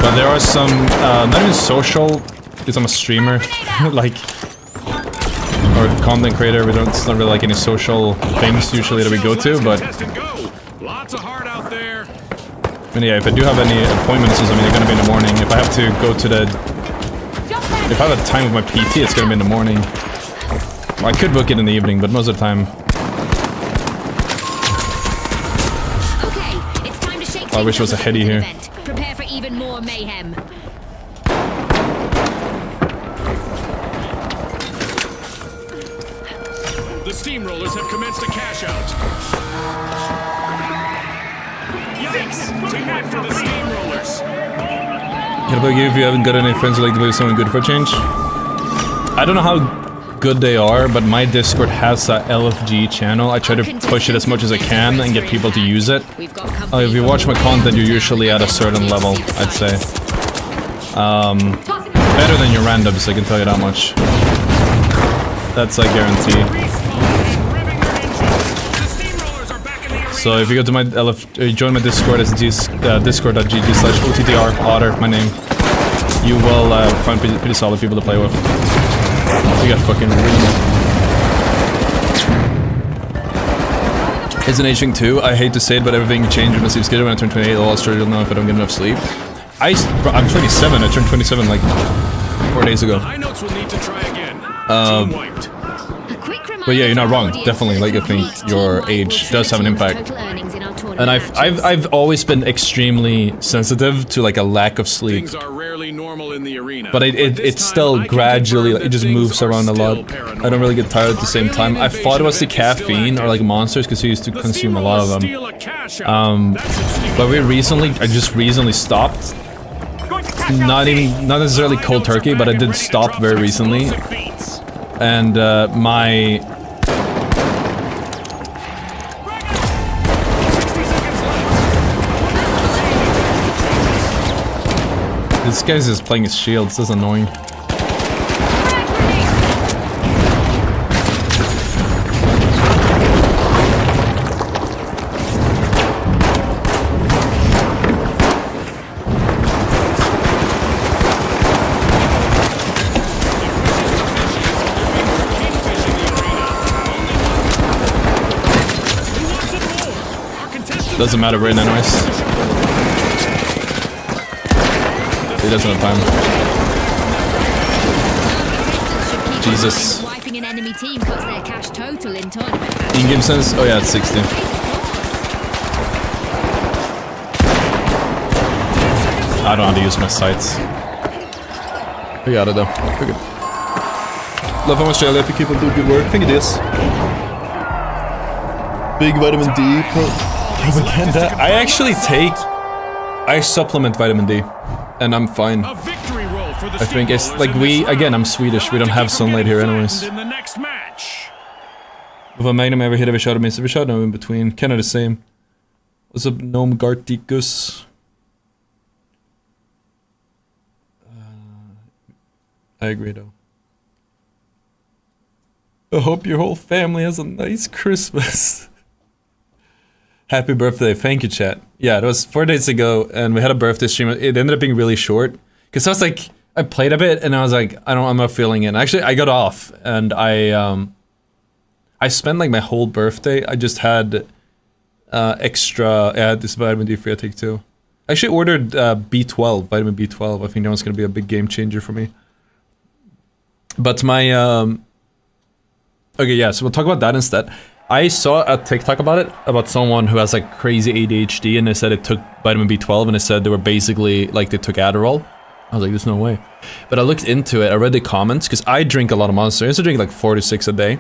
But there are some, not even social, because I'm a streamer, like... Or content creator, it's not really like any social things usually that we go to, but... Lots of heart out there. And yeah, if I do have any appointments, I mean, they're gonna be in the morning. If I have to go to the... If I have a time with my PT, it's gonna be in the morning. Well, I could book it in the evening, but most of the time... Okay, it's time to shake I wish it was a heady here. Prepare for even more mayhem. The steamrollers have commenced a cash out. Yikes! Too bad for the steamrollers. What about you, if you haven't got any friends who like to play someone good for a change? I don't know how good they are, but my Discord has a LFG channel. I try to push it as much as I can and get people to use it. If you watch my content, you're usually at a certain level, I'd say. Better than your randoms, I can tell you that much. That's a guarantee. So if you go to my join my Discord, it's discord.gg/OTTR, Ottr, my name. You will find pretty solid people to play with. We got fucking real. It's an age thing too. I hate to say it, but everything changed with my sleep schedule when I turn 28. I'll struggle to know if I don't get enough sleep. I'm 27. I turned 27 like 4 days ago. High notes will need to try again. Team wiped. But yeah, you're not wrong. Definitely, like I think your age does have an impact. And I've always been extremely sensitive to like a lack of sleep. Things are rarely normal in the arena. But it's still gradually, like, it just moves around a lot. I don't really get tired at the same time. I thought it was the caffeine or like monsters because I used to consume a lot of them. But I just recently stopped. Not necessarily cold turkey, but I did stop very recently. And my... This guy's just playing his shields, this is annoying. Doesn't matter, we're in anyways. He doesn't have time. Jesus. Wiping an enemy team cuts their cash total in tournament. In-game sense? Oh yeah, it's 60. I don't know how to use my sights. We got it though. We're good. Love from Australia if you keep on doing good work. I think it is. Big vitamin D propaganda. I actually I supplement vitamin D. And I'm fine. I think it's like I'm Swedish, we don't have sunlight here anyways. If a Magnum ever hit every shot of me, every shot no in between. Kinda the same. What's up, Gnome Garticus? I agree though. I hope your whole family has a nice Christmas. Happy birthday, thank you chat. Yeah, it was 4 days ago and we had a birthday stream. It ended up being really short. Cause I was like, I played a bit and I was like, I'm not feeling it. Actually, I got off and I spent like my whole birthday. I just had extra, I had this vitamin D free I take too. I actually ordered B12, vitamin B12. I think that one's gonna be a big game changer for me. But my, okay, yeah, so we'll talk about that instead. I saw a TikTok about it, about someone who has like crazy ADHD and they said it took vitamin B12 and they said they were basically like they took Adderall. I was like, there's no way. But I looked into it, I read the comments, because I drink a lot of Monster. I used to drink like 4 to 6 a day.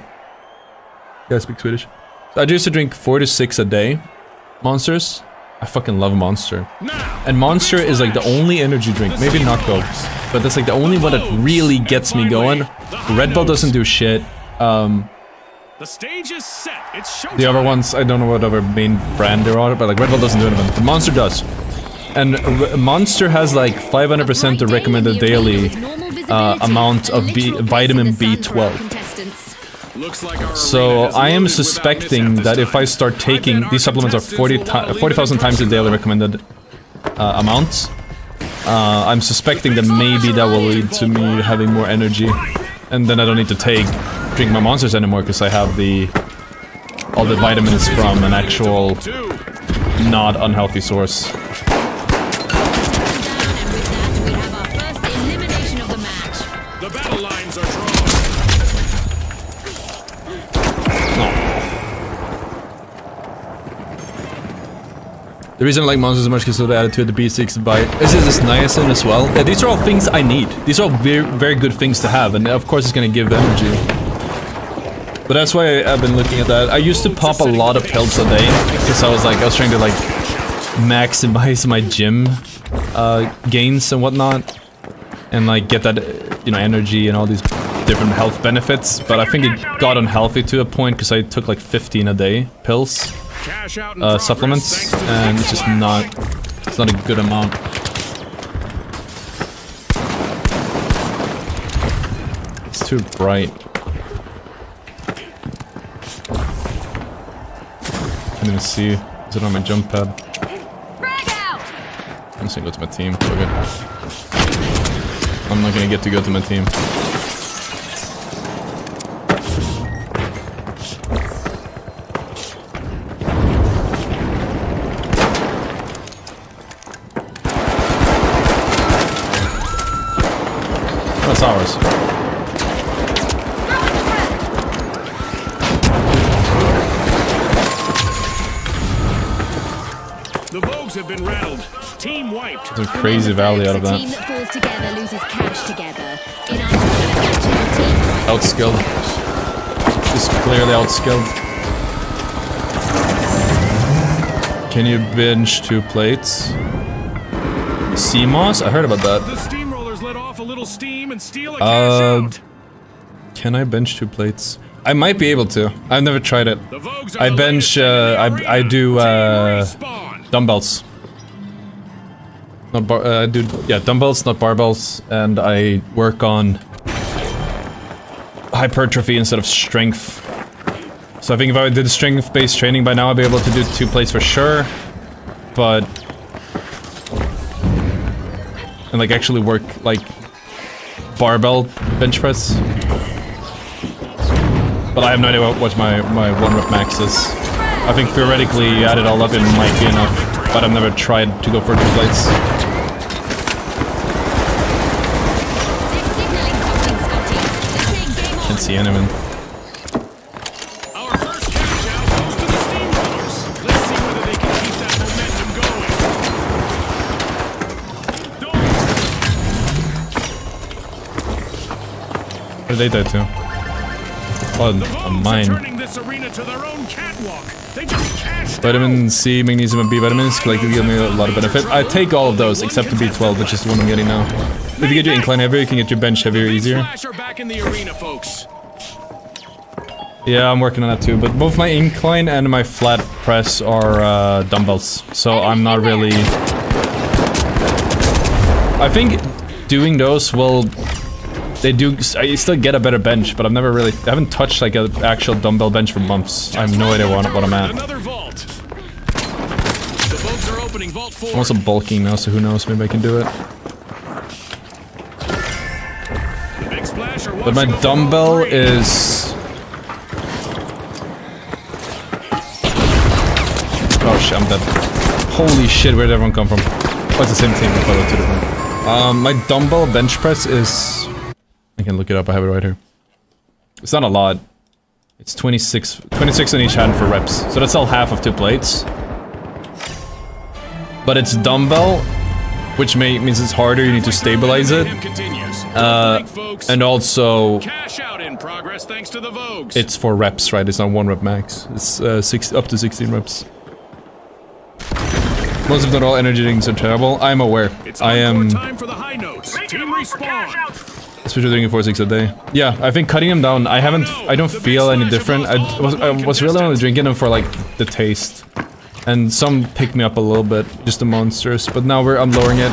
Yeah, I speak Swedish. So I used to drink 4 to 6 a day, Monsters. I fucking love Monster. And Monster is like the only energy drink, maybe Knockout, but that's like the only one that really gets me going. Red Bull doesn't do shit. The stage is set. It's showtime. The other ones, I don't know what other main brand there are, but like Red Bull doesn't do anything. But Monster does. And Monster has like 500% the recommended daily amount of vitamin B12. So I am suspecting that if I start taking these supplements are 40,000 times the daily recommended amount. I'm suspecting that maybe that will lead to me having more energy, and then I don't need to drink my monsters anymore because I have all the vitamins from an actual not unhealthy source. The battle lines are drawn. The reason I like monsters so much is because they added to the B6 bite. This is niacin as well. Yeah, these are all things I need. These are all very, very good things to have, and of course it's gonna give energy. But that's why I've been looking at that. I used to pop a lot of pills a day because I was trying to like maximize my gym gains and whatnot, and like get that energy and all these different health benefits. But I think it got unhealthy to a point because I took like 15 a day pills. Supplements, and it's just it's not a good amount. It's too bright. Can't even see. Is it on my jump pad? I'm just gonna go to my team. Okay. I'm not gonna get to go to my team. That's ours. The Vogues have been rattled. Team wiped. There's a crazy valley out of that. Team that falls together loses cash together. In our tournament matches, the team Outskilled. Just clearly outskilled. Can you binge 2 plates? CMOS? I heard about that. The steamrollers let off a little steam and steal a cash out. Can I bench 2 plates? I might be able to. I've never tried it. The Vogues are I the bench, latest in the I arena. do, Team respawn. dumbbells. Not dumbbells, not barbells, and I work on hypertrophy instead of strength. So I think if I did strength-based training by now, I'd be able to do 2 plates for sure, but... and like actually work like barbell bench press. But I have no idea what my 1 rep max is. I think theoretically add it all up it might be enough, but I've never tried to go for 2 plates. Can't see anyone. Our first cash out goes to the steamrollers. Let's see whether they can keep that momentum going. What did they die to? Oh, The a Vogues are mine. turning this arena to their own catwalk. They just cashed Vitamin C, magnesium, and B vitamins collectively give me a lot of benefit. I take all of those except the B12, which is the one I'm getting now. If you get your incline heavier, you can get your bench heavier easier. Flash are back in the arena, folks. Yeah, I'm working on that too, but both my incline and my flat press are dumbbells, so I'm not really... I think doing those will... I still get a better bench, but I haven't touched like an actual dumbbell bench for months. I have no idea what I'm at. Another vault. The Vogues are opening vault 4. I'm also bulking now, so who knows, maybe I can do it. The big splash are But my watching over dumbbell all 3. is... oh shit, I'm dead. Holy shit, where did everyone come from? Oh, it's the same team, I thought it was 2 different. My dumbbell bench press is... I can look it up, I have it right here. It's not a lot. It's 26 on each hand for reps. So that's all half of 2 plates. But it's dumbbell, which means it's harder, you need to stabilize it. And also... Cash out in progress thanks to the Vogues. it's for reps, right? It's not 1 rep max. It's up to 16 reps. Most if not all energy drinks are terrible. I'm aware. It's I am. time for the high notes. Team respawn. Especially doing it 4-6 a day. Yeah, I think cutting them down. I don't feel any different. I was really only drinking them for like the taste, and some pick me up a little bit, just the monsters. But now I'm lowering it.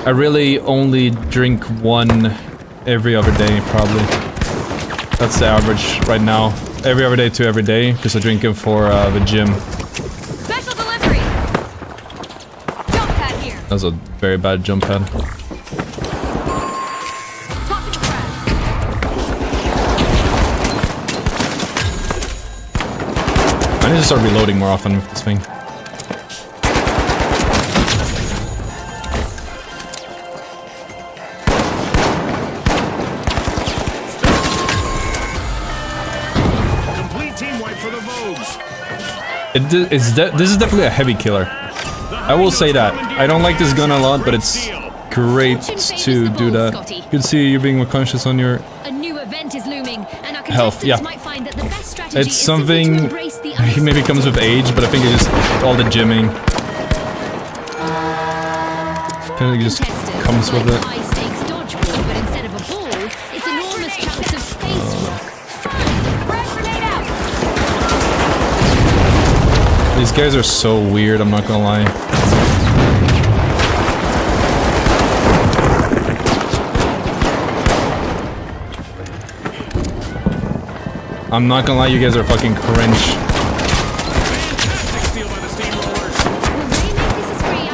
I really only drink one every other day, probably. That's the average right now. Every other day to every day, because I drink them for the gym. Special delivery. Jump pad here. That's a very bad jump pad. Tossing frag. I need to start reloading more often with this thing. This is definitely a heavy killer. I will say that. I don't like this gun a lot, but it's great to do that. You can see you're being more conscious on your A new event is looming, and our health. Yeah, might find that the best strategy it's is simply to something. embrace the Maybe comes with age, but I think it's just all the gymming. Kind of just comes with it. High stakes dodgeball, but instead of a ball, it's enormous chunks of space rock. Frag grenade out. These guys are so weird, I'm not gonna lie. I'm not gonna lie, you guys are fucking cringe. Fantastic steal by the steamrollers. Will they make this as free, I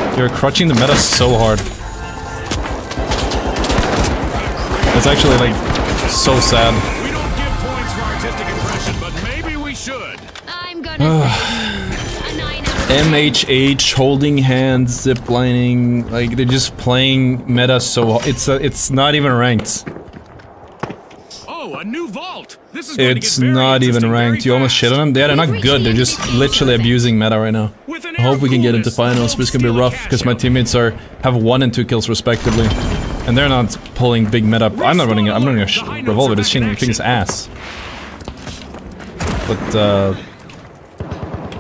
wonder? You're crushing the meta so hard. It's actually like so sad. We don't give points for artistic impression, but maybe we should. I'm gonna say a 9 out of 10. MHH, holding hands, ziplining, like they're just playing meta so it's not even ranked. Oh, a new vault. This is going to It's get very not even interesting ranked. You very almost fast. shit on them. They're not good. They're just literally abusing meta right now. With an I hope we can get air into coolness, finals, but it's gonna be steal a rough cash because my out. teammates have 1 and 2 kills respectively, and they're not pulling big meta. I'm not running. I'm running a revolver. This thing is ass. But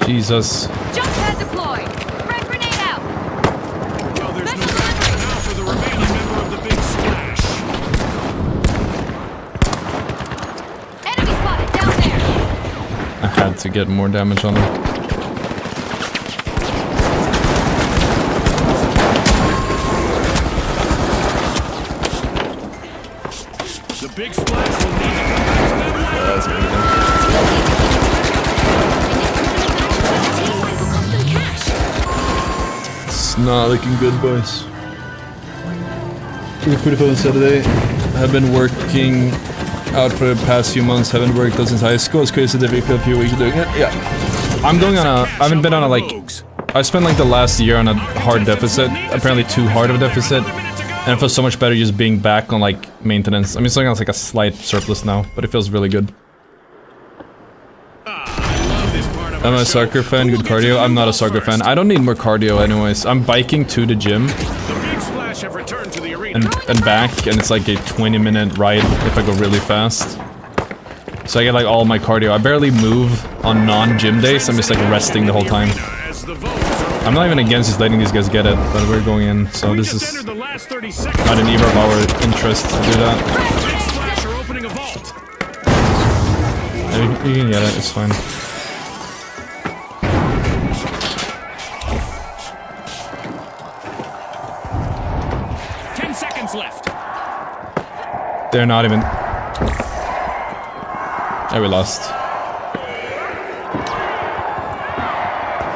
Jesus. Jump pad deployed. Frag grenade out. Well, there's no Special backup delivery. now for the remaining member of the Big Splash. Enemy spotted down there. I had to get more damage on him. The Big Splash will need to come back to them later. It's not looking good, boys. 45 on Saturday. I've been working out for the past few months. Haven't worked out since high school. It's crazy that we feel a few weeks doing it. Yeah. I'm going on a. I haven't been on a like. I spent like the last year on a hard deficit. Apparently too hard of a deficit. And it feels so much better just being back on like maintenance. I mean, it's like a slight surplus now, but it feels really good. I'm a soccer fan, good cardio. I'm not a soccer fan. I don't need more cardio anyways. I'm biking to the gym The Big Splash have returned to the arena. and back, and it's like a 20-minute ride if I go really fast. So I get like all my cardio. I barely move on non-gym days. I'm just like resting the whole time. As the votes are I'm not even against just letting these guys get it, but we're going in, so this just is entered the last 30 seconds. not in either of our interest to do that. Big Splash are opening a vault. Yeah, you can get it, it's fine. Left. They're not even. Yeah, we lost.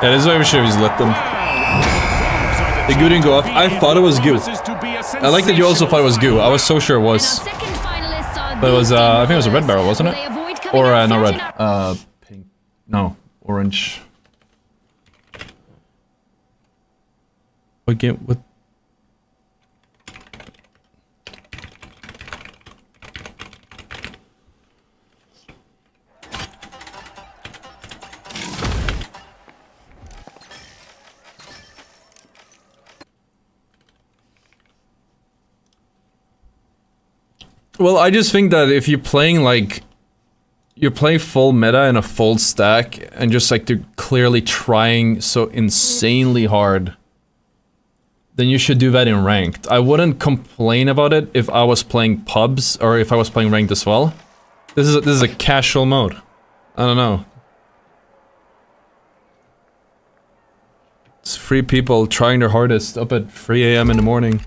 Yeah, this is why we should have just let them. The goo didn't go off. I thought it was goo. I like that you also thought it was goo. I was so sure it was. But it was, I think it was a red barrel, wasn't it? Or, no, red. Pink. No, orange. What game? What? Well, I just think that if you're playing like you're playing full meta in a full stack, and just like they're clearly trying so insanely hard, then you should do that in ranked. I wouldn't complain about it if I was playing pubs or if I was playing ranked as well. This is a casual mode. I don't know. It's 3 people trying their hardest up at 3 AM in the morning.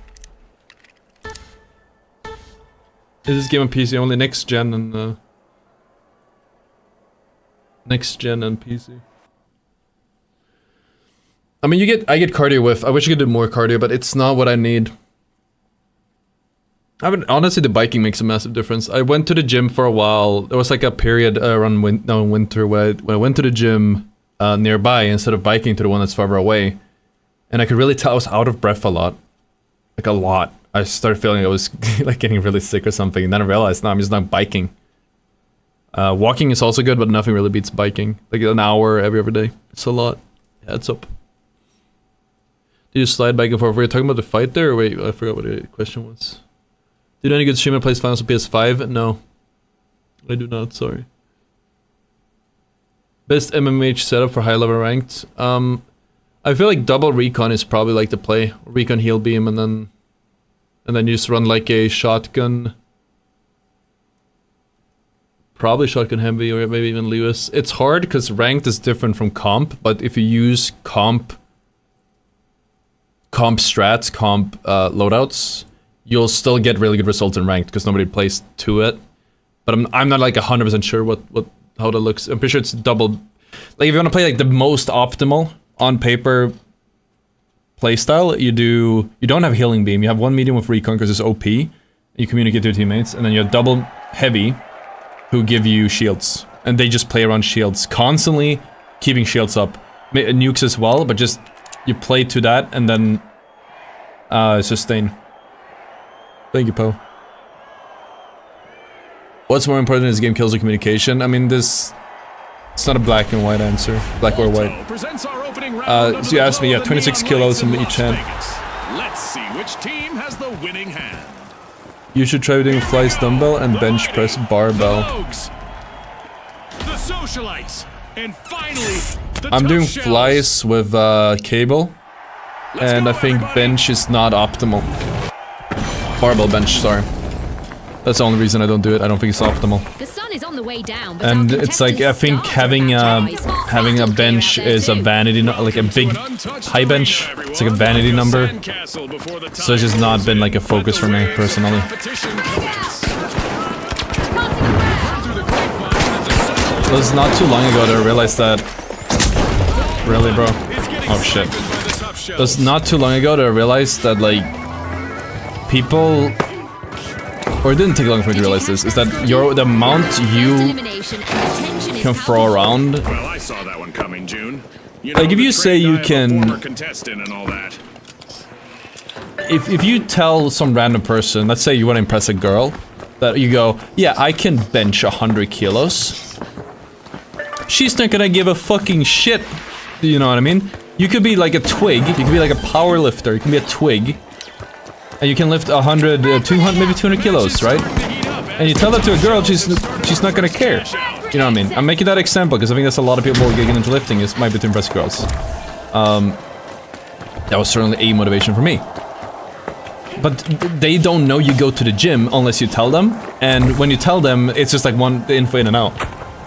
This is game on PC only, next gen and PC. I mean, I get cardio with. I wish I could do more cardio, but it's not what I need. Honestly, the biking makes a massive difference. I went to the gym for a while. There was like a period around winter where I went to the gym nearby instead of biking to the one that's farther away. And I could really tell I was out of breath a lot. Like a lot. I started feeling I was like getting really sick or something. And then I realized, no, I'm just not biking. Walking is also good, but nothing really beats biking. Like an hour every other day. It's a lot. Yeah, it's up. Did you slide back and forth? Were you talking about the fight there? Or wait, I forgot what the question was. Do you know any good streamer plays finals on PS5? No. I do not, sorry. Best MMH setup for high level ranked? I feel like double recon is probably like the play. Recon heal beam and then you just run like a shotgun. Probably shotgun heavy or maybe even Lewis. It's hard because ranked is different from comp, but if you use comp strats, loadouts, you'll still get really good results in ranked because nobody plays to it. But I'm not like 100% sure how that looks. I'm pretty sure it's double. Like if you want to play like the most optimal on paper playstyle, you don't have healing beam. You have one medium with recon because it's OP. You communicate to your teammates, and then you have double heavy, who give you shields, and they just play around shields constantly, keeping shields up. Nukes as well, but just you play to that and then sustain. Thank you, Poe. What's more important in this game, kills or communication? I mean, it's not a black and white answer, black or white. So you asked me, yeah, 26 kilos in each hand. Let's see which team has the winning hand. You should try doing flies dumbbell and bench press barbell. The socialites, and finally, I'm doing flies with cable, and I think bench is not optimal. Barbell bench, sorry. That's the only reason I don't do it. I don't think it's optimal. The sun is on the way down, but And it's like, I think having a bench is a vanity, like a big high bench. It's like a vanity number. So it's just not been like a focus for me personally. It was not too long ago that I realized that. Really, bro? Oh shit. It was not too long ago that I realized that like people. Or it didn't take long for me to realize this, is that the amount you can throw around. Well, I saw that one coming, June. Like if you say you can, if you tell some random person, let's say you want to impress a girl, that you go, yeah, I can bench 100 kilos. She's not gonna give a fucking shit. You know what I mean? You could be like a twig, you could be like a power lifter, you can be a twig. And you can lift 100, 200, maybe 200 kilos, right? And you tell that to a girl, she's not gonna care. You know what I mean? I'm making that example because I think that's a lot of people getting into lifting is might be to impress girls. That was certainly a motivation for me. But they don't know you go to the gym unless you tell them. And when you tell them, it's just like one info in and out.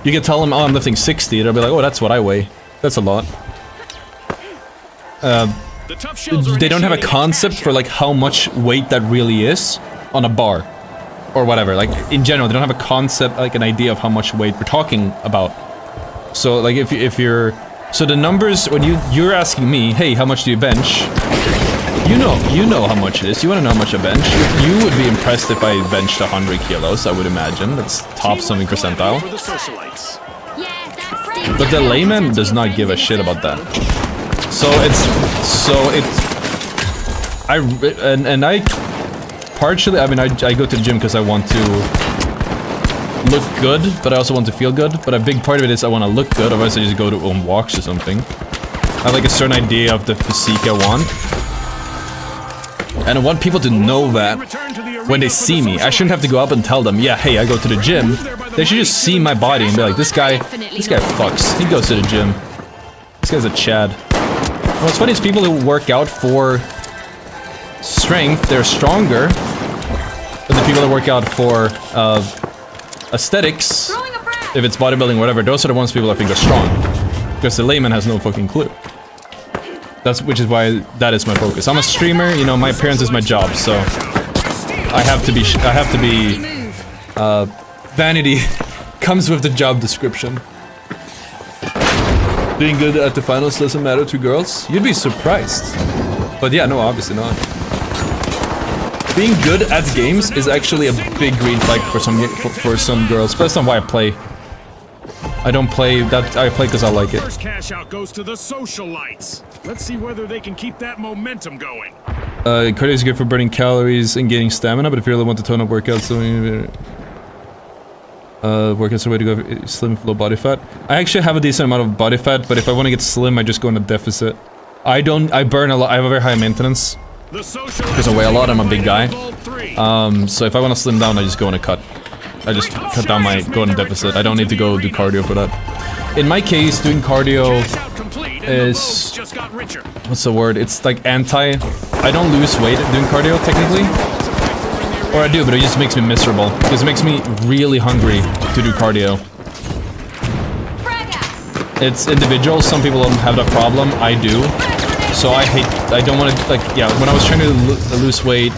You can tell them, oh, I'm lifting 60. They'll be like, oh, that's what I weigh. That's a lot. They don't have a concept for like how much weight that really is on a bar or whatever. Like in general, they don't have a concept, like an idea of how much weight we're talking about. So like if you're, so the numbers when you're asking me, hey, how much do you bench? You know how much it is. You want to know how much I bench? You would be impressed if I benched 100 kilos. I would imagine that's top something percentile. But the layman does not give a shit about that. I partially, I mean, I go to the gym because I want to look good, but I also want to feel good. But a big part of it is I want to look good, otherwise I just go to on walks or something. I have like a certain idea of the physique I want. And I want people to know that when they see me. I shouldn't have to go up and tell them, yeah, hey, I go to the gym. They They should just see my body and be like, this guy fucks. He goes to the gym. This guy's a Chad. What's funny is people who work out for strength, they're stronger. But the people that work out for aesthetics, if it's bodybuilding, whatever, those are the ones people I think are strong. Because the layman has no fucking clue. Which is why that is my focus. I'm a streamer, you know, my appearance is my job, so I have to be, vanity comes with the job description. Being good at the finals doesn't matter to girls? You'd be surprised. But yeah, no, obviously not. Being good at games is actually a big green flag for some girls, but that's not why I play. I don't play that. I play because I like it. First cash out goes to the socialites. Let's see whether they can keep that momentum going. Cardio is good for burning calories and gaining stamina, but if you really want to tone up workouts, so workouts are a way to go slim with low body fat. I actually have a decent amount of body fat, but if I want to get slim, I just go in a deficit. I burn a lot. I have a very high maintenance because I weigh a lot. I'm a big guy. So if I want to slim down, I just go in a cut. I just cut down my go in deficit. I don't need to go do cardio for that. In my case, doing cardio is, what's the word? It's like anti. I don't lose weight doing cardio technically, or I do, but it just makes me miserable because it makes me really hungry to do cardio. It's individual. Some people don't have that problem. I do. So I don't want to, like, yeah, when I was trying to lose weight,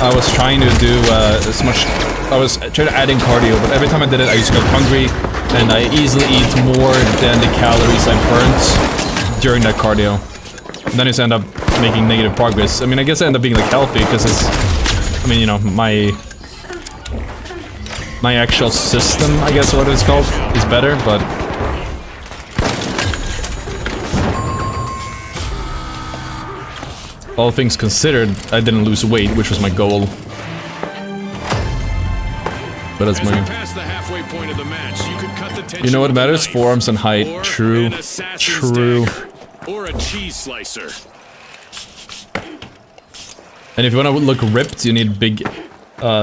I was trying to do as much, I was trying to add in cardio, but every time I did it, I just got hungry, and I easily eat more than the calories I burnt during that cardio. And then I just end up making negative progress. I mean, I guess I end up being, like, healthy, because it's, I mean, you know, my actual system, I guess what it's called, is better, but all things considered, I didn't lose weight, which was my goal. But that's my... You know what matters? Forearms and height. True. True. Or a cheese slicer. And if you want to look ripped, you need big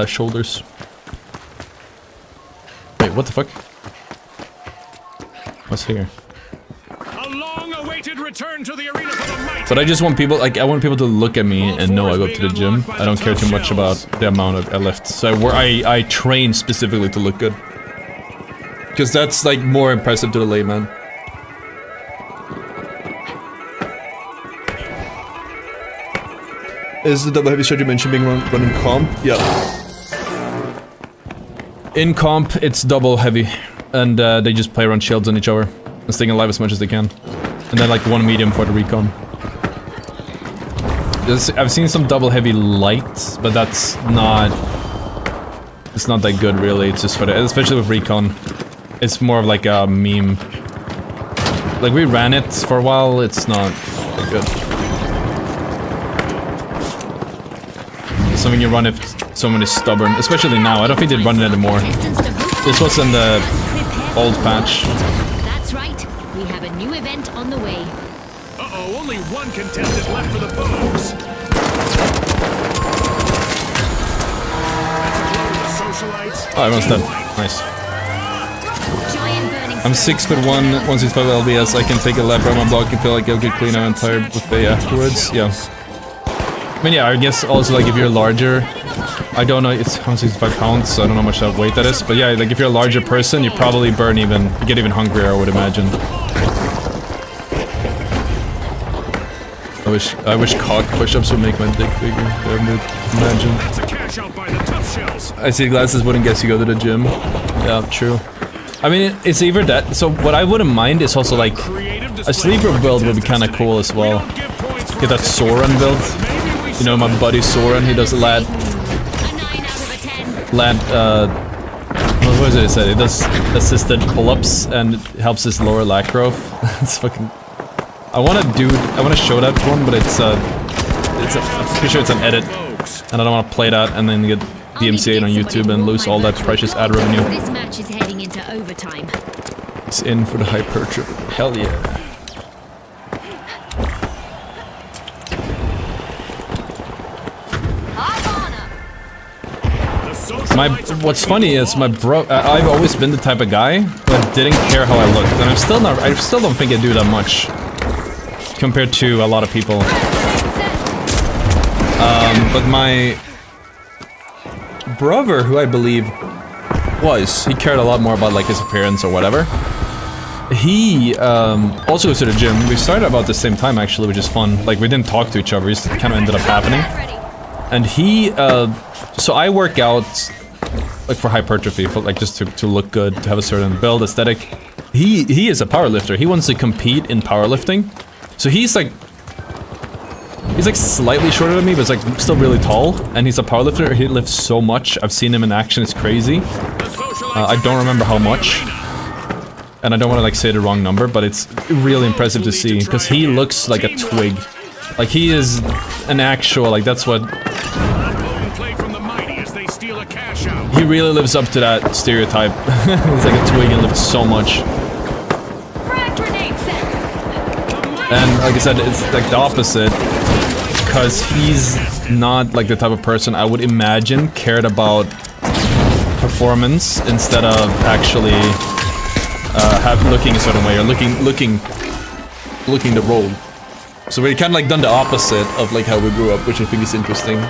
shoulders. Wait, what the fuck? What's here? Return to the arena for the mighty. But I just want people, like, I want people to look at me and know I go to the gym. I don't care too much about the amount I lift. So I train specifically to look good. Because that's, like, more impressive to the layman. Is the double heavy shot you mentioned being run in comp? Yeah. In comp, it's double heavy. And they just play around shields on each other. And staying alive as much as they can. And then like one medium for the recon. I've seen some double heavy light, but that's not... It's not that good really, it's just for the... Especially with recon. It's more of like a meme. Like we ran it for a while, it's not that good. It's something you run if someone is stubborn, especially now. I don't think they'd run it anymore. This was in the old patch. That's right. We have a new event on the way. Uh-oh, only one contestant left for the Bows. That's a blow to the socialites. Oh, everyone's dead. Nice. I'm 6'1", 165 LBS. I can take a lap around my block and feel like I'll get clean out entire buffet afterwards. Yeah. I mean, yeah, I guess also like if you're larger, I don't know, it's 165 pounds, so I don't know how much that weight that is. But yeah, like if you're a larger person, you probably burn even, get even hungrier, I would imagine. I wish cock push-ups would make my dick bigger. I would imagine. That's a cash out by the tough shells. I see glasses wouldn't guess you go to the gym. Yeah, true. I mean, it's either that. So what I wouldn't mind is also like a sleeper build would be kind of cool as well. Get that Soren build. You know my buddy Soren. He does what was it? He said he does assisted pull-ups and it helps his lower lat growth. It's fucking. I want to show that one, but I'm pretty sure it's an edit, and I don't want to play that and then get DMCA'd on YouTube and lose all that precious ad revenue. This match is heading into overtime. It's in for the hypertrophy. Hell yeah. What's funny is I've always been the type of guy that didn't care how I looked, and I still don't think I do that much compared to a lot of people. But my brother, who I believe he cared a lot more about like his appearance or whatever. He also goes to the gym. We started about the same time actually, which is fun. Like we didn't talk to each other, it just kind of ended up happening. And he, so I work out like for hypertrophy, for like just to look good, to have a certain build aesthetic. He is a powerlifter. He wants to compete in powerlifting. So he's like slightly shorter than me, but it's like still really tall. And he's a powerlifter. He lifts so much. I've seen him in action. It's crazy. I don't remember how much. And I don't want to like say the wrong number, but it's really impressive to see because he looks like a twig. Like he is an actual, like that's what... He really lives up to that stereotype. He's like a twig and lifts so much. And like I said, it's like the opposite. Because he's not like the type of person I would imagine cared about performance instead of actually looking a certain way or looking the role. So we're kind of like done the opposite of like how we grew up, which I think is interesting.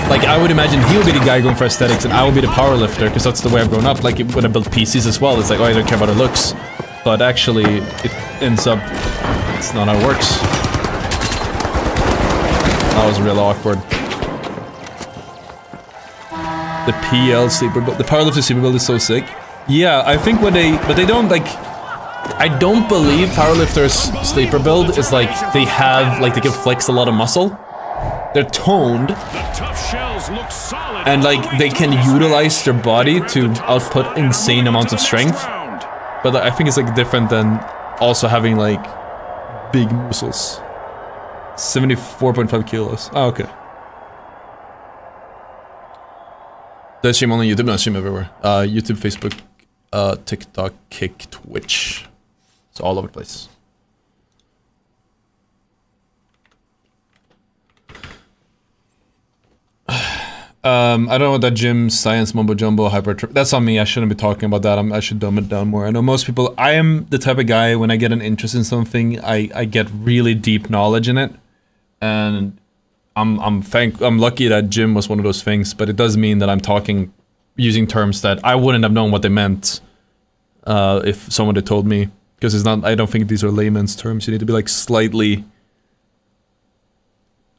Like I would imagine he would be the guy going for aesthetics and I would be the powerlifter because that's the way I've grown up. Like when I build PCs as well, it's like, oh, I don't care about the looks. But actually, it ends up, it's not how it works. That was real awkward. The PL sleeper build, the powerlifter sleeper build is so sick. Yeah, I think but they don't like, I don't believe powerlifters sleeper build is like, they can flex a lot of muscle. They're toned. And like, they can utilize their body to output insane amounts of strength. But I think it's like different than also having like big muscles. 74.5 kilos. Oh, okay. Does stream only YouTube? No, I stream everywhere. YouTube, Facebook, TikTok, Kick, Twitch. It's all over the place. I don't know what that gym science mumbo jumbo hypertrophy. That's on me. I shouldn't be talking about that. I should dumb it down more. I know most people. I am the type of guy when I get an interest in something, I get really deep knowledge in it, and I'm lucky that gym was one of those things. But it does mean that I'm talking using terms that I wouldn't have known what they meant if someone had told me. Because it's not. I don't think these are layman's terms. You need to be like slightly.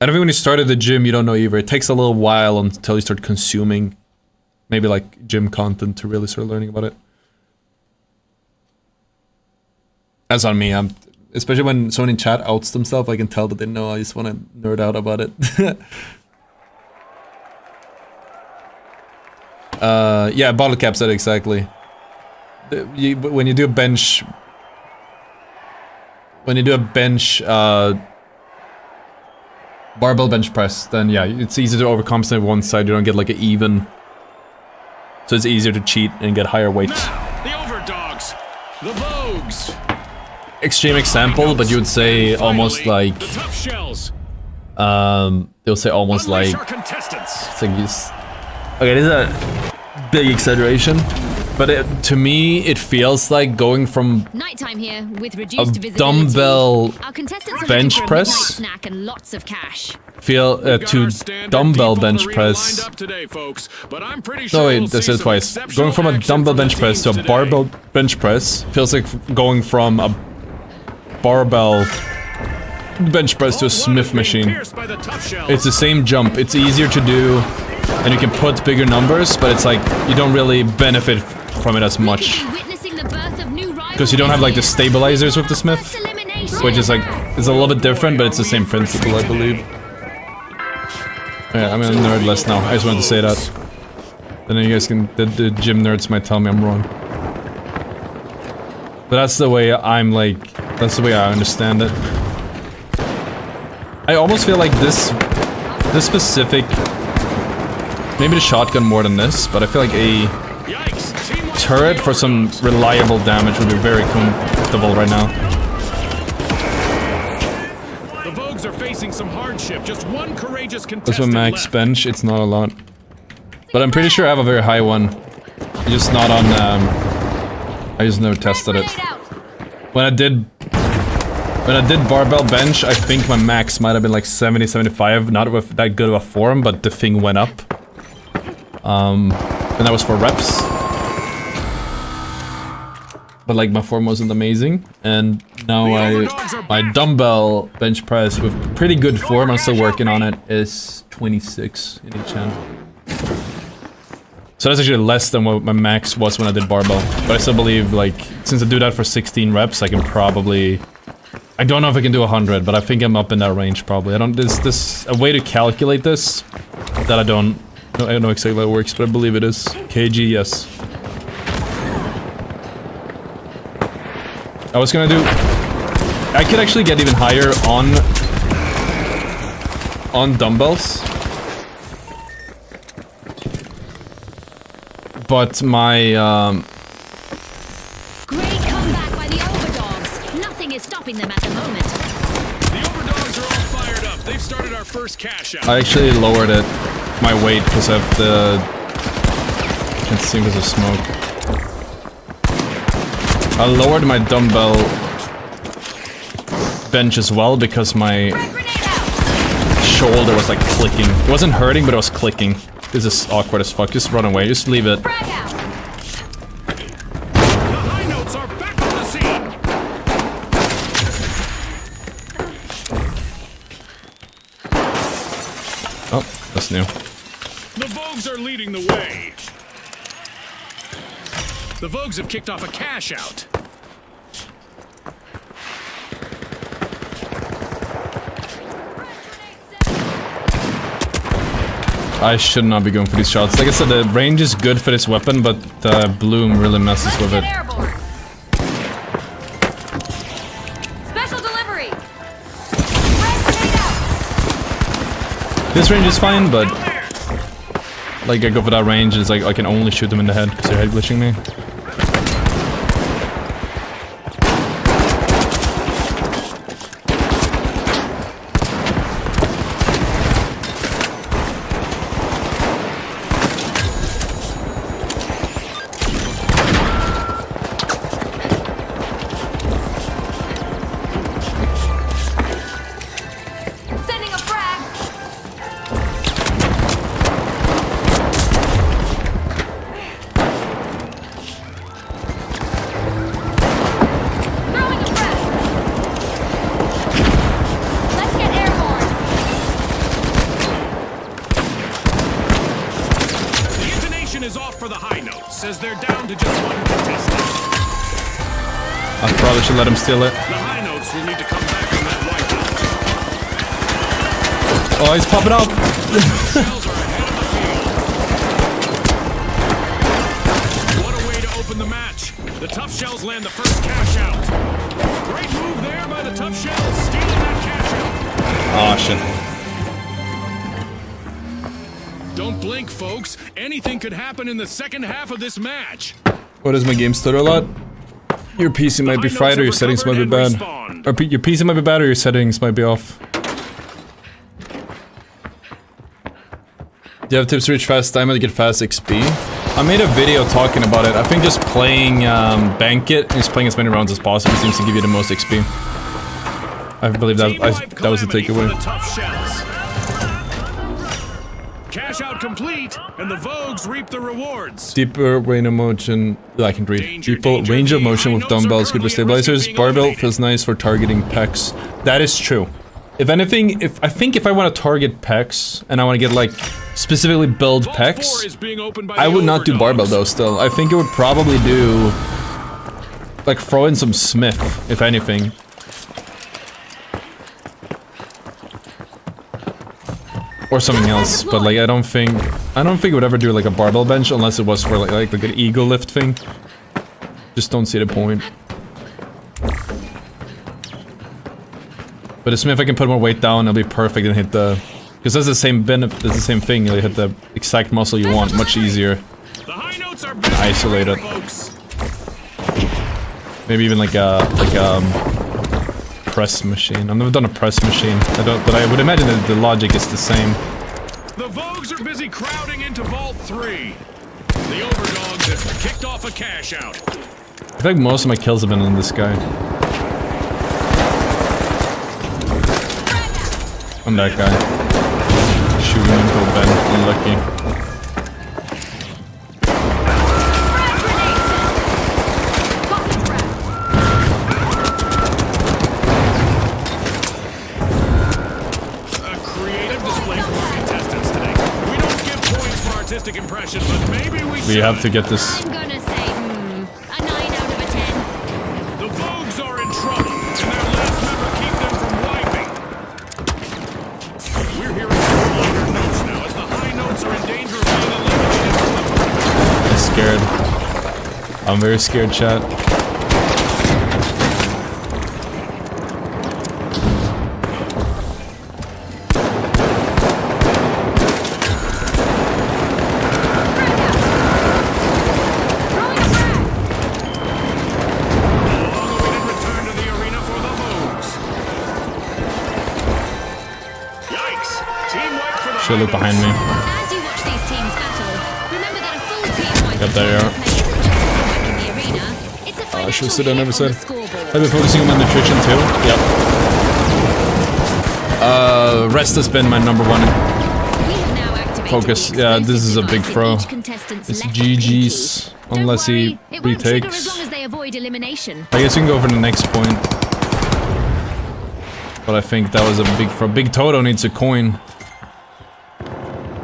I don't think when you start at the gym, you don't know either. It takes a little while until you start consuming maybe like gym content to really start learning about it. That's on me. Especially when someone in chat outs themselves, I can tell that they know. I just want to nerd out about it. Yeah, bottle cap set exactly. When you do a bench, barbell bench press, then yeah, it's easy to overcompensate one side. You don't get like an even, so it's easier to cheat and get higher weights. Now, the overdogs, the Vogues. Extreme example, but you would say almost like the tough shells. They'll say almost like it's like this. Okay, this is a big exaggeration, but to me it feels like going from Nighttime here with reduced a dumbbell Our contestants are bench looking for a press midnight snack and lots of cash. to dumbbell bench press. No wait, I said it twice. Going from a dumbbell bench press to a barbell bench press feels like going from a barbell bench press to a Smith machine. It's the same jump. It's easier to do, and you can put bigger numbers, but it's like you don't really benefit from it as much because you don't have like the stabilizers with the Smith, which is like it's a little bit different, but it's the same principle, I believe. Yeah, I'm a nerd less now. I just wanted to say that. Then you guys can. The gym nerds might tell me I'm wrong. But that's the way I'm like. That's the way I understand it. I almost feel like this specific. Maybe the shotgun more than this, but I feel like a turret for some reliable damage would be very comfortable right now. The Vogues are facing some hardship. Just one courageous contestant That's what max left. bench. It's not a lot. But I'm pretty sure I have a very high one. Just not on, I just never tested it. When I did barbell bench, I think my max might have been like 70, 75. Not with that good of a form, but the thing went up. And that was for reps. But like my form wasn't amazing. And now my dumbbell bench press with pretty good form, I'm still working on it, is 26 in each hand. So that's actually less than what my max was when I did barbell. But I still believe, like, since I do that for 16 reps, I can probably... I don't know if I can do 100, but I think I'm up in that range probably. I don't... There's a way to calculate this that I don't know exactly how it works, but I believe it is. kg, yes. I was gonna do... I could actually get even higher on dumbbells. But my, Great comeback by the overdogs. Nothing is stopping them at the moment. The overdogs are all fired up. They've started our first cash out. I actually lowered it, my weight, because I have the... I can't see because of smoke. I lowered my dumbbell bench as well, because my shoulder was like clicking. It wasn't hurting, but it was clicking. This is awkward as fuck. Just run away. Just leave it. The high notes are back on the scene. Oh, that's new. The Vogues are leading the way. The Vogues have kicked off a cash out. I should not be going for these shots. Like I said, the range is good for this weapon, but the bloom really messes with it. Special delivery. This range is fine, but like I go for that range, it's like I can only shoot them in the head because they're head glitching me. Sending a frag. Throwing a frag. Let's get airborne. The intonation is off for the high notes, as they're down to just one contestant. I probably should let him steal it. The high notes will need to come back from that wipeout. Oh, he's popping up! Shells are ahead of the field. What a way to open the match. The tough shells land the first cash out. Great move there by the tough shells, stealing that cash out. Oh shit. Don't blink, folks. Anything could happen in the second half of this match. What is my game stutter a lot? Your PC might be fried or your settings might be bad. Or your PC might be bad or your settings might be off. Do you have tips to reach fast diamond to get fast XP? I made a video talking about it. I think just playing Bank It, just playing as many rounds as possible seems to give you the most XP. I believe that that was the takeaway. Cash out complete, and the Vogues reap the rewards. Deeper range of motion. I can read. Deeper range of motion with dumbbells, good for stabilizers. Barbell feels nice for targeting pecs. That is true. If anything, I think if I want to target pecs and I want to get like specifically build pecs, I would not do barbell though. Still, I think it would probably do like throw in some Smith, if anything. Or something else, but like I don't think it would ever do like a barbell bench unless it was for like an ego lift thing. Just don't see the point. But if I can put more weight down, it'll be perfect and hit the, because that's the same benefit, that's the same thing. You hit the exact muscle you want, much easier. The high notes are Isolate it. Maybe even like a press machine. I've never done a press machine. But I would imagine that the logic is the same. The Vogues are busy crowding into Vault 3. The Overdogs have kicked off a cash out. I think most of my kills have been on this guy. On that guy. Shooting until Ben. Unlucky. Impression, but maybe we have to get this. I'm gonna say, a 9 out of a 10. The Vogues are in trouble, and their last member keep them from wiping. We're hearing lighter notes now, as the high notes are in danger of being eliminated from the tournament. I'm scared. I'm very scared, chat. Look behind me. As you watch these teams battle, remember that a full team wipe Yep, there you are. in the arena. It's a I should have financial said I never hit said. on the scoreboard. I've been focusing on my nutrition too. Yep. Rest has been my number one We have now activated focus. the Yeah, this is a big explosive throw. each contestant's It's left GG's pinky. unless Don't he worry, it won't trigger as retakes. long as they avoid elimination. I guess we can go for the next point. But I think that was a big throw. Big Toto needs a coin.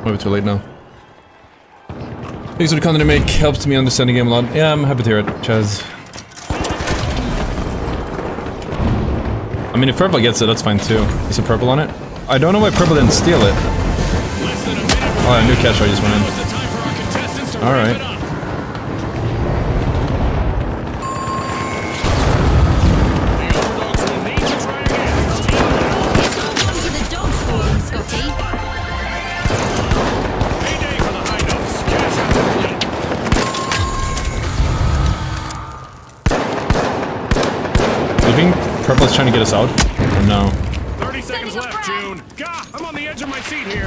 Maybe too late now. Thanks for the content you make. Helps me understand the game a lot. Yeah, I'm happy to hear it, Chaz. I mean, if purple gets it, that's fine too. Is it purple on it? I don't know why purple didn't steal it. Oh, a new catch I just went in. Alright. Purple's trying to get us out? Or no? 30 seconds left, June. Gah! I'm on the edge of my seat here.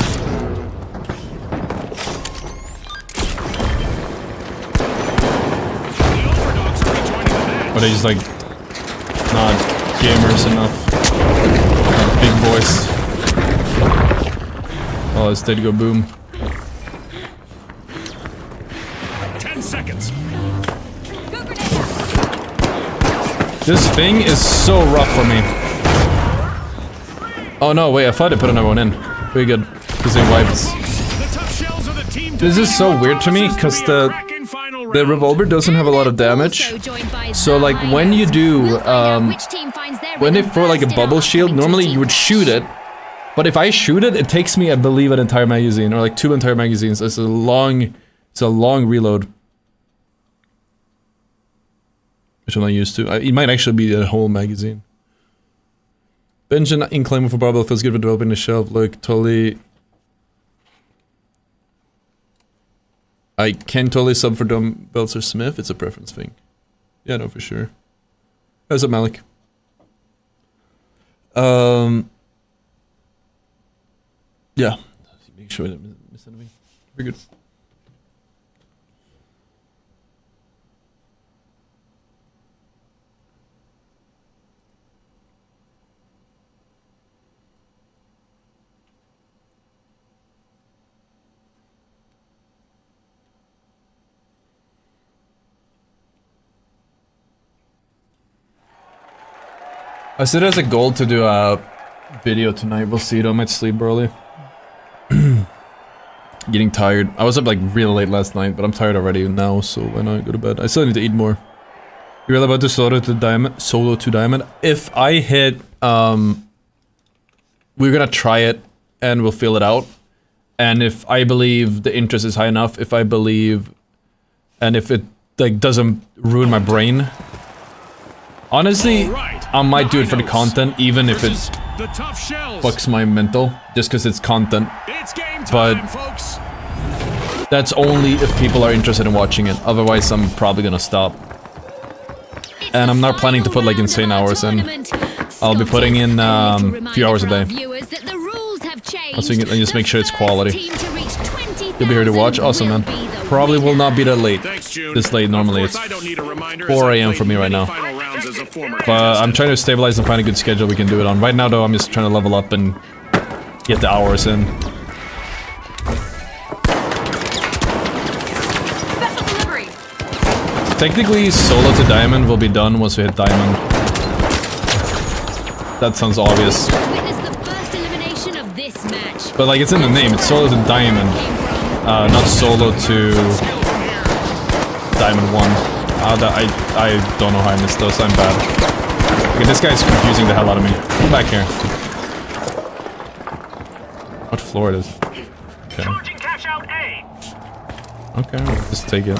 The Overdogs are rejoining the match. But they just like not gamers enough. Big voice. Oh, it's dead to go boom. 10 seconds. This thing is so rough for me. Oh no, wait, I thought I put another one in. Pretty good. Because they wiped. This is so weird to me, because the Revolver doesn't have a lot of damage. So like when you do, when they throw like a bubble shield, normally you would shoot it. But if I shoot it, it takes me, I believe, an entire magazine, or like 2 entire magazines. It's a long reload. Which I'm not used to. It might actually be a whole magazine. Benjamin in claiming for barbell feels good for developing the shelf. Look, totally. I can totally sub for dumbbells or Smith. It's a preference thing. Yeah, no, for sure. How's up, Malik? Yeah. Make sure I didn't miss anything. Very good. I said as a goal to do a video tonight. We'll see though. I might sleep early. Getting tired. I was up like really late last night, but I'm tired already now, so why not go to bed? I still need to eat more. You're really about to solo to diamond? If I hit, we're gonna try it and we'll feel it out. And if I believe the interest is high enough, if I believe, and if it like doesn't ruin my brain, honestly, I might do it for the content, even if it fucks my mental, just because it's content. But that's only if people are interested in watching it. Otherwise, I'm probably gonna stop. And I'm not planning to put like insane hours in. I'll be putting in a few hours a day. So you can just make sure it's quality. Team to reach 20,000 You'll be here to watch? Awesome, man. will be the Probably will not be that late. Thanks, June. This late, normally Of it's course, I don't need a reminder, 4 as I a.m. for me played right many now. final rounds as a former But I'm contestant. trying to stabilize and find a good schedule we can do it on. Right now, though, I'm just trying to level up and get the hours in. Special delivery. Technically, solo to diamond will be done once we hit diamond. That sounds obvious. Witness the first elimination of this match. But like, it's in the name, it's solo to diamond. Not solo to diamond 1. I don't know how I missed those, I'm bad. Okay, this guy's confusing the hell out of me. Come back here. What floor it is? Okay. Cash out A. Okay, we'll just take it.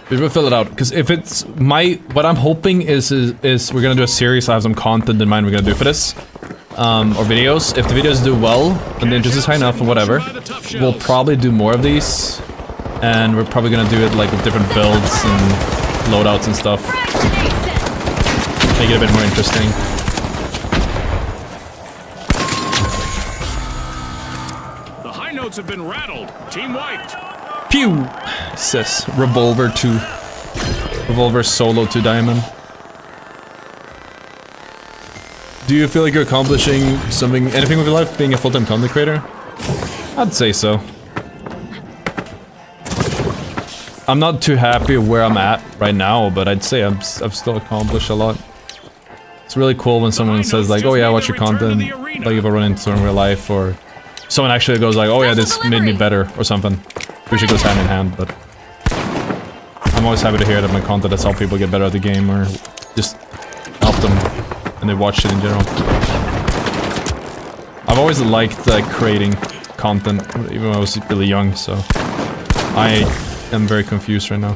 We will fill it out, because if it's what I'm hoping is we're gonna do a series. I have some content in mind we're gonna do for this, or videos. If the videos do well, and the interest is high enough, and whatever, we'll probably do more of these, and we're probably gonna do it like with different builds and loadouts and stuff. Make it a bit more interesting. The high notes have been rattled. Team wiped. Pew! Says Revolver 2. Revolver solo to diamond. Do you feel like you're accomplishing anything with your life, being a full-time content creator? I'd say so. I'm not too happy where I'm at right now, but I'd say I've still accomplished a lot. It's really cool when someone says like, oh yeah, I watch your content, like if I run into it in real life, or someone actually goes like, oh yeah, this made me better, or something. Usually goes hand in hand, but I'm always happy to hear that my content has helped people get better at the game, or just help them, and they watch it in general. I've always liked creating content, even when I was really young, so I am very confused right now.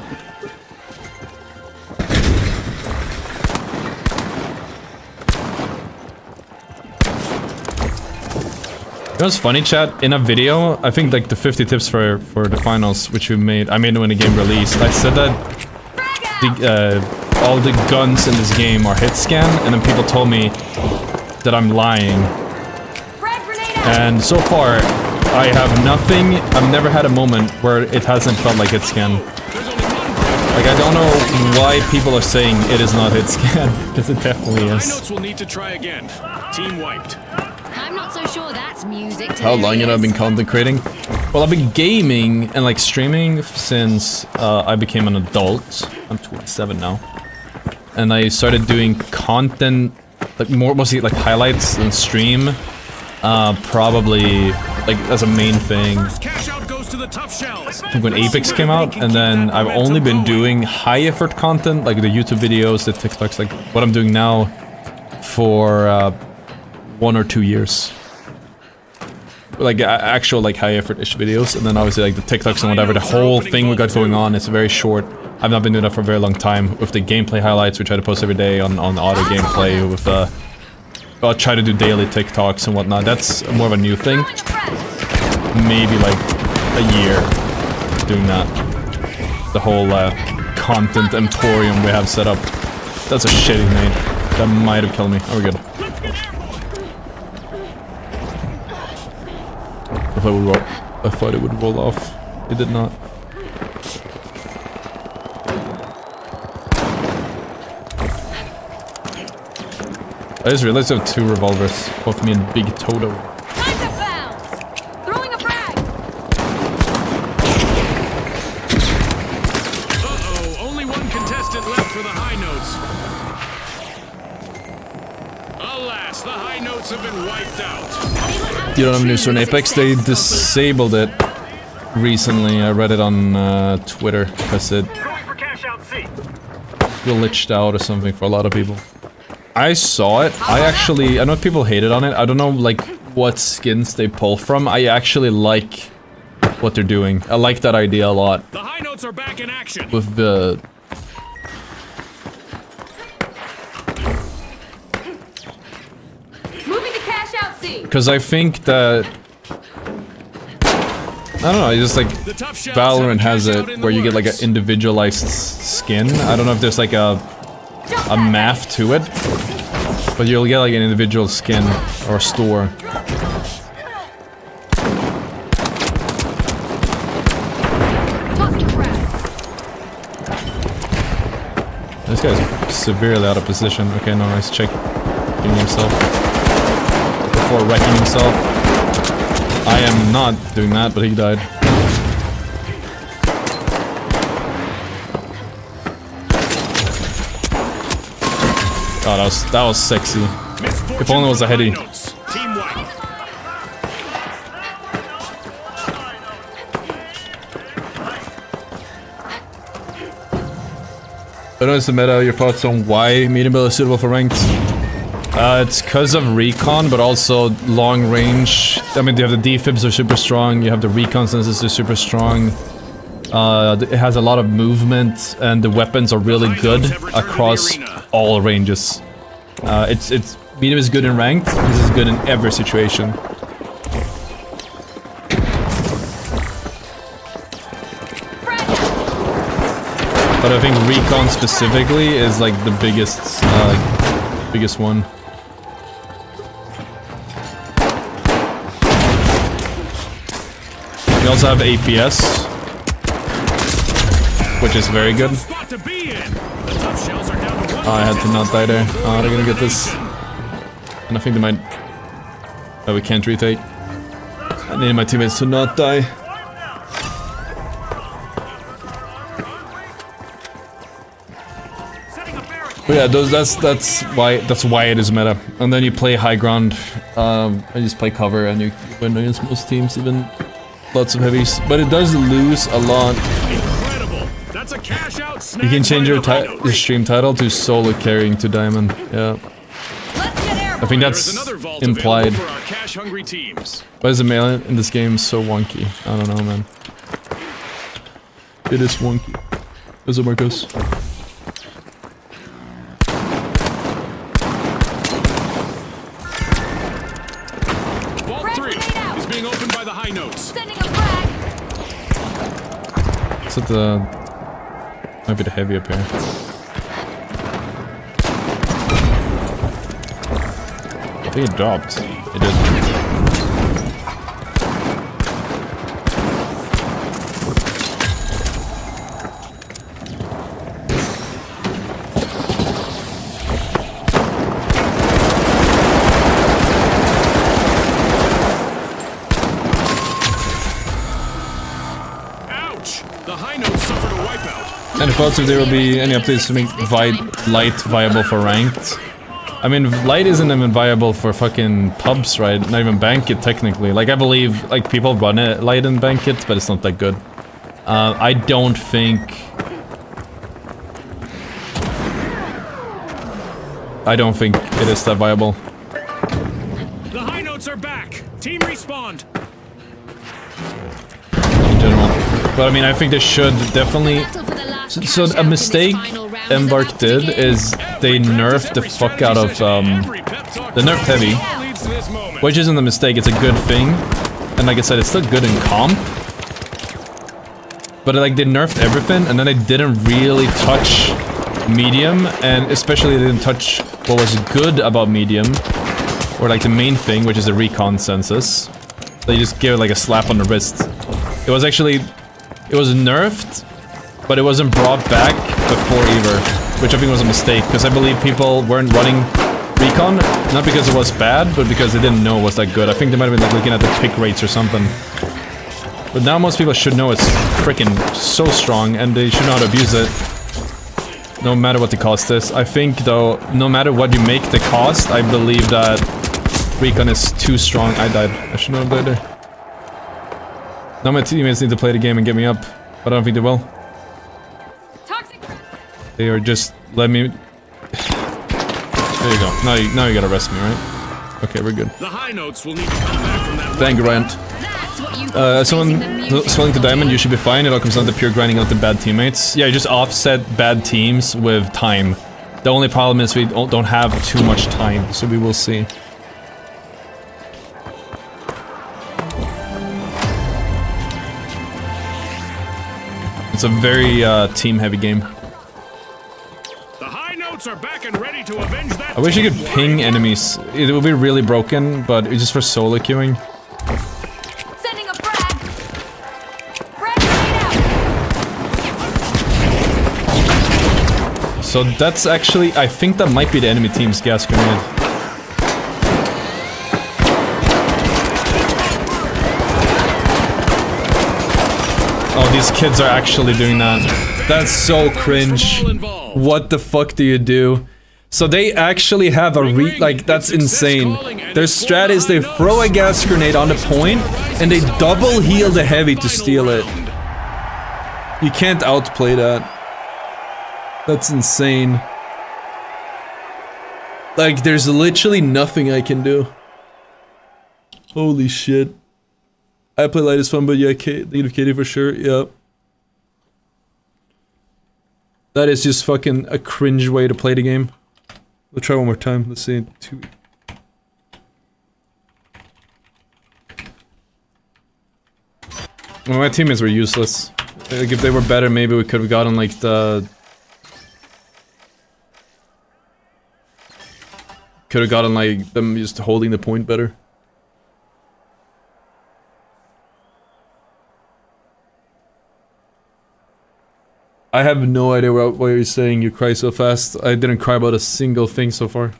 You know what's funny, chat? In a video, I think like the 50 tips for the finals, which I made when the game released, I said that all the guns in this game are hit scan, and then people told me that I'm lying. And so far, I have nothing. I've never had a moment where it hasn't felt like hit scan. Like, I don't know why people are saying it is not hit scan, because it definitely High is. notes will need to try again. Team wiped. I'm not so sure that's music to How their long have I ears. been content creating? Well, I've been gaming and like streaming since I became an adult. I'm 27 now. And I started doing content, like mostly like highlights and stream, probably like as a main thing. First cash out goes to the tough shells. I think when Apex came out, and then I've only been doing high effort content, like the YouTube videos, the TikToks, like what I'm doing now, for 1 or 2 years. Like actual like high effort-ish videos, and then obviously like the TikToks and whatever, the whole thing we got going on is very short. I've not been doing that for a very long time. With the gameplay highlights, we try to post every day on Ottr gameplay. With I'll try to do daily TikToks and whatnot. That's more of a new thing. Maybe like a year doing that. The whole content emporium we have set up. That's a shitty name. That might have killed me. Oh, we're good. I thought it would roll off. It did not. I just realized I have 2 revolvers, both me and Big Toto. Time to bounce. Throwing a frag. Uh-oh, only one contestant left for the high notes. Alas, the high notes have been wiped out. You don't have news on Apex? They disabled it recently. I read it on Twitter because it glitched out or something for a lot of people. I saw it. I know people hated on it. I don't know like what skins they pull from. I actually like what they're doing. I like that idea a lot. The high notes are back in action. With the Moving to cash out C. because I think that I don't know, it's just like The tough shells Valorant have has cash it out in the where you get like an works. individualized skin. I don't know if there's like a Jump a math to it, but you'll get like an individual skin or store. This guy's severely out of position. Okay, no, nice check. Getting himself before wrecking himself. I am not doing that, but he died. Oh, that was sexy. If only it was a heady. I know it's the meta. Your thoughts on why medium build is suitable for ranked? It's because of recon, but also long range. I mean, you have the defibs are super strong. You have the recon senses are super strong. It has a lot of movement, and the weapons are really good across all ranges. It's medium is good in ranked. This is good in every situation. But I think recon specifically is like the biggest one. We also have APS, which is very good. Oh, I had to not die there. Oh, they're gonna get this. And I think they might... Oh, we can't retake. I needed my teammates to not die. But yeah, that's why it is meta. And then you play high ground, and you just play cover, and you win against most teams, even lots of heavies. But it does lose a lot. Incredible. That's a cash out. You can change your stream title to solo carrying to diamond. Yeah, I think that's implied. Why is the melee in this game so wonky? I don't know, man. It is wonky. Is it, Marcos? The might be the heavy up here. I think it dropped. It did. And thoughts if there will be any updates to make light viable for ranked? I mean, light isn't even viable for fucking pubs, right? Not even bank it technically. Like, I believe like people run it light and bank it, but it's not that good. I don't think it is that viable. The high notes are back. Team respawned. In general, but I mean, I think they should definitely. So a mistake Embark did is they nerfed the fuck out of the nerfed heavy, which isn't a mistake. It's a good thing, and like I said, it's still good in comp. But like they nerfed everything, and then they didn't really touch medium, and especially they didn't touch what was good about medium, or like the main thing, which is the recon census. They just gave it like a slap on the wrist. It was nerfed. But it wasn't brought back before either, which I think was a mistake, because I believe people weren't running recon, not because it was bad, but because they didn't know it was that good. I think they might have been like looking at the pick rates or something. But now most people should know it's freaking so strong, and they should know how to abuse it, no matter what the cost is. I think, though, no matter what you make the cost, I believe that recon is too strong. I died. I should not have died there. Now my teammates need to play the game and get me up, but I don't think they will. They are just let me. There you go. Now you gotta rest me, right? Okay, we're good. The high notes will need to come back from that. Thank you, Ryan. Someone swelling to diamond, you should be fine. It all comes down to pure grinding out the bad teammates. Yeah, you just offset bad teams with time. The only problem is we don't have too much time, so we will see. It's a very team-heavy game. Loadouts are back and ready to avenge that. I wish you could tough ping fight. enemies. It would be really broken, but it's just for solo queuing. Sending a frag. Frag grenade out. So that's actually, I think that might be the enemy team's gas grenade. Oh, these kids are actually doing that. That's so cringe. What the fuck do you do? So they actually have a like, that's insane. Their strat is they throw a gas grenade on the point, and they double heal the heavy to steal it. You can't outplay that. That's insane. Like, there's literally nothing I can do. Holy shit. I play light is fun, but yeah, native Katie for sure, yep. That is just fucking a cringe way to play the game. We'll try one more time, let's see. Well, my teammates were useless. Like, if they were better, maybe we could have gotten like the... Could have gotten like them just holding the point better. I have no idea what you're saying, you cry so fast. I didn't cry about a single thing so far.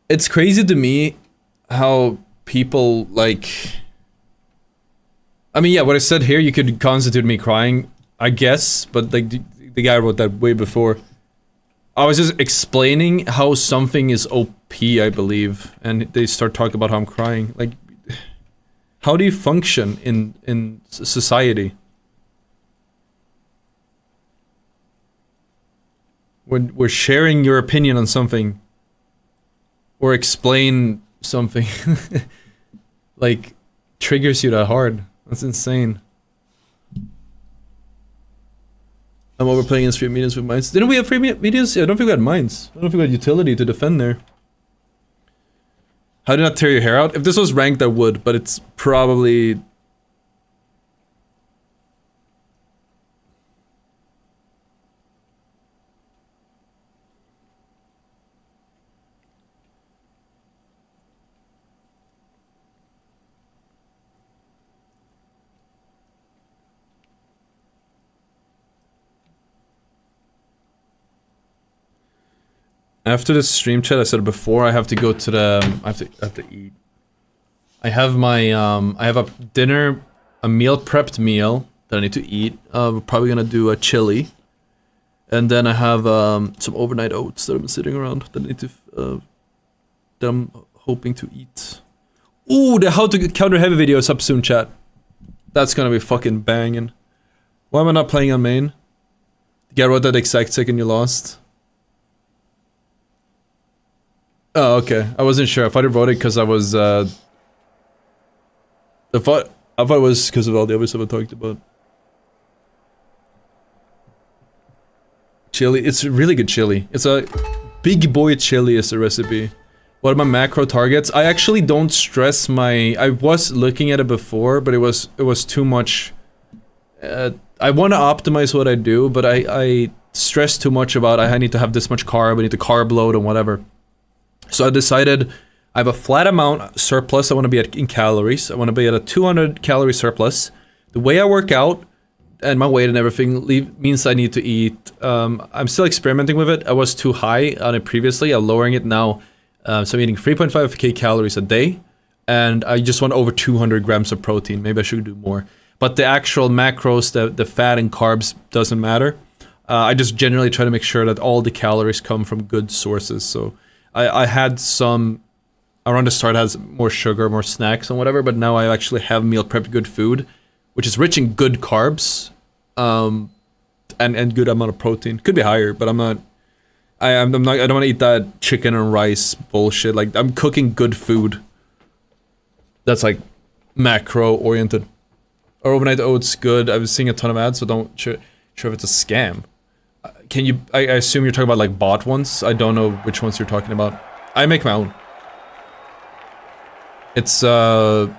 It's crazy to me how people like... I mean, yeah, what I said here, you could constitute me crying, I guess, but like the guy wrote that way before. I was just explaining how something is OP, I believe, and they start talking about how I'm crying. Like, how do you function in society? When we're sharing your opinion on something, or explain something, like, triggers you that hard. That's insane. I'm overplaying in street mediums with mines. Didn't we have free mediums? Yeah, I don't think we had mines. I don't think we had utility to defend there. How did not tear your hair out? If this was ranked, I would, but it's probably... After the stream chat, I said it before, I have to go to the... I have to eat. I have my, I have a dinner, a meal prepped meal that I need to eat. We're probably gonna do a chili. And then I have, some overnight oats that I've been sitting around that I need to, that I'm hoping to eat. Ooh, the how to counter heavy video is up soon, chat. That's gonna be fucking banging. Why am I not playing on main? Get what that exact second you lost. Oh, okay. I wasn't sure. I thought I wrote it because I was, I thought it was because of all the other stuff I talked about. Chili. It's really good chili. It's a big boy chili is the recipe. What are my macro targets? I actually don't stress my... I was looking at it before, but it was too much... I want to optimize what I do, but I stress too much about I need to have this much carb, I need to carb load and whatever. So I decided I have a flat amount surplus I want to be at in calories. I want to be at a 200 calorie surplus. The way I work out and my weight and everything means I need to eat. I'm still experimenting with it. I was too high on it previously. I'm lowering it now. So I'm eating 3.5k calories a day. And I just want over 200 grams of protein. Maybe I should do more. But the actual macros, the fat and carbs doesn't matter. I just generally try to make sure that all the calories come from good sources. So I had some, around the start has more sugar, more snacks and whatever, but now I actually have meal prepped good food, which is rich in good carbs, and good amount of protein. Could be higher, but I don't want to eat that chicken and rice bullshit. Like, I'm cooking good food. That's like macro oriented. Or overnight oats, good. I was seeing a ton of ads, so don't sure if it's a scam. Can you? I assume you're talking about like bot ones. I don't know which ones you're talking about. I make my own. It's I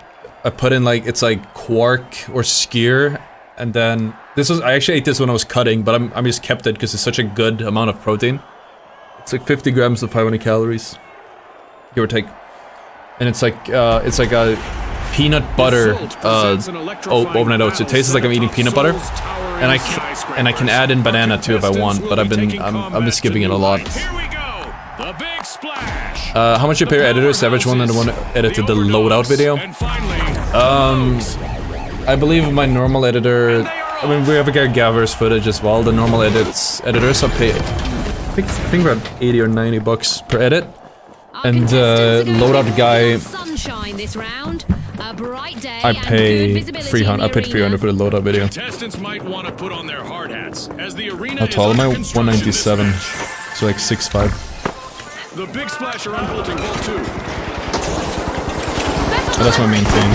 put in like it's like quark or skyr, and then This was, I actually ate this when I was cutting, but I'm just kept it because it's such a good amount of protein. It's like 50 grams of 500 calories, give or take. And it's like a peanut butter overnight oats. It tastes like I'm eating peanut butter, and I can add in banana too if I want. But I'm been skipping it a lot. How much you pay your editors? Average one and the one that edited the loadout video. I believe my normal editor. I mean, we have a guy gathers footage as well. The normal editors I pay. I think around 80 or 90 bucks per edit. And loadout guy, I pay 300. I paid 300 for the loadout video. How tall am I? 197. So like 6'5". The big splash are unbolting Vault 2. That's my main thing.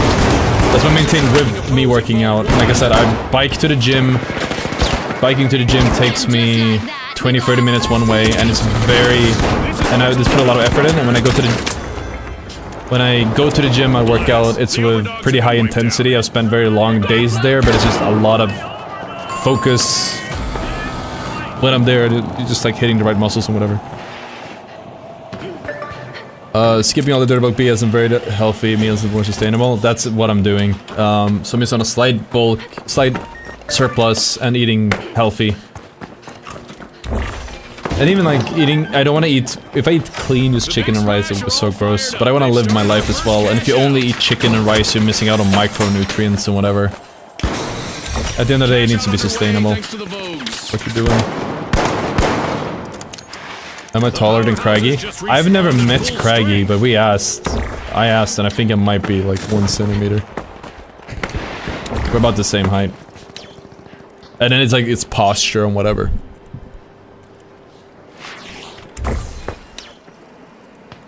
That's my main thing with me working out. Like I said, I bike to the gym. Biking to the gym takes me 20-30 minutes one way, and it's very... And I just put a lot of effort in, and when I go to the gym, I work out, it's with pretty high intensity. I've spent very long days there, but it's just a lot of focus when I'm there, just like hitting the right muscles and whatever. Skipping all the Dirtbug BS and very healthy meals is more sustainable. That's what I'm doing. So I'm just on a slight surplus and eating healthy. And even like eating, I don't want to eat, if I eat clean just chicken and rice, it would be so gross. But I want to live my life as well. And if you only eat chicken and rice, you're missing out on micronutrients and whatever. At the end of the day, it needs to be sustainable. What you're doing. Am I taller than Craggy? I've never met Craggy, but I asked, and I think I might be like 1 centimeter. We're about the same height. And then it's like, it's posture and whatever.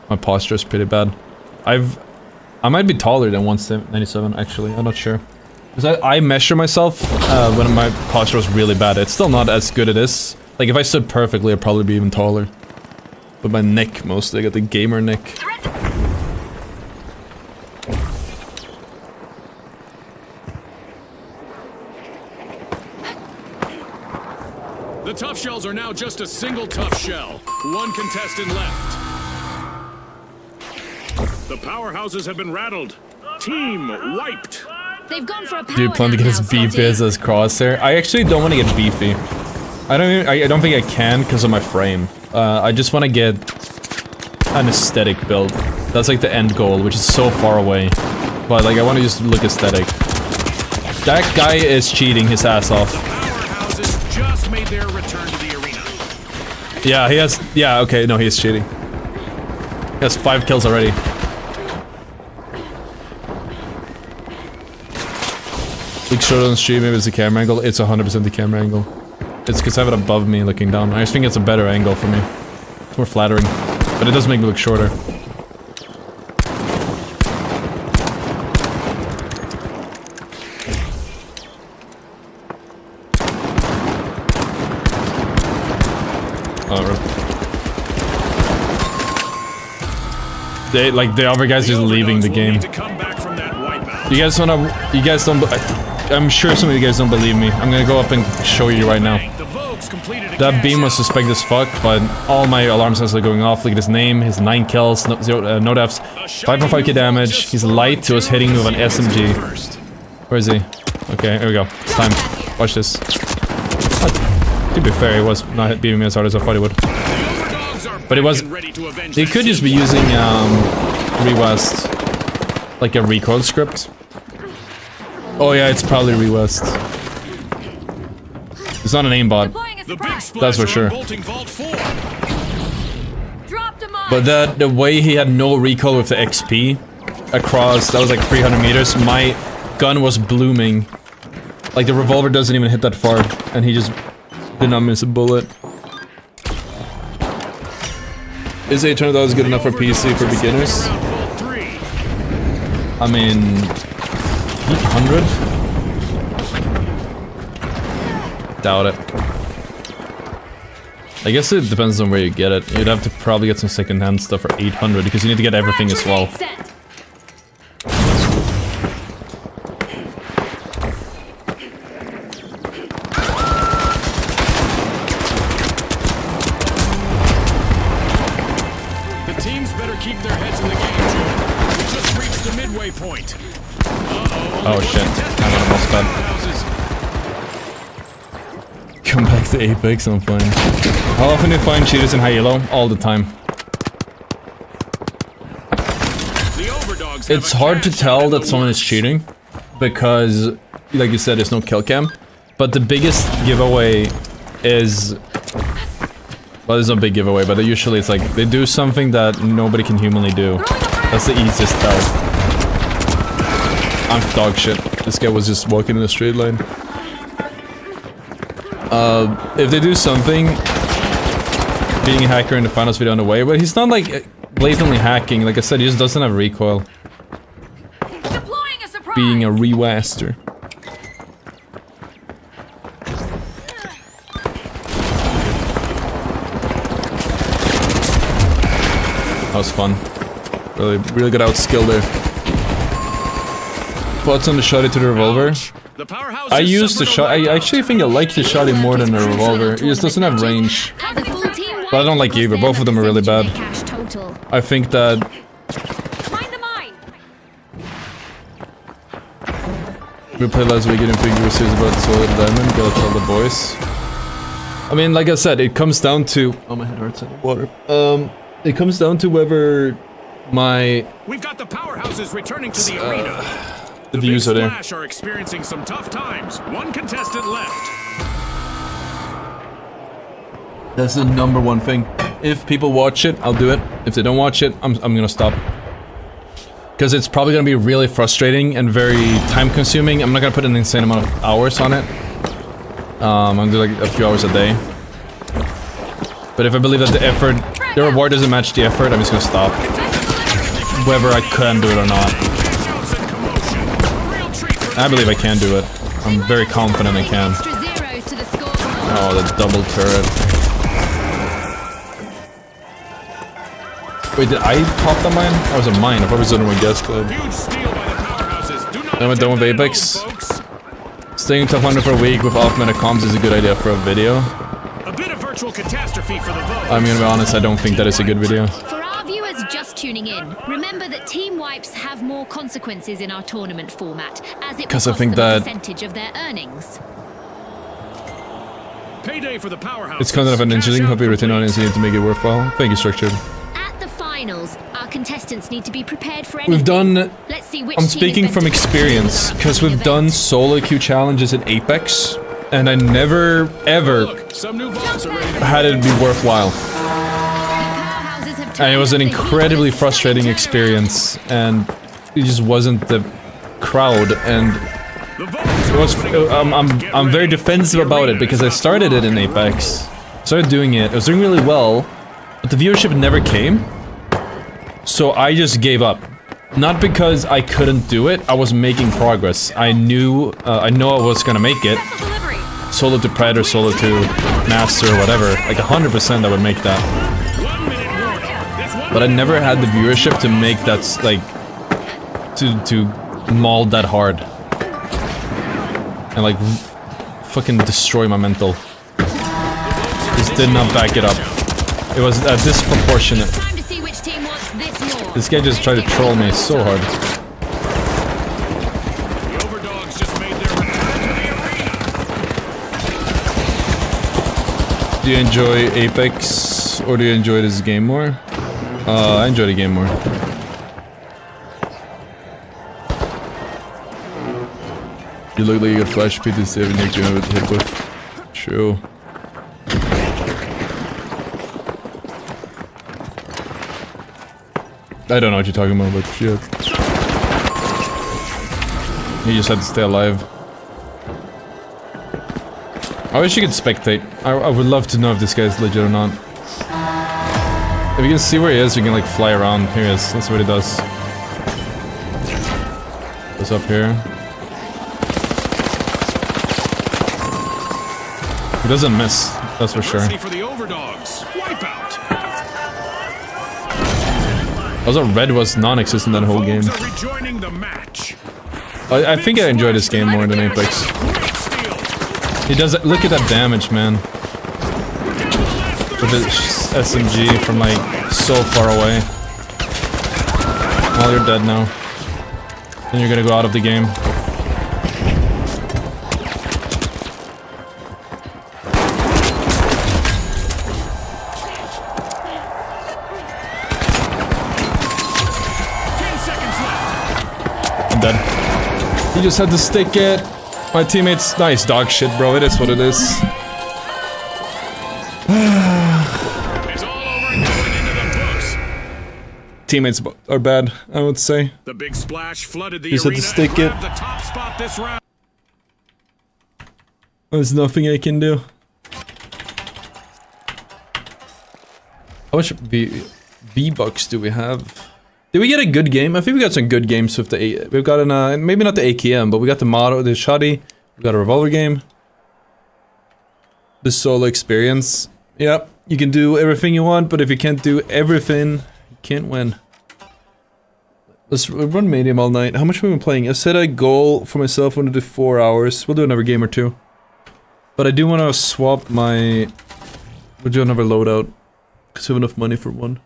My posture is pretty bad. I might be taller than 197 actually, I'm not sure. Because I measure myself when my posture was really bad. It's still not as good as it is. Like if I stood perfectly, I'd probably be even taller. But my neck mostly, I got the gamer neck. The tough shells are now just a single tough shell. One contestant left. The powerhouses have been rattled. Team wiped. They've gone for a power. Do you plan to get as beefy as Crosshair? I actually don't want to get beefy. I don't think I can because of my frame. I just want to get an aesthetic build. That's like the end goal, which is so far away. But like I want to just look aesthetic. That guy is cheating his ass off. Powerhouses just made their return to the arena. Yeah, he has. Yeah, okay, no, he is cheating. He has 5 kills already. Big shot on stream, maybe it's the camera angle. It's 100% the camera angle. It's because I have it above me looking down. I just think it's a better angle for me. It's more flattering. But it does make me look shorter. The other guys just leaving the game. You guys don't, I'm sure some of you guys don't believe me. I'm gonna go up and show you right now. That beam was suspect as fuck, but all my alarm sensors are going off. Look at his name, his 9 kills, no deaths, 5.5k damage. He's light, he was hitting with an SMG. Where is he? Okay, here we go. It's time. Watch this. To be fair, he was not beating me as hard as I thought he would. But it was... He could just be using, Rewest. Like a recoil script. Oh yeah, it's probably Rewest. It's not an aimbot. That's for sure. But the way he had no recoil with the XP across, that was like 300 meters, my gun was blooming. Like the revolver doesn't even hit that far, and he just did not miss a bullet. Is $800 good enough for PC for beginners? I mean... 800? Doubt it. I guess it depends on where you get it. You'd have to probably get some second-hand stuff for 800 because you need to get everything as well. point. Oh shit, I'm almost done. Come back to Apex, I'm fine. How often do you find cheaters in high elo? All the time. The overdogs have It's a hard to cash tell out that in someone the is cheating because, like you said, there's no kill cam. But the biggest giveaway is, well, there's no big giveaway, but usually it's like they do something that nobody can humanly do. That's the easiest tell. I'm dog shit. This guy was just walking in a straight line. If they do something, being a hacker in the finals video on the way, but he's not like blatantly hacking. Like I said, he just doesn't have recoil. Deploying a surprise. Being a rewaster. That was fun. Really good out skill there. Thoughts on the shotty to the revolver? The powerhouse I has used the suffered a shot. I letdown. actually think I like the shotty more than the revolver. It just doesn't have range. As a full team But I don't like either. Both of them are really bad. Cash total. I think that Mind the mine. we played last week and figure series about the Soul of the Diamond. Gotta tell the boys. I mean, like I said, it comes down to. Oh, my head hurts in the water. It comes down to whether my We've got the powerhouses returning to the arena. the views are Big there. Splash are experiencing some tough times. One contestant left. That's the #1 thing. If people watch it, I'll do it. If they don't watch it, I'm gonna stop. Because it's probably gonna be really frustrating and very time consuming. I'm not gonna put an insane amount of hours on it. I'm gonna do like a few hours a day. But if I believe that the reward doesn't match the effort, I'm just gonna stop. Whether I can do it or not. Shouts and commotion. A real treat for I believe I can do it. I'm very confident I can. Extra zeros to the score. Oh, the double turret. Wait, did I pop the mine? That was a mine. I probably didn't win guess club. huge steal by the powerhouses. Do not Then we're done with attempt that at Apex. home, folks. Staying top 100 for a week with off meta comms is a good idea for a video. A bit of virtual catastrophe for the vote. I'm gonna be honest, I don't think that is a good video. For our viewers just tuning in, remember that team wipes have more consequences in our tournament format, as it will 'Cause I cost think them a that- percentage of their earnings. Payday for the powerhouse. It's kind of an interesting copy written on incident to make it worthwhile. Thank you, Structured. At the finals, our contestants need to be prepared for anything. We've done... Let's see which I'm team speaking is from best experience, prepared because for the we've done event. solo queue challenges in Apex, and I never, ever Look, some new vaults are ready to had it be worthwhile. Powerhouses have And it was an turned out to incredibly equal frustrating turnaround. experience, and it just wasn't the crowd, and The votes it are was, opening fast. Get I'm very ready. defensive The about it arena because is I up. started it in Apex, started doing it, I was doing really well, but the viewership never came, so I just gave up. Not because I couldn't do it, I was making progress. I knew, I know I was gonna make it, Vessel delivery. solo to Predator, solo to Master, whatever, like 100% I would make that. 1 minute warning. This one But I never had the viewership to make that, like, to maul that hard. And, like, fucking destroy my mental. Just did not back it up. It was disproportionate. Time to see which team wants this more. This guy just tried to troll me so hard. The overdogs just made their return to the arena. Do you enjoy Apex, or do you enjoy this game more? I enjoy the game more. You look like you got flash PT7 next to with hit with. True. I don't know what you're talking about, but shit. You just had to stay alive. I wish you could spectate. I would love to know if this guy's legit or not. If you can see where he is, you can like fly around. Here he is. That's what he does. Goes up here. He doesn't miss. That's for sure. Ready for the overdogs. Wipeout. Also, red was non-existent that whole game. Votes are rejoining the match. I think I enjoy this game more than Apex. Great steal. He does it. Look at that damage, man. With the SMG from like so far away. Well, you're dead now. Then you're gonna go out of the game. I'm dead. You just had to stick it. My teammates, nice dog shit, bro. It is what it is. It's all over and going into the books. Teammates are bad, I would say. The big splash flooded the Just had arena to stick and it. grabbed the top spot this round. There's nothing I can do. How much V-Bucks do we have? Did we get a good game? I think we got some good games with the... We've got an, maybe not the AKM, but we got the Motto, the Shoddy. We got a Revolver game. The solo experience. Yep, you can do everything you want, but if you can't do everything, you can't win. Let's run medium all night. How much have we been playing? I set a goal for myself, I want to do 4 hours. We'll do another game or two. But I do want to swap my... We'll do another loadout. Because we have enough money for one.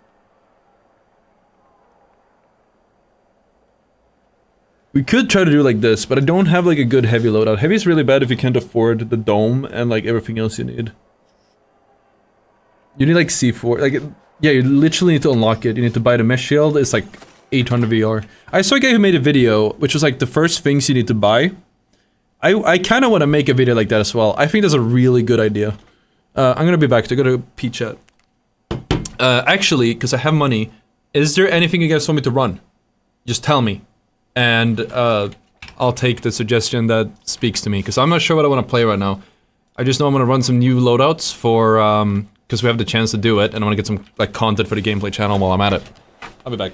We could try to do like this, but I don't have like a good heavy loadout. Heavy is really bad if you can't afford the dome and like everything else you need. You need like C4, like, yeah, you literally need to unlock it. You need to buy the mesh shield, it's like 800 VR. I saw a guy who made a video, which was like the first things you need to buy. I kind of want to make a video like that as well. I think that's a really good idea. I'm gonna be back to go to P-chat. Actually, because I have money, is there anything you guys want me to run? Just tell me. And I'll take the suggestion that speaks to me, because I'm not sure what I want to play right now. I just know I'm going to run some new loadouts for, because we have the chance to do it, and I want to get some like content for the gameplay channel while I'm at it. I'll be back.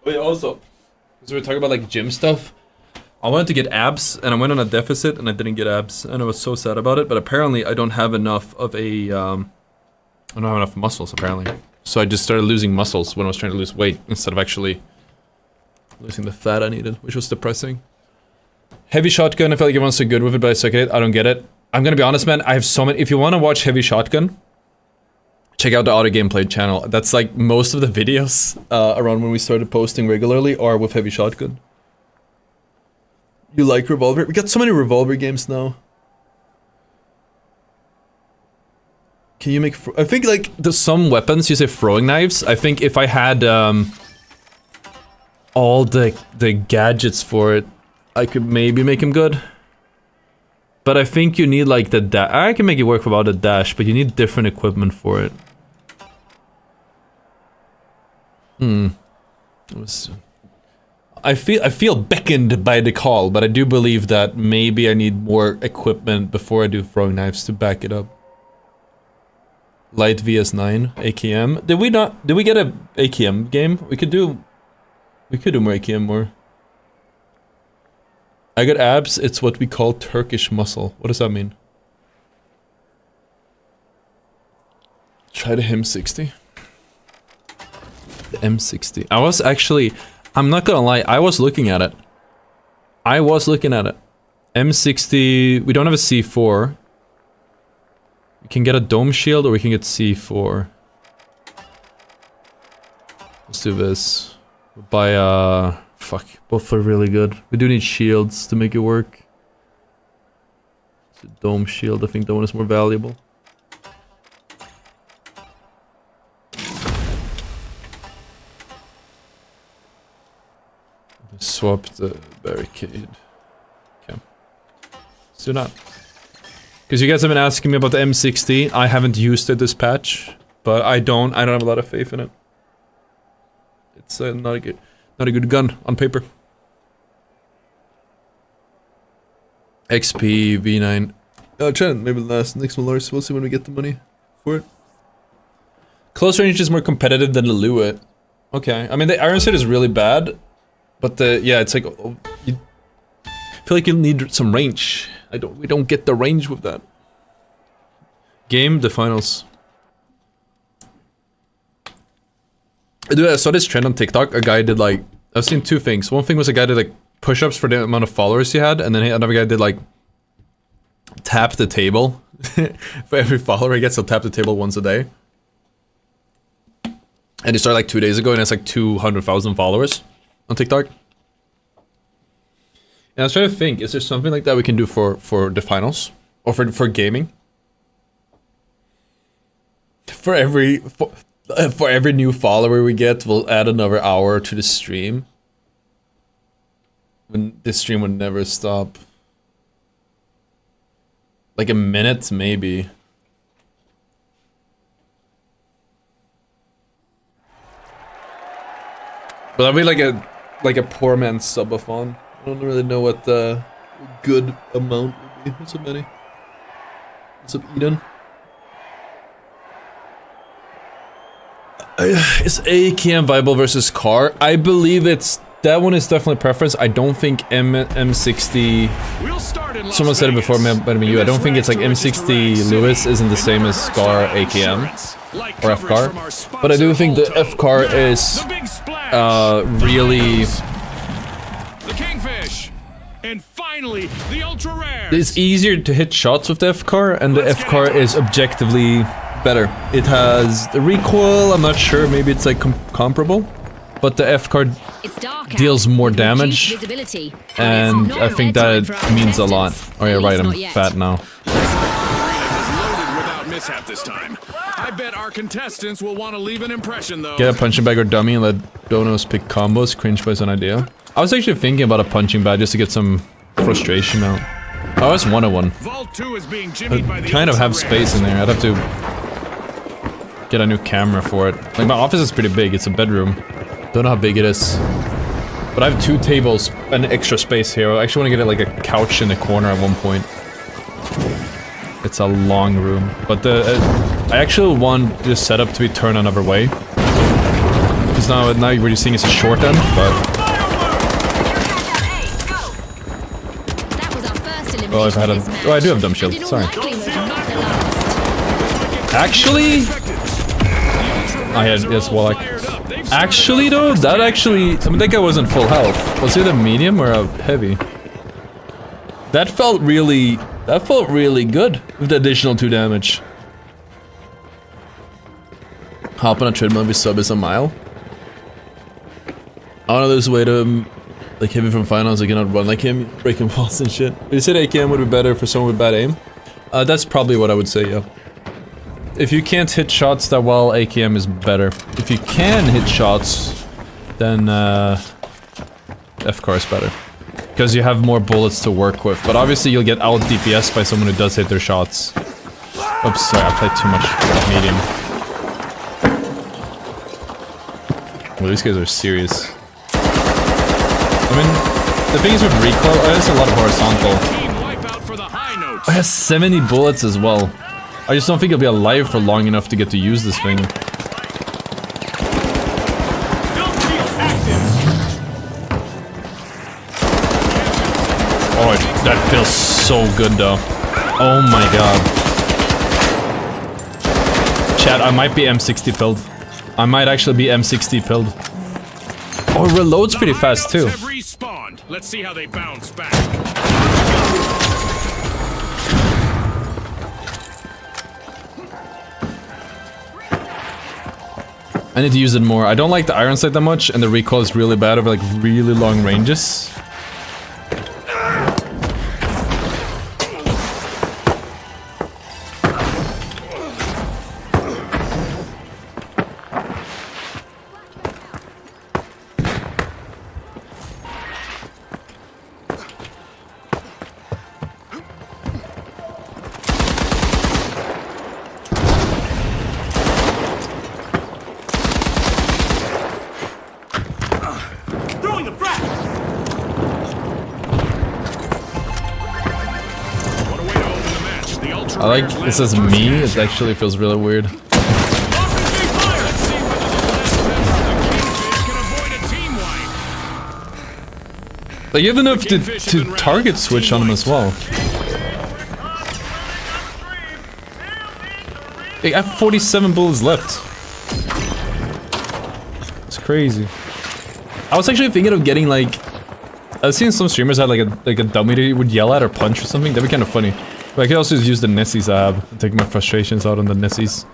Wait, also, because we were talking about like gym stuff, I wanted to get abs, and I went on a deficit, and I didn't get abs, and I was so sad about it. But apparently, I don't have enough of a, I don't have enough muscles apparently. So I just started losing muscles when I was trying to lose weight instead of actually losing the fat I needed, which was depressing. Heavy shotgun, I feel like everyone's so good with it, but I suck at it. I don't get it. I'm gonna be honest, man. I have so many. If you want to watch heavy shotgun, check out the Ottr gameplay channel. That's like most of the videos around when we started posting regularly are with heavy shotgun. You like Revolver? We got so many Revolver games now. Can you make... I think like there's some weapons, you say throwing knives. I think if I had all the gadgets for it, I could maybe make them good. But I think you need like the dash. I can make it work without a dash, but you need different equipment for it. I feel beckoned by the call, but I do believe that maybe I need more equipment before I do throwing knives to back it up. Light VS9 AKM. Did we get a AKM game? We could do more AKM more. I got abs. It's what we call Turkish muscle. What does that mean? Try the M60. The M60. I was actually, I'm not gonna lie, I was looking at it. M60, we don't have a C4. We can get a dome shield or we can get C4. Let's do this. We'll buy fuck, both are really good. We do need shields to make it work. It's a dome shield, I think that one is more valuable. Swap the barricade. Okay. Let's do that. Because you guys have been asking me about the M60. I haven't used it this patch, but I don't have a lot of faith in it. It's not a good gun on paper. XP, V9. I'll try maybe last next one, Lars. We'll see when we get the money for it. Close range is more competitive than the Lua. Okay, I mean the Iron Sight is really bad, but yeah, it's like you feel like you need some range. We don't get the range with that. Game the finals. Dude, I saw this trend on TikTok. A guy did like I've seen two things. One thing was a guy did like push-ups for the amount of followers he had, and then another guy did like tap the table. For every follower he gets, he'll tap the table once a day. And he started like 2 days ago, and it's like 200,000 followers on TikTok. And I was trying to think, is there something like that we can do for the finals? Or for gaming? For every new follower we get, we'll add another hour to the stream. When this stream would never stop. Like a minute, maybe. But that'd be like a poor man's subathon. I don't really know what the good amount would be. What's up, Manny? What's up, Eden? Is AKM viable versus car? I believe that one is definitely preference. I don't think M60. Someone said it before, but me, I don't think it's like M60 Lewis isn't the same as Scar AKM or F car, but I do think the F car is really. The Kingfish, and finally the ultra rare. It's easier to hit shots with the F car, and the F car is objectively better. It has the recoil. I'm not sure. Maybe it's like comparable. But the F card deals more damage, and I think that means a lot. Oh yeah, right, I'm fat now. I bet our contestants will want to leave an impression though. Get a punching bag or dummy and let donos pick combos. Cringe was an idea. I was actually thinking about a punching bag just to get some frustration out. I always wanted one. Vault 2 is being jimmied by the kind of have space in there. I'd have to get a new camera for it. Like my office is pretty big. It's a bedroom. Don't know how big it is, but I have 2 tables and extra space here. I actually want to get like a couch in the corner at one point. It's a long room, but I actually want this setup to be turned another way. Because now what you're seeing is a short end, but oh, if I had a I do have dumb shield. Sorry. Actually, I had yes, Wallach. Actually though, that mean that guy wasn't full health. Was it a medium or a heavy? That felt really good with the additional 2 damage. Hop on a treadmill with sub is a mile. I don't know, there's a way to like hit him from finals, I cannot run like him, breaking walls and shit. You said AKM would be better for someone with bad aim? That's probably what I would say, yeah. If you can't hit shots that well, AKM is better. If you can hit shots, then FCAR is better. Because you have more bullets to work with. But obviously you'll get out DPS by someone who does hit their shots. Oops, sorry, I played too much medium. Well, these guys are serious. I mean, the thing is with recoil, it has a lot of horizontal. It has 70 bullets as well. I just don't think it'll be alive for long enough to get to use this thing. Oh, that feels so good though. Oh my god. Chat, I might be M60 pilled. I might actually be M60 pilled. Oh, it reloads pretty fast too. Let's see how they bounce back. I need to use it more. I don't like the iron sight that much, and the recoil is really bad over like really long ranges. I like it says me. It actually feels really weird. Let's see whether the last member of the Kingfish can avoid a team wipe. Like you have enough Kingfish have to been target routed. switch Team on them as well. Like, I have 47 bullets left. It's crazy. I was actually thinking of getting like, I've seen some streamers had like a dummy they would yell at or punch or something. That'd be kind of funny. But I could also just use the Nessies I have and take my frustrations out on the Nessies.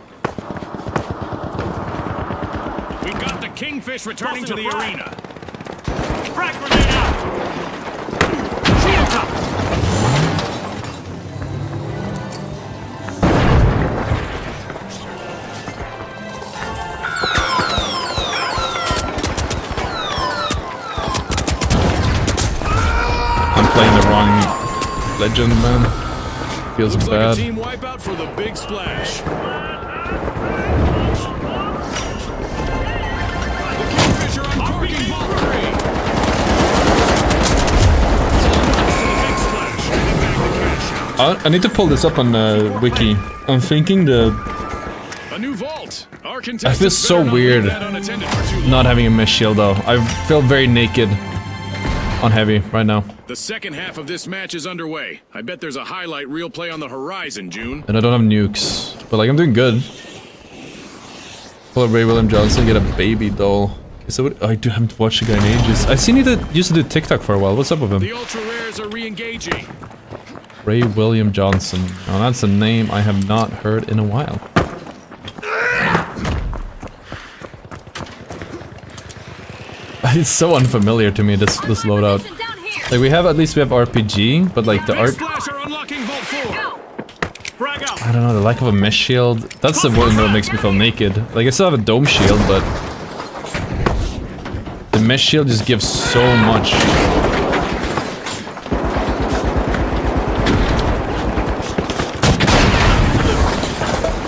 We've got the Kingfish returning to the arena. Frag grenade out! Shields up! I'm playing the wrong legend, man. Feels Looks bad. like a team wipeout for the big splash. The Kingfish are uncorking Valkyrie. To the big splash, heading back to cash out. I need to pull this up on wiki. I'm thinking the A new vault. Our I contestants feel so better not weird leave that unattended for too long. not having a mesh shield though. I feel very naked on heavy right now. The second half of this match is underway. I bet there's a highlight reel play on the horizon, June. And I don't have nukes. But like I'm doing good. Pull a Ray William Johnson, get a baby doll. So what, I haven't watched the guy in ages. I've seen you used to do TikTok for a while. What's up with him? The ultra rares are re-engaging. Ray William Johnson. Now that's a name I have not heard in a while. It's so unfamiliar to me, this loadout. Down here. Like we have RPG, but like the Big art, splash are unlocking vault 4. Frag out! I don't know, the lack of a mesh shield. That's the one that makes me feel naked. Like I still have a dome shield, but the mesh shield just gives so much.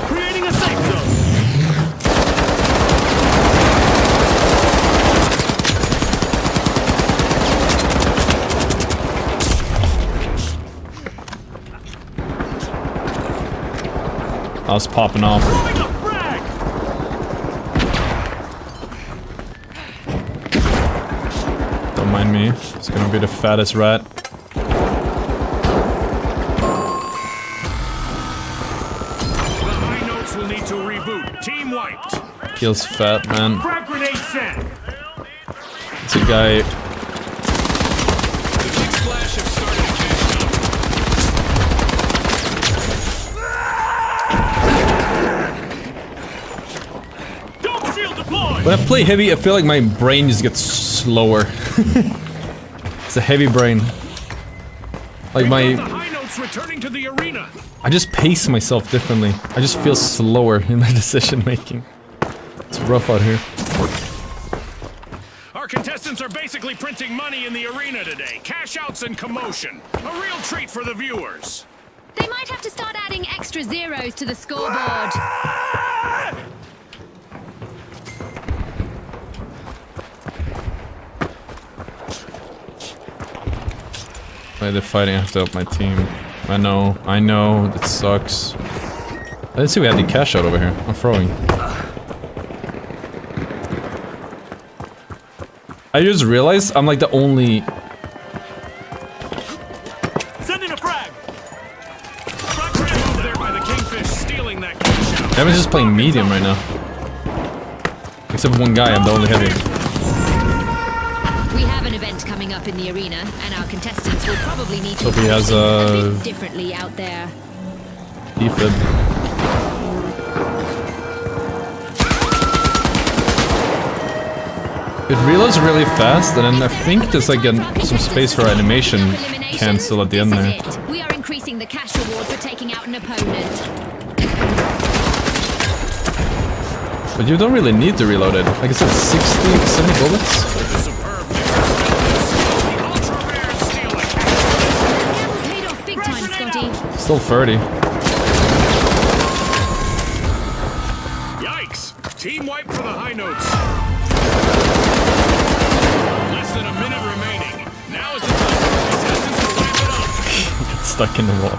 Creating a safe zone! I was popping off. Throwing a frag! Don't mind me. It's gonna be the fattest rat. The high notes will need to reboot. Team wiped. Feels fat, man. Frag grenade sent! It's a guy. The big splash have started to cash out. Dome shield deployed! When I play heavy, I feel like my brain just gets slower. It's a heavy brain. Like The my, high notes returning to the arena. I just pace myself differently. I just feel slower in my decision making. It's rough out here. Our contestants are basically printing money in the arena today. Cash outs and commotion. A real treat for the viewers. They might have to start adding extra zeros to the scoreboard. Why they're fighting, I have to help my team. I know, that sucks. I didn't see we had the cash out over here. I'm throwing. I just realized I'm like the only... Sending a frag! Frag grenade over there by the Kingfish, stealing that cash out. Kevin's just playing medium right now. Except for one guy, I'm the only heavy. We have an event coming up in the arena, and our contestants will probably need to Hope he approach has, things a bit differently out there. Defib. It reloads really fast, and then I think there's like some space for animation cancel at the end there. We are increasing the cash reward for taking out an opponent. But you don't really need to reload it. Like I said, 60, 70 bullets? Superb mix. The ultra rares steal the cash out. Paid off big time, Scotty. Still 30. Yikes! Team wipe for the high notes. Less than a minute remaining. Now is the time for the contestants to wrap it up. Get stuck in the wall.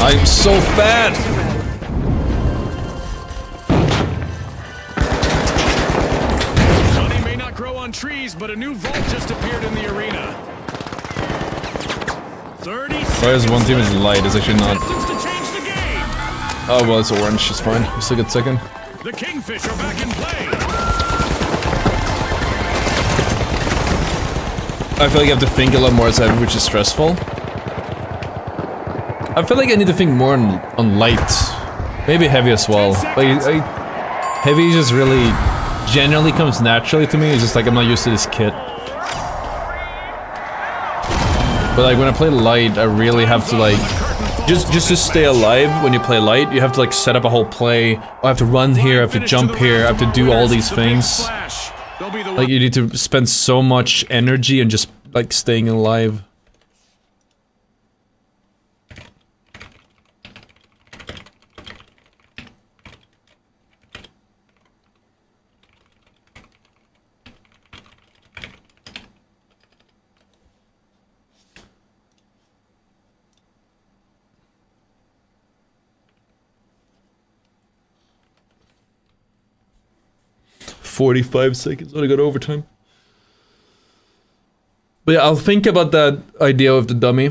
I'm so fat! Money may not grow on trees, but a new vault just appeared in the arena. 30 Why is one team is light? It's actually not. seconds to change the game. Oh well, it's orange. It's fine. We still get second. The Kingfish are back in play. I feel like I have to think a lot more as heavy, which is stressful. I feel like I need to think more on light. Maybe heavy as well. Like, heavy just really generally comes naturally to me. It's just like I'm not used to this kit. But like when I play light, I really have to like just to stay alive. When you play light, you have to like set up a whole play. I have to run here, I have to jump here, I have to do all these things. Like you need to spend so much energy and just like staying alive. "45 seconds, I got overtime." But yeah, I'll think about that idea of the dummy.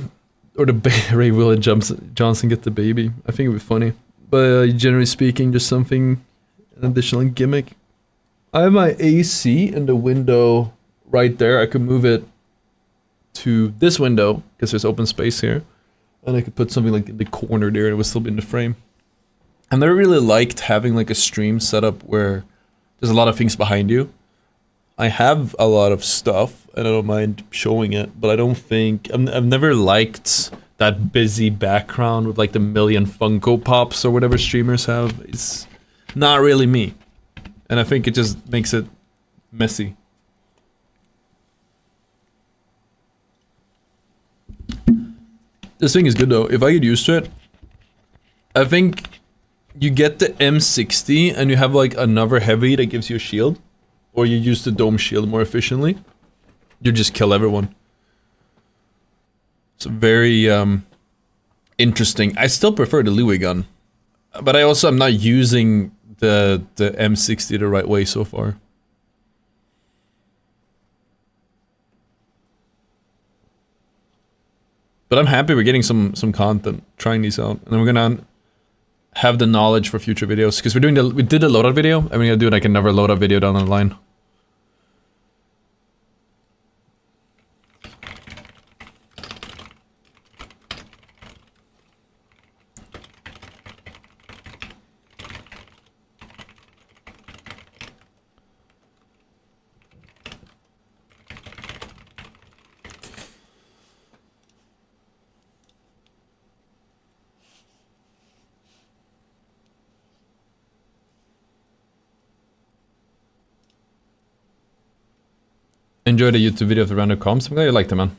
Or the Ray Willie Johnson get the baby. I think it would be funny. But generally speaking, just something, an additional gimmick. I have my AC in the window right there. I could move it to this window, because there's open space here. And I could put something like in the corner there and it would still be in the frame. And I really liked having like a stream setup where there's a lot of things behind you. I have a lot of stuff, and I don't mind showing it, but I don't think... I've never liked that busy background with like the million Funko Pops or whatever streamers have. It's not really me. And I think it just makes it messy. This thing is good though. If I get used to it, I think you get the M60 and you have like another heavy that gives you a shield. Or you use the dome shield more efficiently. You just kill everyone. It's very interesting. I still prefer the Louis gun. But I also am not using the M60 the right way so far. But I'm happy we're getting some content, trying these out. And then we're gonna have the knowledge for future videos. Because we did the loadout video, and we're gonna do like another loadout video down the line. Enjoy the YouTube video of the random comms. I'm glad you liked it, man.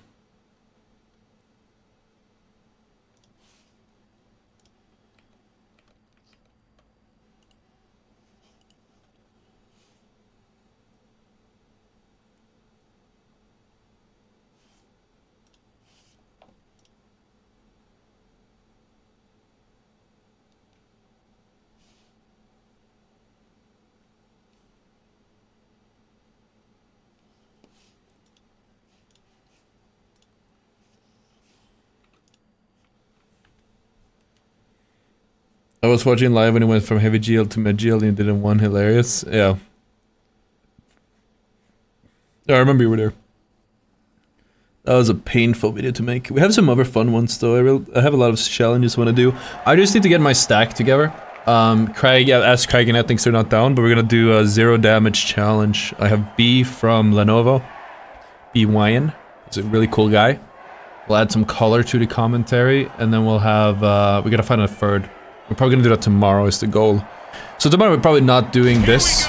I was watching live when it went from heavy GL to mid GL and did it in one. Hilarious. Yeah. Yeah, I remember you were there. That was a painful video to make. We have some other fun ones though. I have a lot of challenges I want to do. I just need to get my stack together. Craig, yeah, ask Craig and I think they're not down, but we're gonna do a 0 damage challenge. I have B from Lenovo. B Wyan. He's a really cool guy. We'll add some color to the commentary, and then we'll have we gotta find a third. We're probably gonna do that tomorrow is the goal. So tomorrow we're probably not doing this.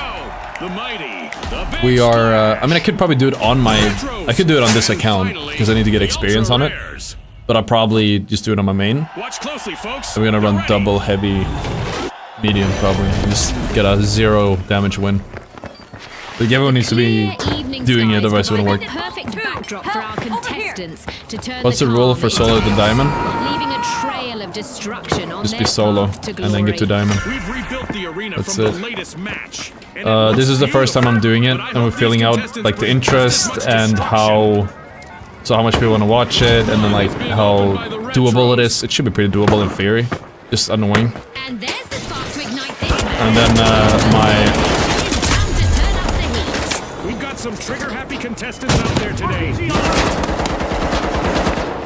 We are, I mean I could probably do it on my, I could do it on this account, because I need to get experience on it. But I'll probably just do it on my main. Watch closely, folks. So we're gonna run double heavy, medium probably, and just get a 0 damage win. Like everyone needs to be doing it, otherwise it wouldn't work. Perfect backdrop for our contestants to turn What's the rule for solo to diamond? leaving a trail of of destruction on Just their be solo path to and then get to glory. diamond. We've rebuilt the arena That's from it. the latest match. And it This looks is the first time I'm doing it, beautiful, but I and we're hope feeling these out contestants like the bring just as interest much and destruction. how much people want to watch it, and then like how doable it is. It should be pretty doable in theory, just annoying. And there's the spark to ignite this match. And then my It's time to turn up the heat. We've got some trigger-happy contestants out there today.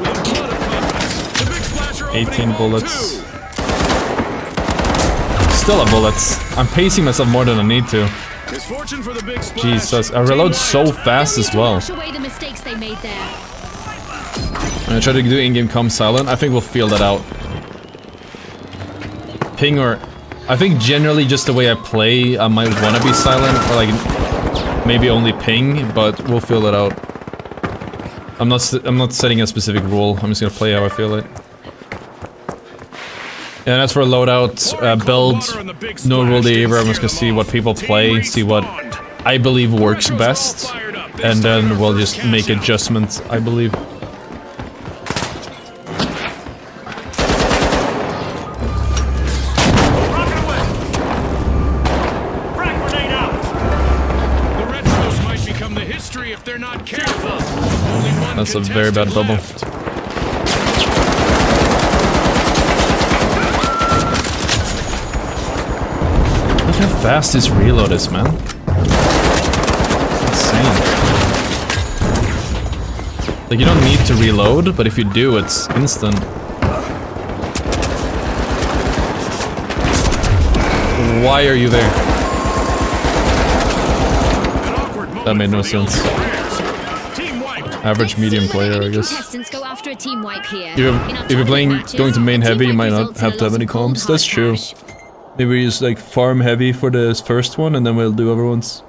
With a flood of confidence, the big splasher opening 18 ball bullets. two. Still a bullets. I'm pacing myself more than I need to. Misfortune for the big splash. Jesus, I reload so fast as well. Wash away the mistakes they made there. I'm gonna try to do in-game comm silent. I think we'll feel that out. Ping or... I think generally just the way I play, I might want to be silent, or like maybe only ping, but we'll feel that out. I'm not setting a specific rule. I'm just gonna play how I feel it. And as for loadout, build, no rule either. I'm just gonna see what people play, see what I believe works best, and then we'll just make adjustments, I believe. Rocket away! Frag grenade out! The retros might become the history if they're not careful. Only one That's a very bad contestant bubble. left. Look how fast this reload is, man. Insane. Like, you don't need to reload, but if you do, it's instant. Why are you there? An awkward moment That made no for the sense. Ultra Rares. Team wiped. Average medium player, I guess. Contestants go after a team wipe here. If you're playing going to main heavy, you might not have to have any comms. That's true. Maybe we just like farm heavy for the first one, and then we'll do other ones.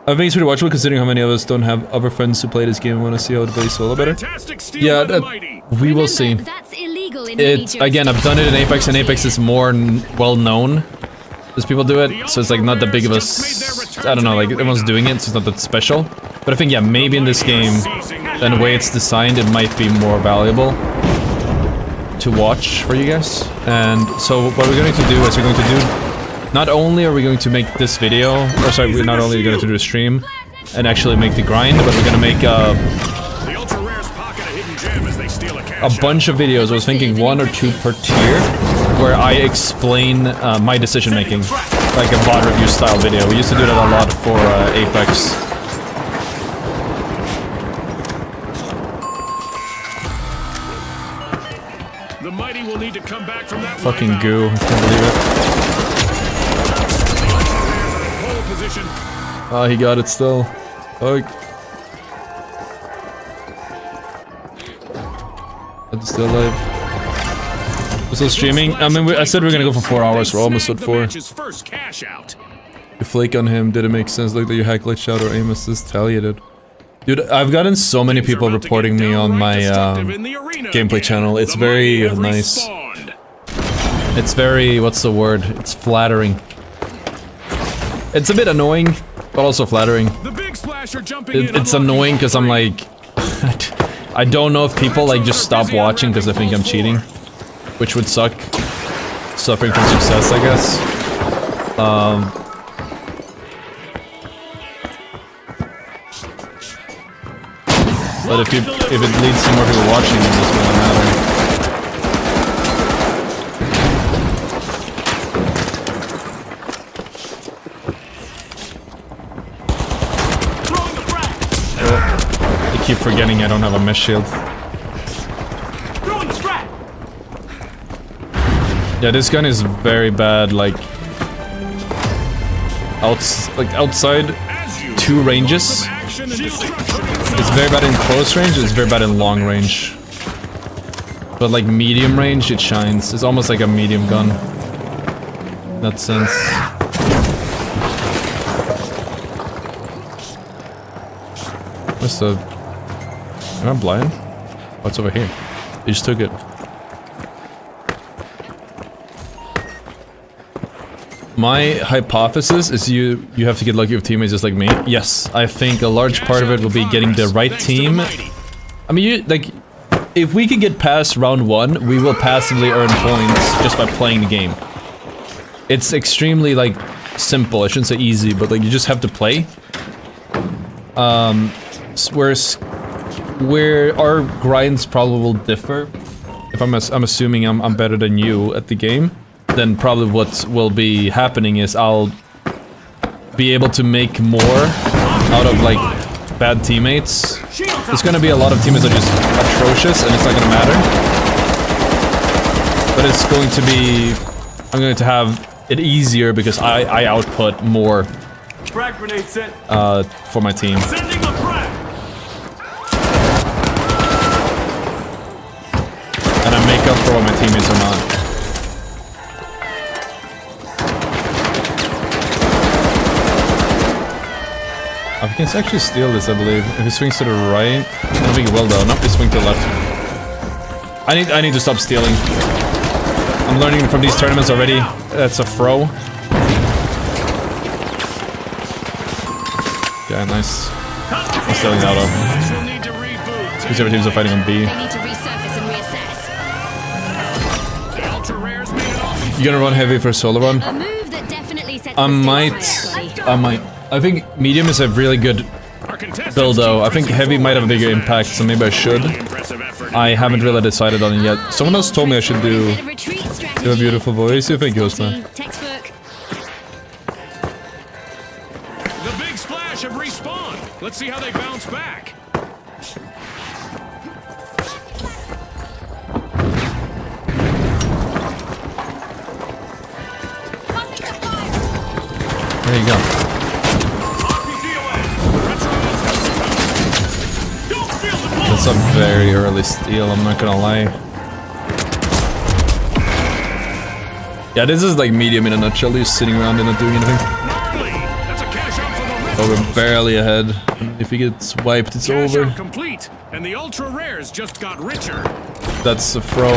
I think it's pretty watchable considering how many of us don't have other friends who play this game and want to see how to play solo better. Fantastic steal Yeah, by the mighty. we will see. That's illegal in many It again, I've done it in Apex, and Apex is more well known as people do it, so it's like not that big of a. I don't know, like everyone's doing it, so it's not that special. But I think yeah, maybe in this game, and the way it's designed, it might be more valuable to watch for you guys. And so what we're going to do is we're going to do. Not only are we going to make this video, or sorry, we're not only going to do a stream and actually make the grind, but we're going to make The Ultra Rares pocket a hidden gem as they steal a cash a bunch of videos. I was thinking 1 or 2 per tier, where I explain my decision making, like a VOD review style video. We used to do that a lot for Apex. The mighty will need to come back from that Fucking wipeout. goo, I can't believe it. Pole position. Oh, he got it still. Fuck. It's still alive. We're still streaming. I mean, I said we were gonna go for 4 hours. We're almost at 4. Match's first cash out. You flake on him. Did it make sense? Like that you hack glitch out or aim assist? Hell yeah, did. Dude, I've gotten so many people reporting me on my gameplay channel. It's very nice. It's very, what's the word? It's flattering. It's a bit annoying, but also flattering. The big splasher jumping in, It's annoying because I'm like, I don't know if people like just stop watching because they think I'm cheating, which would suck. Suffering from success, I guess. But if it leads to more people watching, then it doesn't really matter. Throwing the frag! I keep forgetting I don't have a mesh shield. Throwing the frag! Yeah, this gun is very bad, like outside 2 ranges. It's very bad in close range, it's very bad in long range. But like medium range, it shines. It's almost like a medium gun. In that sense. What's the... Am I blind? What's over here? You just took it. My hypothesis is you have to get lucky with teammates just like me. Yes, I think a large part of it will be getting the right team. I mean, if we can get past round 1, we will passively earn points just by playing the game. It's extremely, like, simple. I shouldn't say easy, but, like, you just have to play. Where our grinds probably will differ, if I'm assuming I'm better than you at the game, then probably what will be happening is I'll be able to make more out of, like, bad teammates. There's gonna be a lot of teammates that are just atrocious, and it's not gonna matter. But it's going to be... I'm going to have it easier because I output more Frag grenade sent. for my team. Sending a frag. And I make up for what my teammates are not. I can actually steal this, I believe. If he swings to the right, I don't think he will though. Nope, he swings to the left. I need to stop stealing. I'm learning from these tournaments already. That's a throw. Yeah, nice. I'm stealing the auto. We'll need to reboot. These other teams are fighting on B. They need to resurface and reassess. The ultra rares made it awesome. You gonna run heavy for a solo run? A move that definitely sets I the might. stage I might. I think medium is a really good Our contestants build though. keep I think pressing heavy might have a forward bigger in this impact, match. so maybe I should. Impressive effort. I haven't really decided on it yet. Someone else told me I should do... Instead of retreat strategy, You have a beautiful voice. You think yours, man? Textbook. The big splash of respawn. Let's see how they bounce back. There you go. RPG away. Don't feel the blow. That's a very early steal, I'm not gonna lie. Yeah, this is like medium in a nutshell. Just sitting around and not doing anything. Gnarly. That's a cash out for the Oh, Red we're barely ahead. If he gets wiped, it's Cash over. out complete, and the ultra rares just got richer. That's a throw.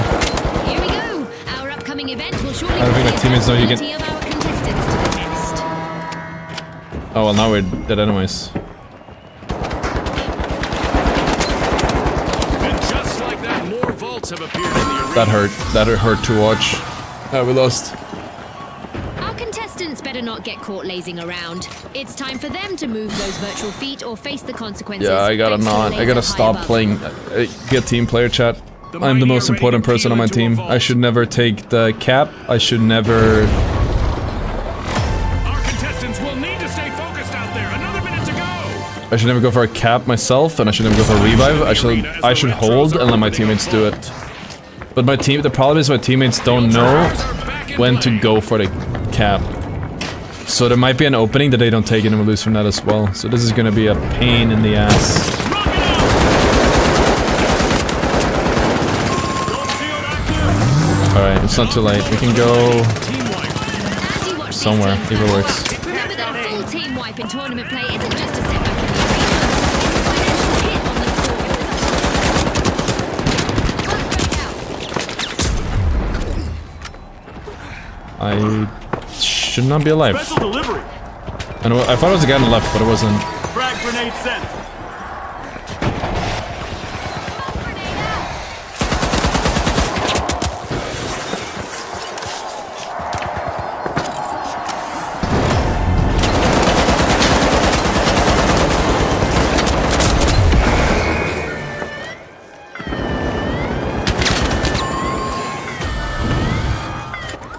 Here we go. Our upcoming event will surely I don't think my put the teammates know you ability of our contestants to the test. Oh well, now we're dead anyways. And just like that, more vaults have appeared in the arena. That hurt. That hurt to watch. We lost. Our contestants better not get caught lazing around. It's time for them to move those virtual feet or face the consequences. Yeah, I gotta thanks to the not. I laser gotta high stop above. playing. Get team player chat. I'm the most important person on my team. I should never take the cap. I should never. Our contestants will need to stay focused out there. Another minute to go. I should never go for a cap myself, and I should never go for a revive. I should hold and let my teammates do it. But my team. The problem is my teammates don't know when to go for the cap. So there might be an opening that they don't take, and we lose from that as well. So this is gonna be a pain in the ass. Alright, it's not too late. We can go As you watch these somewhere, teams if it battle, works. Remember that a full team wipe in tournament play isn't just a setback in the arena. It's a financial hit on the scoreboard. I should not be alive. Special delivery. I thought it was a guy on the left, but it wasn't. Frag grenade sent.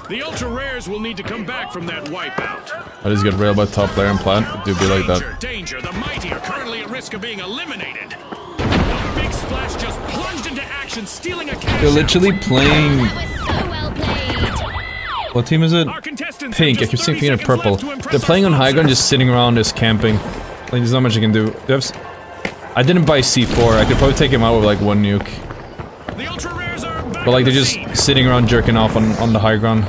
The ultra rares will need to come back from that wipeout. I just get railed by top player and plant. It do be like that. Danger, the mighty are currently at risk of being eliminated. The big splash just plunged into action, stealing a cash They're out. literally playing. That was so well played. What team is it? Our contestants Pink. I have keep just saying 30 pink and seconds purple. left to impress They're playing our on high ground, sponsor. just sitting around, just camping. Like, there's not much you can do. I didn't buy C4. I could probably take him out with like one nuke. The ultra rares are back But like on they're the just scene. sitting around jerking off on the high ground.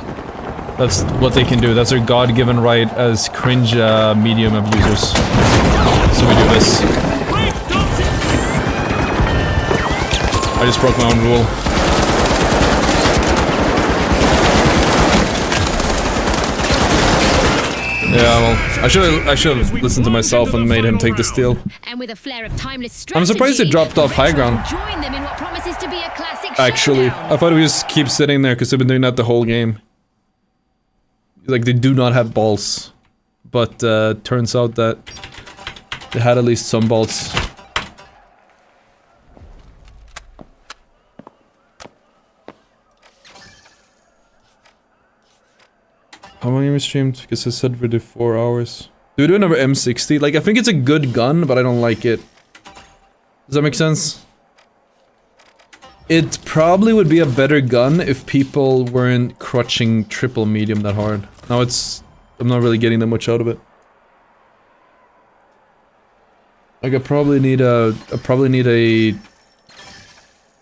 That's what they can do. That's their god-given right as cringe medium abusers. So we do this. I just broke my own rule. Yeah, well, I should have listened to myself and made him take the steal. And with a flare of timeless strategy, I'm surprised they dropped off high ground. join them in what promises to be a classic Actually, showdown. I thought we just keep sitting there because they've been doing that the whole game. Like, they do not have balls. But turns out that they had at least some balls. How long have we streamed? Because I said we do 4 hours. Do we do another M60? Like, I think it's a good gun, but I don't like it. Does that make sense? It probably would be a better gun if people weren't crutching triple medium that hard. Now it's... I'm not really getting that much out of it. Like, I probably need a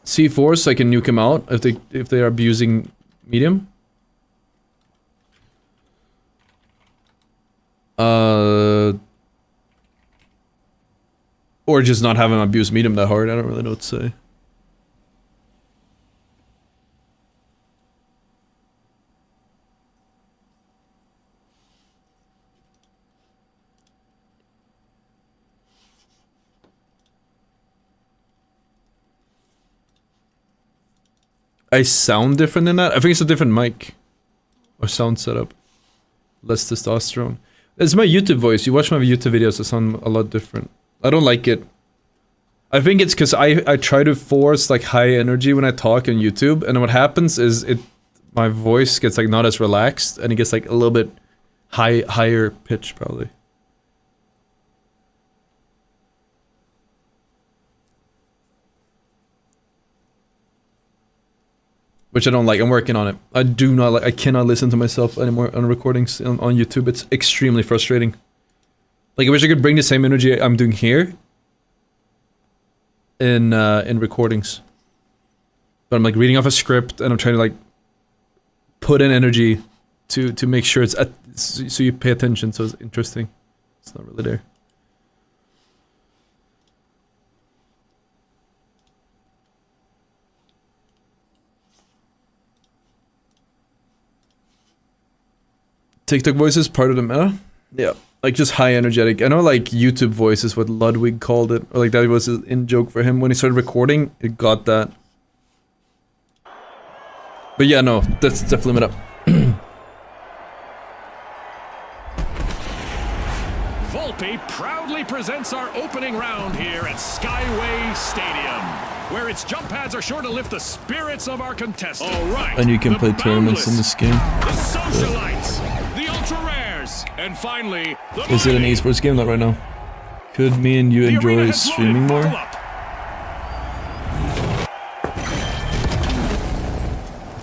C4 so I can nuke him out if they are abusing medium. Or just not have him abuse medium that hard. I don't really know what to say. I sound different than that? I think it's a different mic. Or sound setup. Less testosterone. It's my YouTube voice. You watch my YouTube videos, I sound a lot different. I don't like it. I think it's because I try to force like high energy when I talk on YouTube, and what happens is my voice gets like not as relaxed, and it gets like a little bit higher pitch probably. Which I don't like. I'm working on it. I do not like. I cannot listen to myself anymore on recordings on YouTube. It's extremely frustrating. Like, I wish I could bring the same energy I'm doing here in recordings. But I'm like reading off a script and I'm trying to like put in energy to make sure it's so you pay attention. So it's interesting. It's not really there. TikTok voice is part of the meta? Yeah. Like, just high energetic. I know, like, YouTube voice is what Ludwig called it. Or, like, that was an in-joke for him. When he started recording, it got that. But yeah, no. That's definitely meta. Volpe proudly presents our opening round here at Skyway Stadium, where its jump pads are sure to lift the spirits of our contestants. All right. And you can the play tournaments in this game. The Socialites, the Ultra Rares, and finally, the Is it an Mighty. esports game? Not right now. Could me and you The arena enjoy has streaming loaded. more? Buckle up.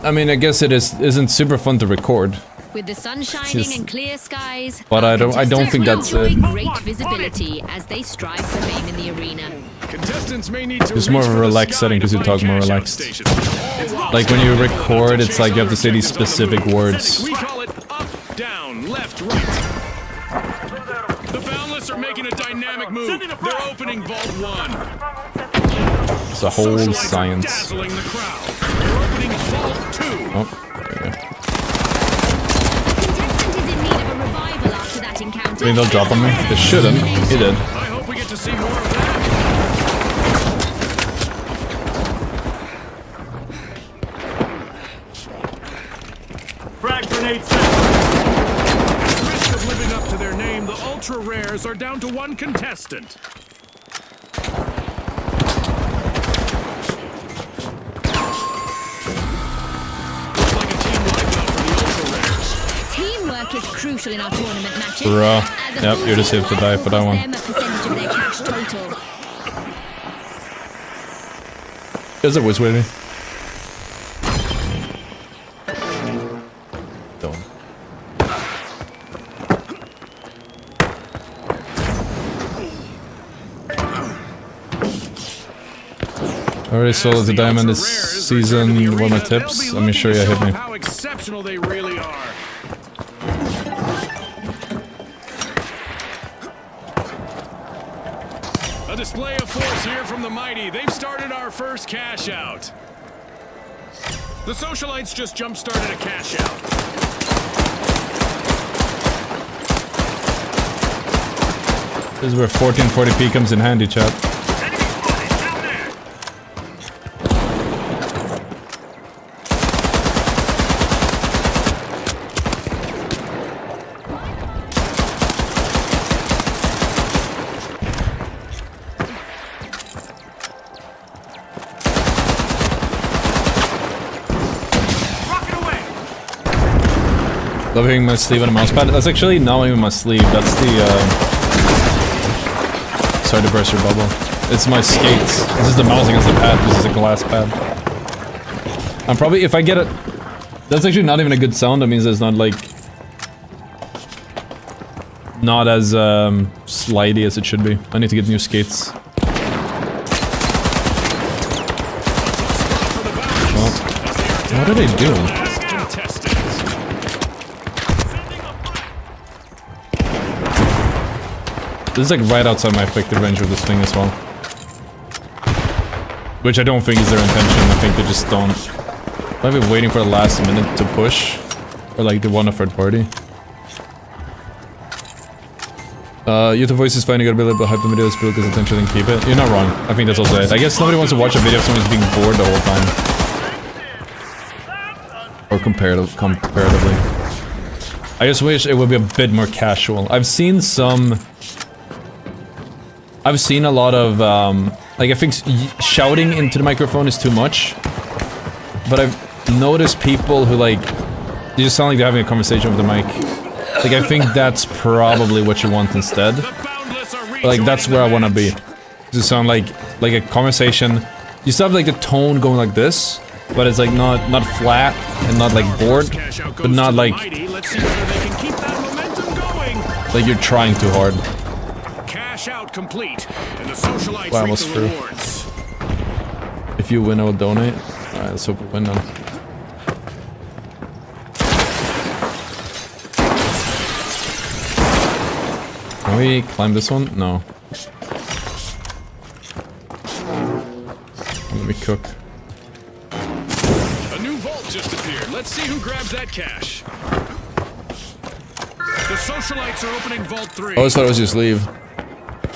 I mean, I guess it isn't super fun to record. With the sun shining just- and clear skies, But our I don't think contestants that's will it. enjoy great visibility as they strive for fame in the arena. Contestants may need to It's more reach of a for the relaxed sky setting 'cause to you find talk more cash-out relaxed. stations. It's Like when you possible record, to it's like you have to say these chase other specific settings. words. We call it up, down, left, right. The Boundless are making a dynamic move. They're opening Vault 1. It's a whole Socialites are science. dazzling the crowd. They're opening Vault 2. Oh, there you go. Contestant is in need of a revival after that encounter. Maybe they'll drop on me. They shouldn't. He did. I hope we get to see more of that. Frag grenade set. Risk of living up to their name, the Ultra Rares are down to one contestant. Looks like a team wipeout for the Ultra Rares. Teamwork is crucial in our tournament matches. Bruh. As a Yep, full you're just team here to die for that will one. cost them a percentage of their cash total. Is it was waiting? Don't. I already sold the diamond this season. One of my tips. Let me show you. Hit me. How exceptional they really are. A display of force here from the Mighty. They've started our first cash out. The Socialites just jump-started a cash out. This is where 1440p comes in handy, chat. Love hearing my sleeve on a mousepad. That's actually not even my sleeve. That's the, sorry to burst your bubble. It's my skates. This is the mouse against the pad. This is a glass pad. I'm probably, if I get it... That's actually not even a good sound. That means it's not, like... Not as, slidey as it should be. I need to get new skates. Well, what are they doing? This is like right outside my effective range with this thing as well. Which I don't think is their intention, I think they just don't. I've been waiting for the last minute to push. Or like they want a third party. YouTube voice is fine, you gotta be a little bit hype the videos, because attention and keep it. You're not wrong, I think that's also it. I guess nobody wants to watch a video if someone's being bored the whole time. Or comparatively. I just wish it would be a bit more casual. I've seen a lot of, like I think shouting into the microphone is too much. But I've noticed people who like, they just sound like they're having a conversation with the mic. Like I think that's probably what you want instead. But, like that's where I want to be. To sound like a conversation. You still have like the tone going like this, but it's like not flat and not like bored, but not like you're trying too hard. Out complete, and the socialites wow, almost reap true. the rewards. If you win, I will donate. Alright, let's hope we win then. Can we climb this one? No. Let me cook. A new vault just appeared. Let's see who grabs that cash. The socialites are opening Vault 3. I always thought it was just leave.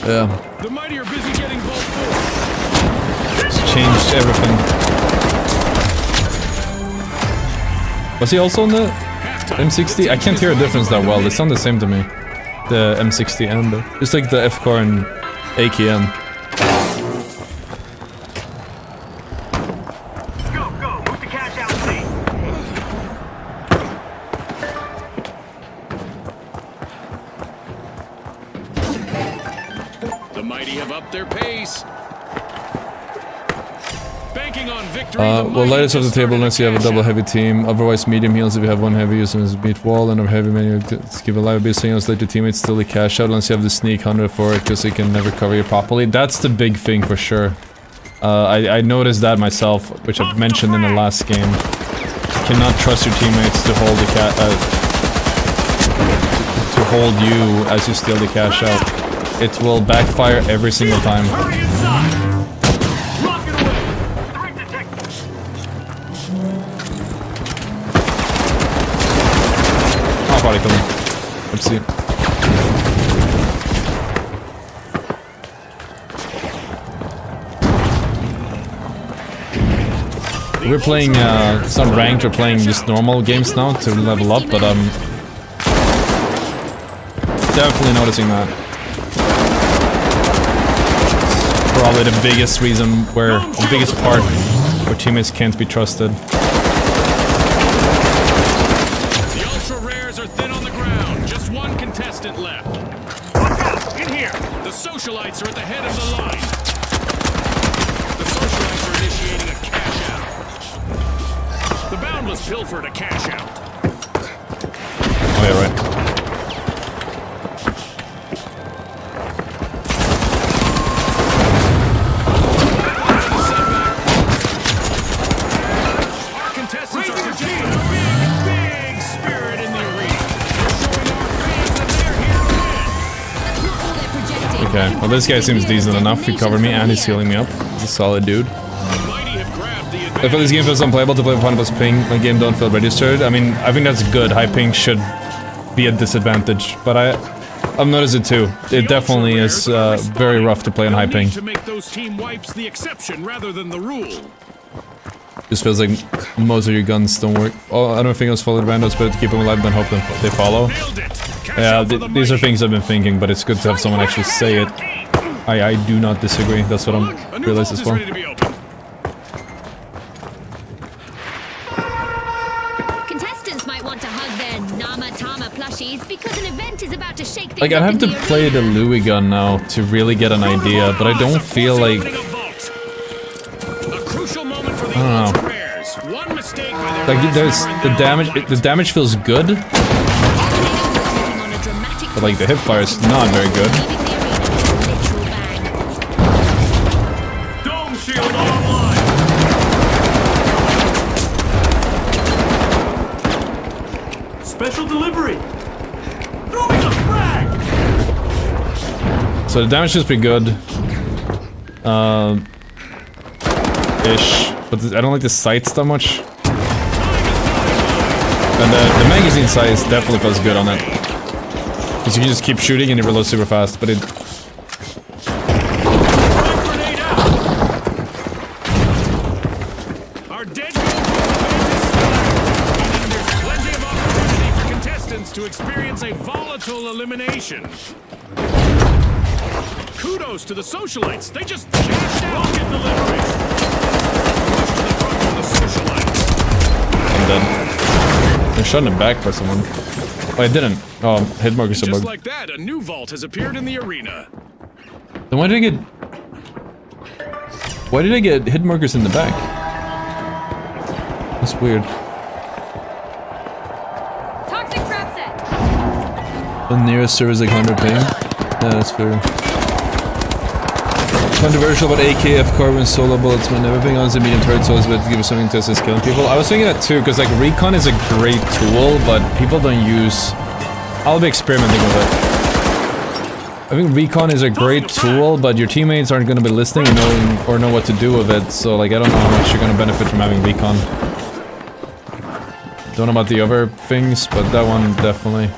Yeah. The mighty are busy getting Vault 4. It's changed everything. Was he also on the M60? I can't hear a difference that well. They sound the same to me. The M60 and the... Just like the F-Core and AKM. Go, move the cash out, please. The mighty have upped their pace. Banking on victory. Well, lightest off the table unless you have a double heavy team. Otherwise, medium heals if you have one heavy using his beat wall and a heavy menu. Give a live base signals, let your teammates still the cash out unless you have the sneak 100 for it because they can never cover you properly. That's the big thing for sure. I noticed that myself, which I've mentioned in the last game. You cannot trust your teammates to hold the to hold you as you steal the cash out. It will backfire every single time. I'll probably kill him. Let's see. We're playing some ranked, we're playing just normal games now to level up, but definitely noticing that. Probably the biggest reason where, the biggest part where teammates can't be trusted. The ultra rares are thin on the ground. Just one contestant left. Watch out! In here! The socialites are at the head of the line. The socialites are initiating a cash out. The boundless pilfer to cash out. Oh yeah, right. Our contestants are projecting a big spirit in the arena. They're showing our fans that they're here to win. Not all they're projecting. Okay, well this guy seems decent enough. He covered me and he's healing me up. He's a solid dude. The mighty have grabbed the I advantage. feel this game feels unplayable to play with 1 plus ping. My game don't feel registered. I mean, I think that's good. High ping should be a disadvantage, but I've noticed it too. It definitely is very rough to play on high ping. To make those team wipes the exception rather than the rule. Just feels like most of your guns don't work. Oh, I don't think it's follow the randos, but to keep them alive, then hope they follow. Nailed it. Cash Yeah, out for the these are mighty. things I've been thinking, but it's good to have someone actually say it. I do not disagree. That's what Look, a I'm new realized vault as is well. ready to be opened. Contestants might want to hug their Nama Tama plushies because an event is about to shake things Like, I'd up have in to the play the arena. Louis gun now to really get an idea, but I don't feel like... A crucial moment for the I don't know. ultra rares. One mistake by their Like, last there's member and the they'll damage. fight. The damage feels good, Taking on a dramatic but like the twist, hipfire is not very good. leaving the arena with a literal bang. Dome shield online. Special delivery. Throwing a frag. So the damage is pretty good. Ish. But I don't like the sights that much. And the magazine size definitely feels good on it. Because you can just keep shooting and it reloads super fast, but it... Grenade out. Our dead goal is still active, meaning there's plenty of opportunity for contestants to experience a volatile elimination. Kudos to the socialites. They just cashed out. Rocket delivery. Much to the front for the socialites. I'm dead. I shot him back by someone. Oh, I didn't. Oh, hit markers are Just bugged. like that, a new vault has appeared in the arena. Then why did I get... Why did I get hit markers in the back? That's weird. Toxic trap set. The nearest server is like 100 ping. Yeah, that's fair. Controversial about AKF carbon solo bullets when everything on the medium turret souls but to give us something to assist killing people. I was thinking that too, because like recon is a great tool, but people don't use... I'll be experimenting with it. I think recon is a great tool, but your teammates aren't going to be listening or know what to do with it, so like I don't know how much you're going to benefit from having recon. Don't know about the other things, but that one definitely...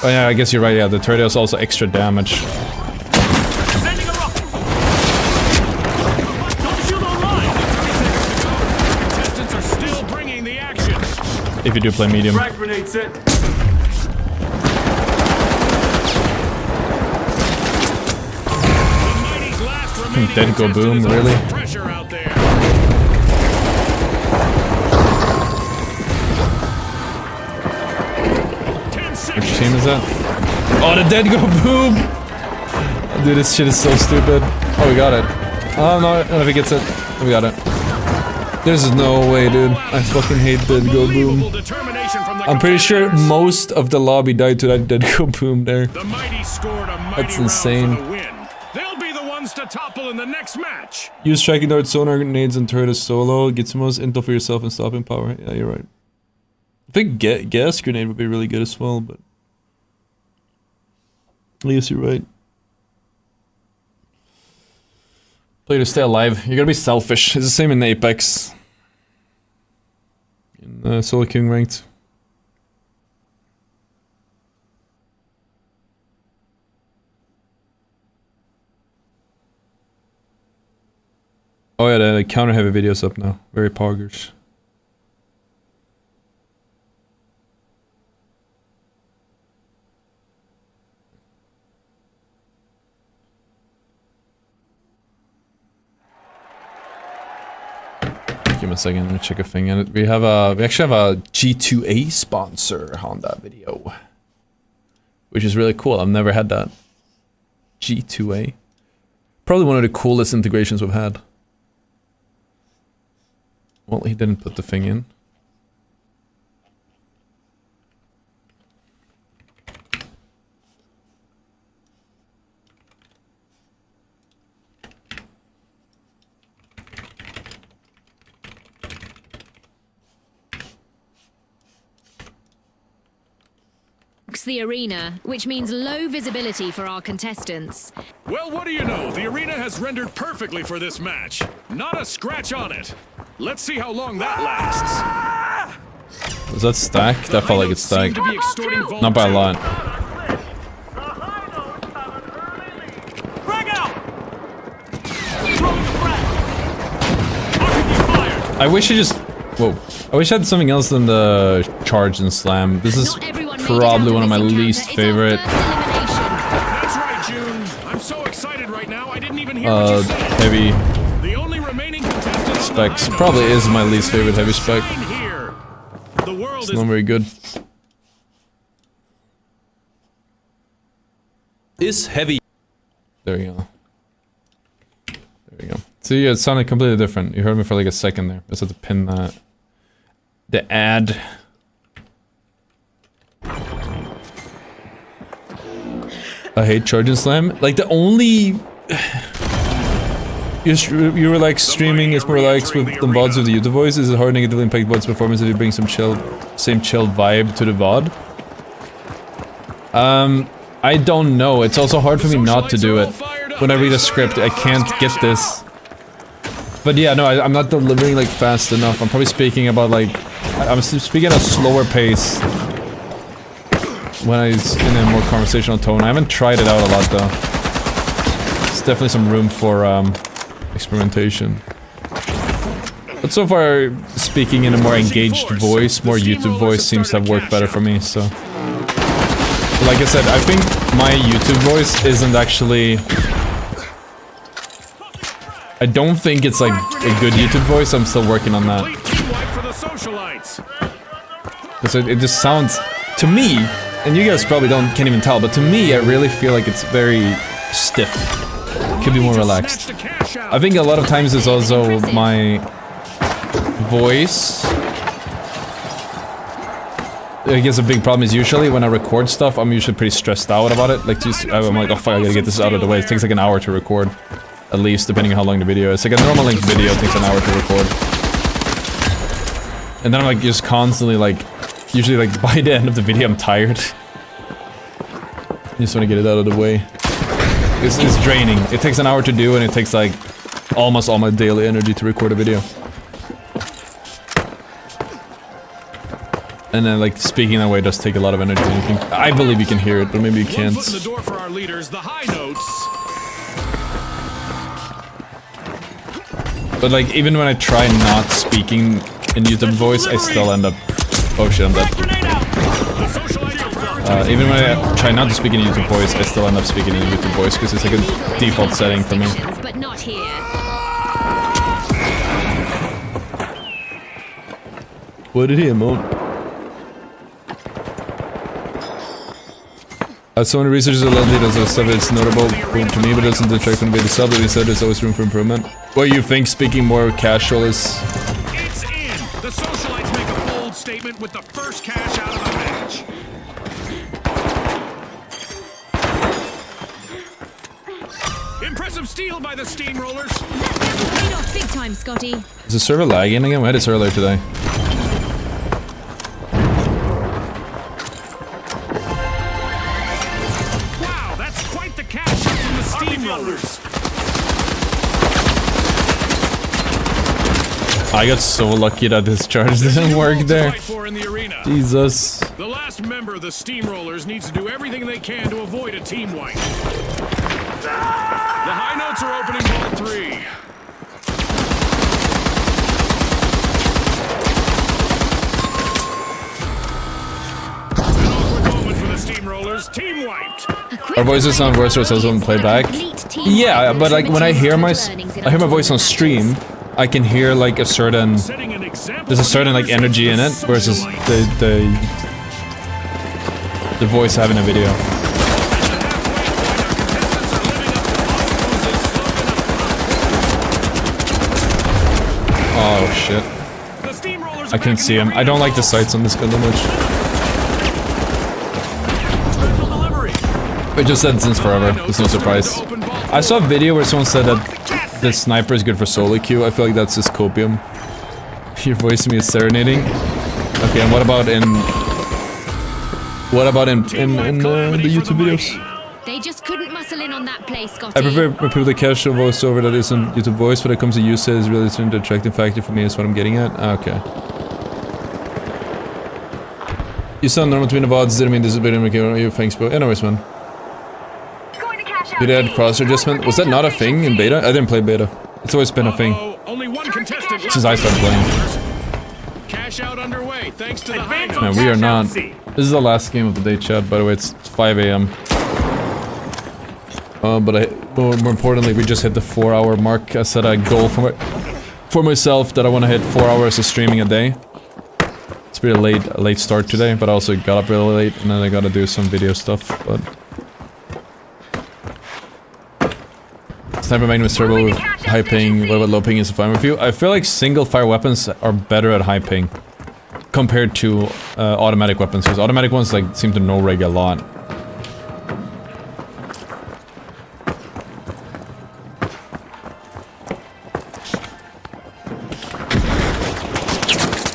Oh yeah, I guess you're right, yeah, the turret is also extra damage. Sending a rocket. Dome shield online. Contestants are still bringing the action. If you do play medium. Frag grenade set. The mighty's last remaining Dead go contestant boom, is under really? some pressure out there. 10 seconds. Which team is that? Oh, the dead go boom! Dude, this shit is so stupid. Oh, we got it. Oh, no, I don't know if he gets it. We got it. There's no way, dude. I fucking hate dead go boom. Unbelievable determination from the I'm pretty sure competitors. most of the lobby died to that dead go boom there. The mighty scored a mighty That's insane. round for the win. They'll be the ones to topple in the next match. Use tracking dart, sonar grenades, and turret as solo. Get some most intel for yourself and stopping power. Yeah, you're right. I think gas grenade would be really good as well, but... I guess you're right. Play to stay alive. You gotta be selfish. It's the same in Apex. In Solo King ranked. Oh yeah, the counter heavy video's up now. Very poggers. Give me a second, let me check a thing in it. We actually have a G2A sponsor on that video. Which is really cool. I've never had that. G2A. Probably one of the coolest integrations we've had. Well, he didn't put the thing in. The arena, which means low visibility for our contestants. Well, what do you know? The arena has rendered perfectly for this match. Not a scratch on it. Let's see how long that lasts. Does that stack? That felt like it stacked. Seem to be extorting Not by a Vault lot. I wish I just... Whoa. I wish I had something else than the charge and slam. This is Not everyone made it out probably of one of my this encounter. least It's our favorite first elimination. That's right, June. I'm so excited right now. I didn't even hear what you said. heavy The only remaining contestant on the specs. lineup Probably is my least favorite heavy spec. shine here. The world It's is not very good. Is heavy. There we go. There we go. See, it sounded completely different. You heard me for like a second there. I just had to pin that. The ad. I hate charge and slam. Like the only... You were like streaming is more likes with the VODs with the YouTube voice. Is it hard to negatively impact VOD's performance if you bring some same chill vibe to the VOD? I don't know. It's also hard for me not to do it. When I read a script, I can't get this. But yeah, no, I'm not delivering like fast enough. I'm probably speaking about like... I'm speaking at a slower pace. When I was in a more conversational tone. I haven't tried it out a lot though. There's definitely some room for experimentation. But so far, speaking in a more engaged voice, more YouTube voice seems to have worked better for me, so... Like I said, I think my YouTube voice isn't actually... I don't think it's like a good YouTube voice, I'm still working on that. Because it just sounds, to me, and you guys probably can't even tell, but to me I really feel like it's very stiff. Could be more relaxed. I think a lot of times it's also my voice. I guess a big problem is usually when I record stuff, I'm usually pretty stressed out about it. Like, I'm like, oh fuck, I gotta get this out of the way. It takes like an hour to record. At least, depending on how long the video is. Like a normal length video takes an hour to record. And then I'm like just constantly like, usually like by the end of the video I'm tired. Just wanna get it out of the way. It's draining. It takes an hour to do and it takes like almost all my daily energy to record a video. And then like speaking that way does take a lot of energy. I believe you can hear it, but maybe you can't. One foot in the door for our leaders, the high notes. But like, even when I try not speaking in YouTube voice, I still end up... Oh shit, I'm dead. Even when I try not to speak in YouTube voice, I still end up speaking in YouTube voice, because it's like a default setting for me. But not here. What did he emote? As someone who researches a lot of details of stuff, it's notable to me, but it doesn't detract from being the sub, but he said there's always room for improvement. What you think speaking more casual is... It's in! The socialites make a bold statement with the first cash out of the match. Impressive steal by the steamrollers. That paid off big time, Scotty. Is the server lagging again? We had this earlier today. Wow, that's quite the cash out from the steamrollers. I got so lucky that this charge didn't work there. Jesus. The last member of the steamrollers needs to do everything they can to avoid a team wipe. The high notes are opening ball 3. An awkward moment for the steamrollers. Team wiped. Our voices sound worse ourselves when we play back. Yeah, but like when I hear my voice on stream, I can hear like a certain, there's a certain like energy in it versus the voice I have in a video. Oh shit. I can't see him. I don't like the sights on this gun that much. It just said since forever. There's no surprise. I saw a video where someone said that the sniper is good for solo queue. I feel like that's just copium. Your voice to me is serenading. Okay, and what about in the YouTube videos? They just couldn't muscle in on that play, Scotty. I prefer people the casual voiceover that isn't YouTube voice, but it comes to usage is really an attractive factor for me is what I'm getting at. Okay. You sound normal between the VODs, didn't mean this is better than you thanks, bro. Anyways, man. Did they add cross adjustment? Was that not a thing in beta? I didn't play beta. It's always been a thing. Only one One contestant Since I started playing. Cash out underway, thanks to the high Advance notes. No, we are not. Cash out C. This is the last game of the day, chat. By the way, it's 5 a.m. But more importantly, we just hit the 4-hour mark. I set a goal for myself that I want to hit 4 hours of streaming a day. It's pretty a late start today, but I also got up really late, and then I gotta do some video stuff. But Sniper Magnum is turbo with high ping, low ping is fine with you. I feel like single fire weapons are better at high ping compared to automatic weapons, because automatic ones like seem to no rig a lot.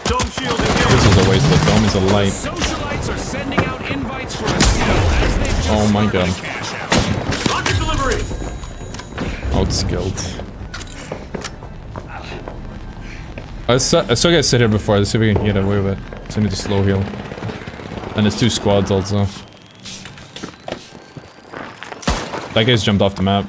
Dome shield engaged. This is a waste. The dome is a light. Socialites are sending out invites for a skill as they've just Oh my started god. to cash out. Rocket delivery. Outskilled. I saw guys sit here before. Let's see if we can get away with it. So I need to slow heal. And it's 2 squads also. That guy's jumped off the map.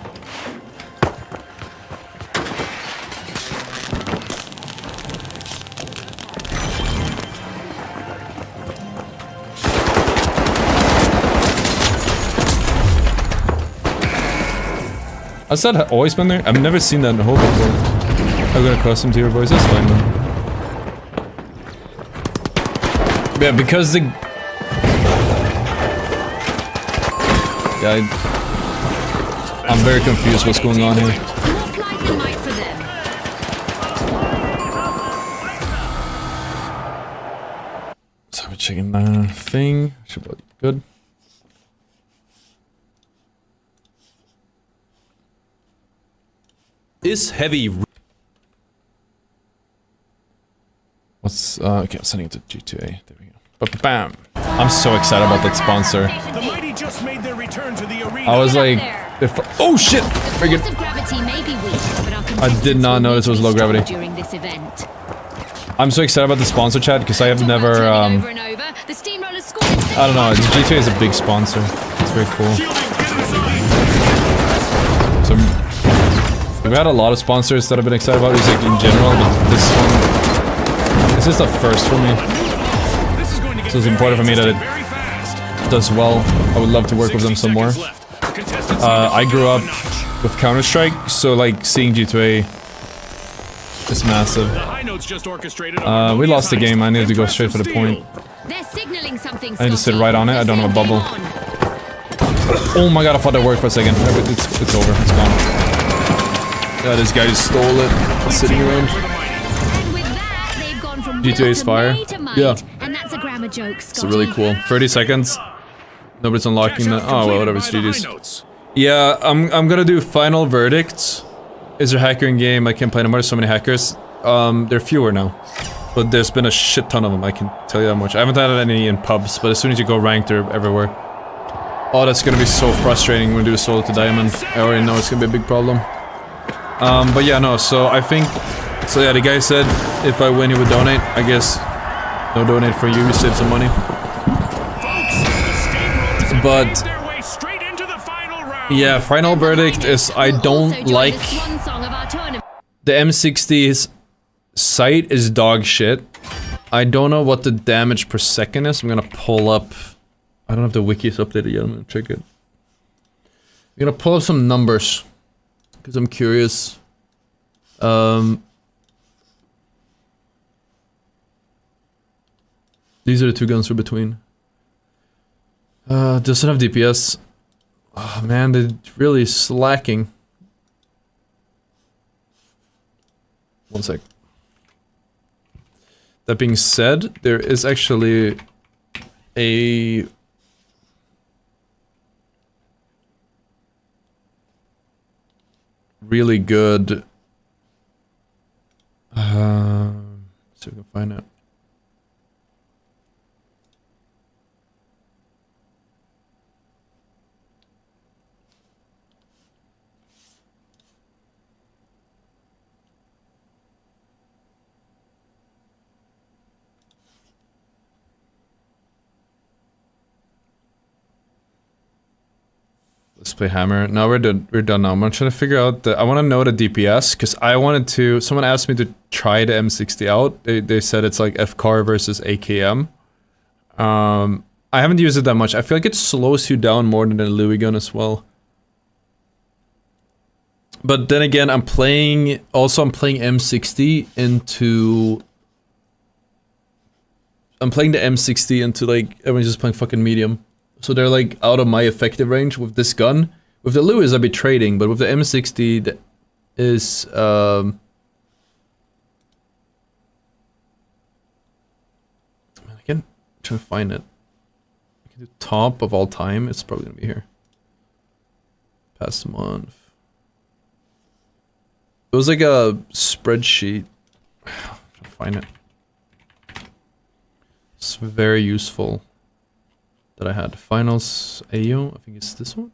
Has that always been there? I've never seen that in the hole before. I'm gonna custom to your voice, that's fine then. Yeah, because the... Yeah, I'm very confused what's going on here. More Clyde than Mike for them. So we're checking the thing. Should be good. Is heavy. What's okay, I'm sending it to G2A. There we go. Ba-ba-bam. I'm so excited about that sponsor. The mighty just made their return to the arena. I was like, if oh shit! The Friggin' force of gravity may be weak, but our I did not contestants will notice it was need low to be strong gravity. during this event. I'm so excited about the sponsor, chat, because I have Talk about never turning over and over. The steamrollers scored in I don't know, G2A is a big sponsor. It's very cool. Shielding. Get inside. So we've had a lot of sponsors that I've been excited about, just like in general, but this is the first for me. This is going to get So it's important for me that it very fast. does well. I would love to work with them some more. I grew up with Counter-Strike, so like seeing G2A is massive. The high notes just orchestrated. We lost the game, I need to go straight for the point. They're signaling something. I need to sit Scotty. right on it, I don't have a Let's bubble. get on. Oh my god, I thought that worked for a second. It's over, it's gone. Yeah, this guy just stole it. It's sitting around. And with that, they've gone from G2A will is to fire. may to might, Yeah. and that's a grammar joke, It's Scotty. really cool. 30 seconds. Nobody's unlocking that. Oh, well, whatever, it's GG's. Yeah, I'm gonna do final verdicts. Is there a hacker in game? I can't play anymore, there's so many hackers. There are fewer now. But there's been a shit ton of them, I can tell you that much. I haven't had any in pubs, but as soon as you go ranked, they're everywhere. Oh, that's gonna be so frustrating when we do solo to diamond. I already know it's gonna be a big problem. But yeah, no, so I think... So yeah, the guy said if I win he would donate. I guess no donate for you, save some money. But... Yeah, final verdict is I don't like... The M60's sight is dog shit. I don't know what the damage per second is. I'm gonna pull up... I don't have the wikis updated yet, I'm gonna check it. I'm gonna pull up some numbers. Because I'm curious. These are the 2 guns we're between. Doesn't have DPS. Oh man, they're really slacking. One sec. That being said, there is actually a... really good... see if we can find it. play hammer. No, we're done. We're done now. I'm trying to figure out I want to know the DPS because I wanted to. Someone asked me to try the M60 out. They said it's like FCAR versus AKM. I haven't used it that much. I feel like it slows you down more than the Louis gun as well. But then again, I'm playing M60 into. I'm playing the M60 into like everyone's just playing fucking medium. So they're like out of my effective range with this gun. With the Lewis, I'd be trading, but with the M60, that is man, I can't try to find it. I can do top of all time. It's probably gonna be here. Past month. It was like a spreadsheet. I'm trying to find it. It's very useful. That I had finals AO. I think it's this one.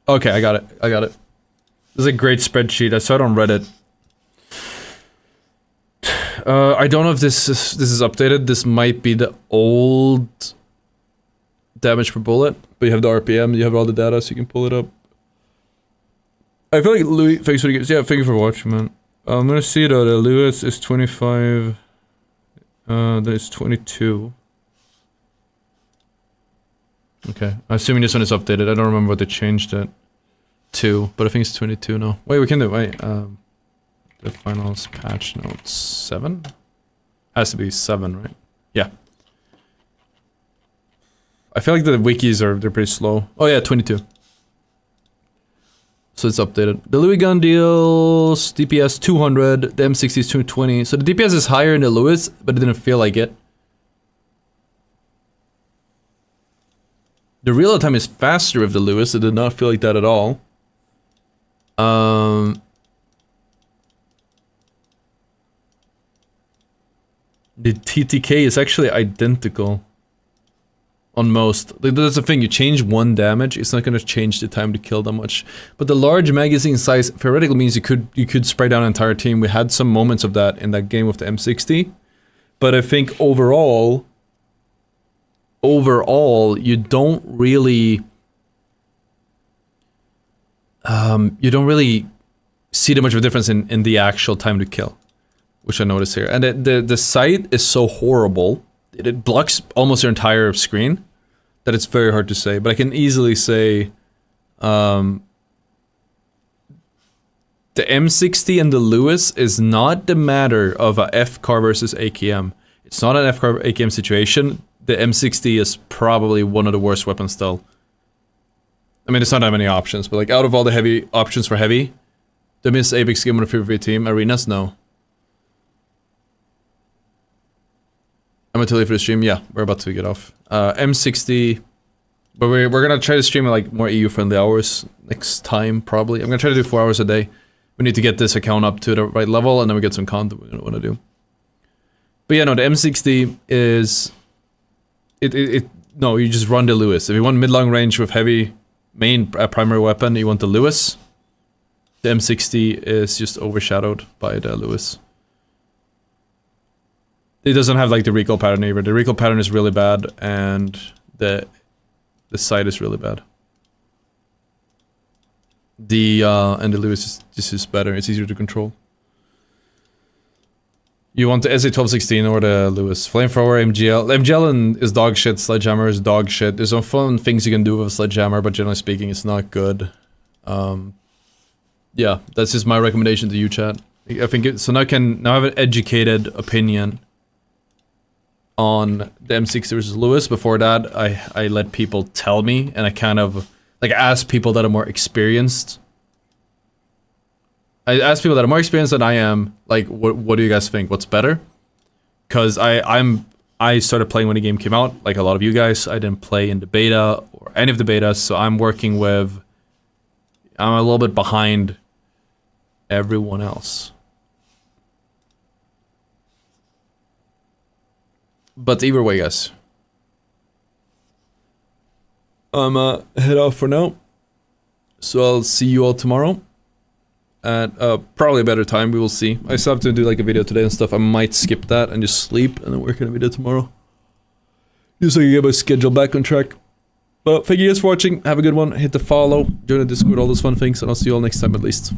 Okay, I got it. I got it. This is a great spreadsheet. I saw it on Reddit. I don't know if this is updated. This might be the old damage per bullet, but you have the RPM. You have all the data, so you can pull it up. I feel like Louis. Thanks for the yeah. Thank you for watching, man. I'm gonna see though. The Lewis is 25. There's 22. Okay, I'm assuming this one is updated. I don't remember what they changed it to, but I think it's 22 now. Wait, we can do it. Wait, the finals patch notes 7? Has to be 7, right? Yeah. I feel like the wikis they're pretty slow. Oh yeah, 22. So it's updated. The Louis gun deals DPS 200, the M60 is 220. So the DPS is higher in the Lewis, but it didn't feel like it. The reload time is faster with the Lewis. It did not feel like that at all. The TTK is actually identical. On most. Like, that's the thing, you change 1 damage, it's not gonna change the time to kill that much. But the large magazine size theoretically means you could spray down an entire team. We had some moments of that in that game with the M60. But I think overall, you don't really see that much of a difference in the actual time to kill, which I noticed here. And the sight is so horrible. It blocks almost your entire screen that it's very hard to say, but I can easily say the M60 and the Lewis is not the matter of a FCAR versus AKM. It's not an FCAR AKM situation. The M60 is probably one of the worst weapons still. I mean, it's not that many options, but like out of all the heavy options for heavy, the Miss Apex game on a favorite team, Arenas, no. I'm too late for the stream. Yeah, we're about to get off. M60, but we're gonna try to stream at like more EU-friendly hours next time, probably. I'm gonna try to do 4 hours a day. We need to get this account up to the right level, and then we get some content we're gonna want to do. But yeah, no, the M60 is no, you just run the Lewis. If you want mid-long range with heavy main primary weapon, you want the Lewis. The M60 is just overshadowed by the Lewis. It doesn't have like the recoil pattern either. The recoil pattern is really bad, and the sight is really bad. And the Lewis is better. It's easier to control. You want the SA1216 or the Lewis? Flamethrower, MGL. MGL is dog shit. Sledgehammer is dog shit. There's some fun things you can do with a Sledgehammer, but generally speaking, it's not good. Yeah, that's just my recommendation to you, chat. I think so. Now I have an educated opinion on the M60 versus Lewis. Before that, I let people tell me, and I kind of like ask people that are more experienced. I ask people that are more experienced than I am, like, what do you guys think? What's better? Because I started playing when the game came out, like a lot of you guys. I didn't play in the beta or any of the betas, so I'm a little bit behind everyone else. But either way, guys, I'm head off for now. So I'll see you all tomorrow at probably a better time. We will see. I still have to do like a video today and stuff. I might skip that and just sleep and then work on a video tomorrow, just so you get my schedule back on track. But thank you guys for watching. Have a good one. Hit the follow, join the Discord, all those fun things, and I'll see you all next time at least.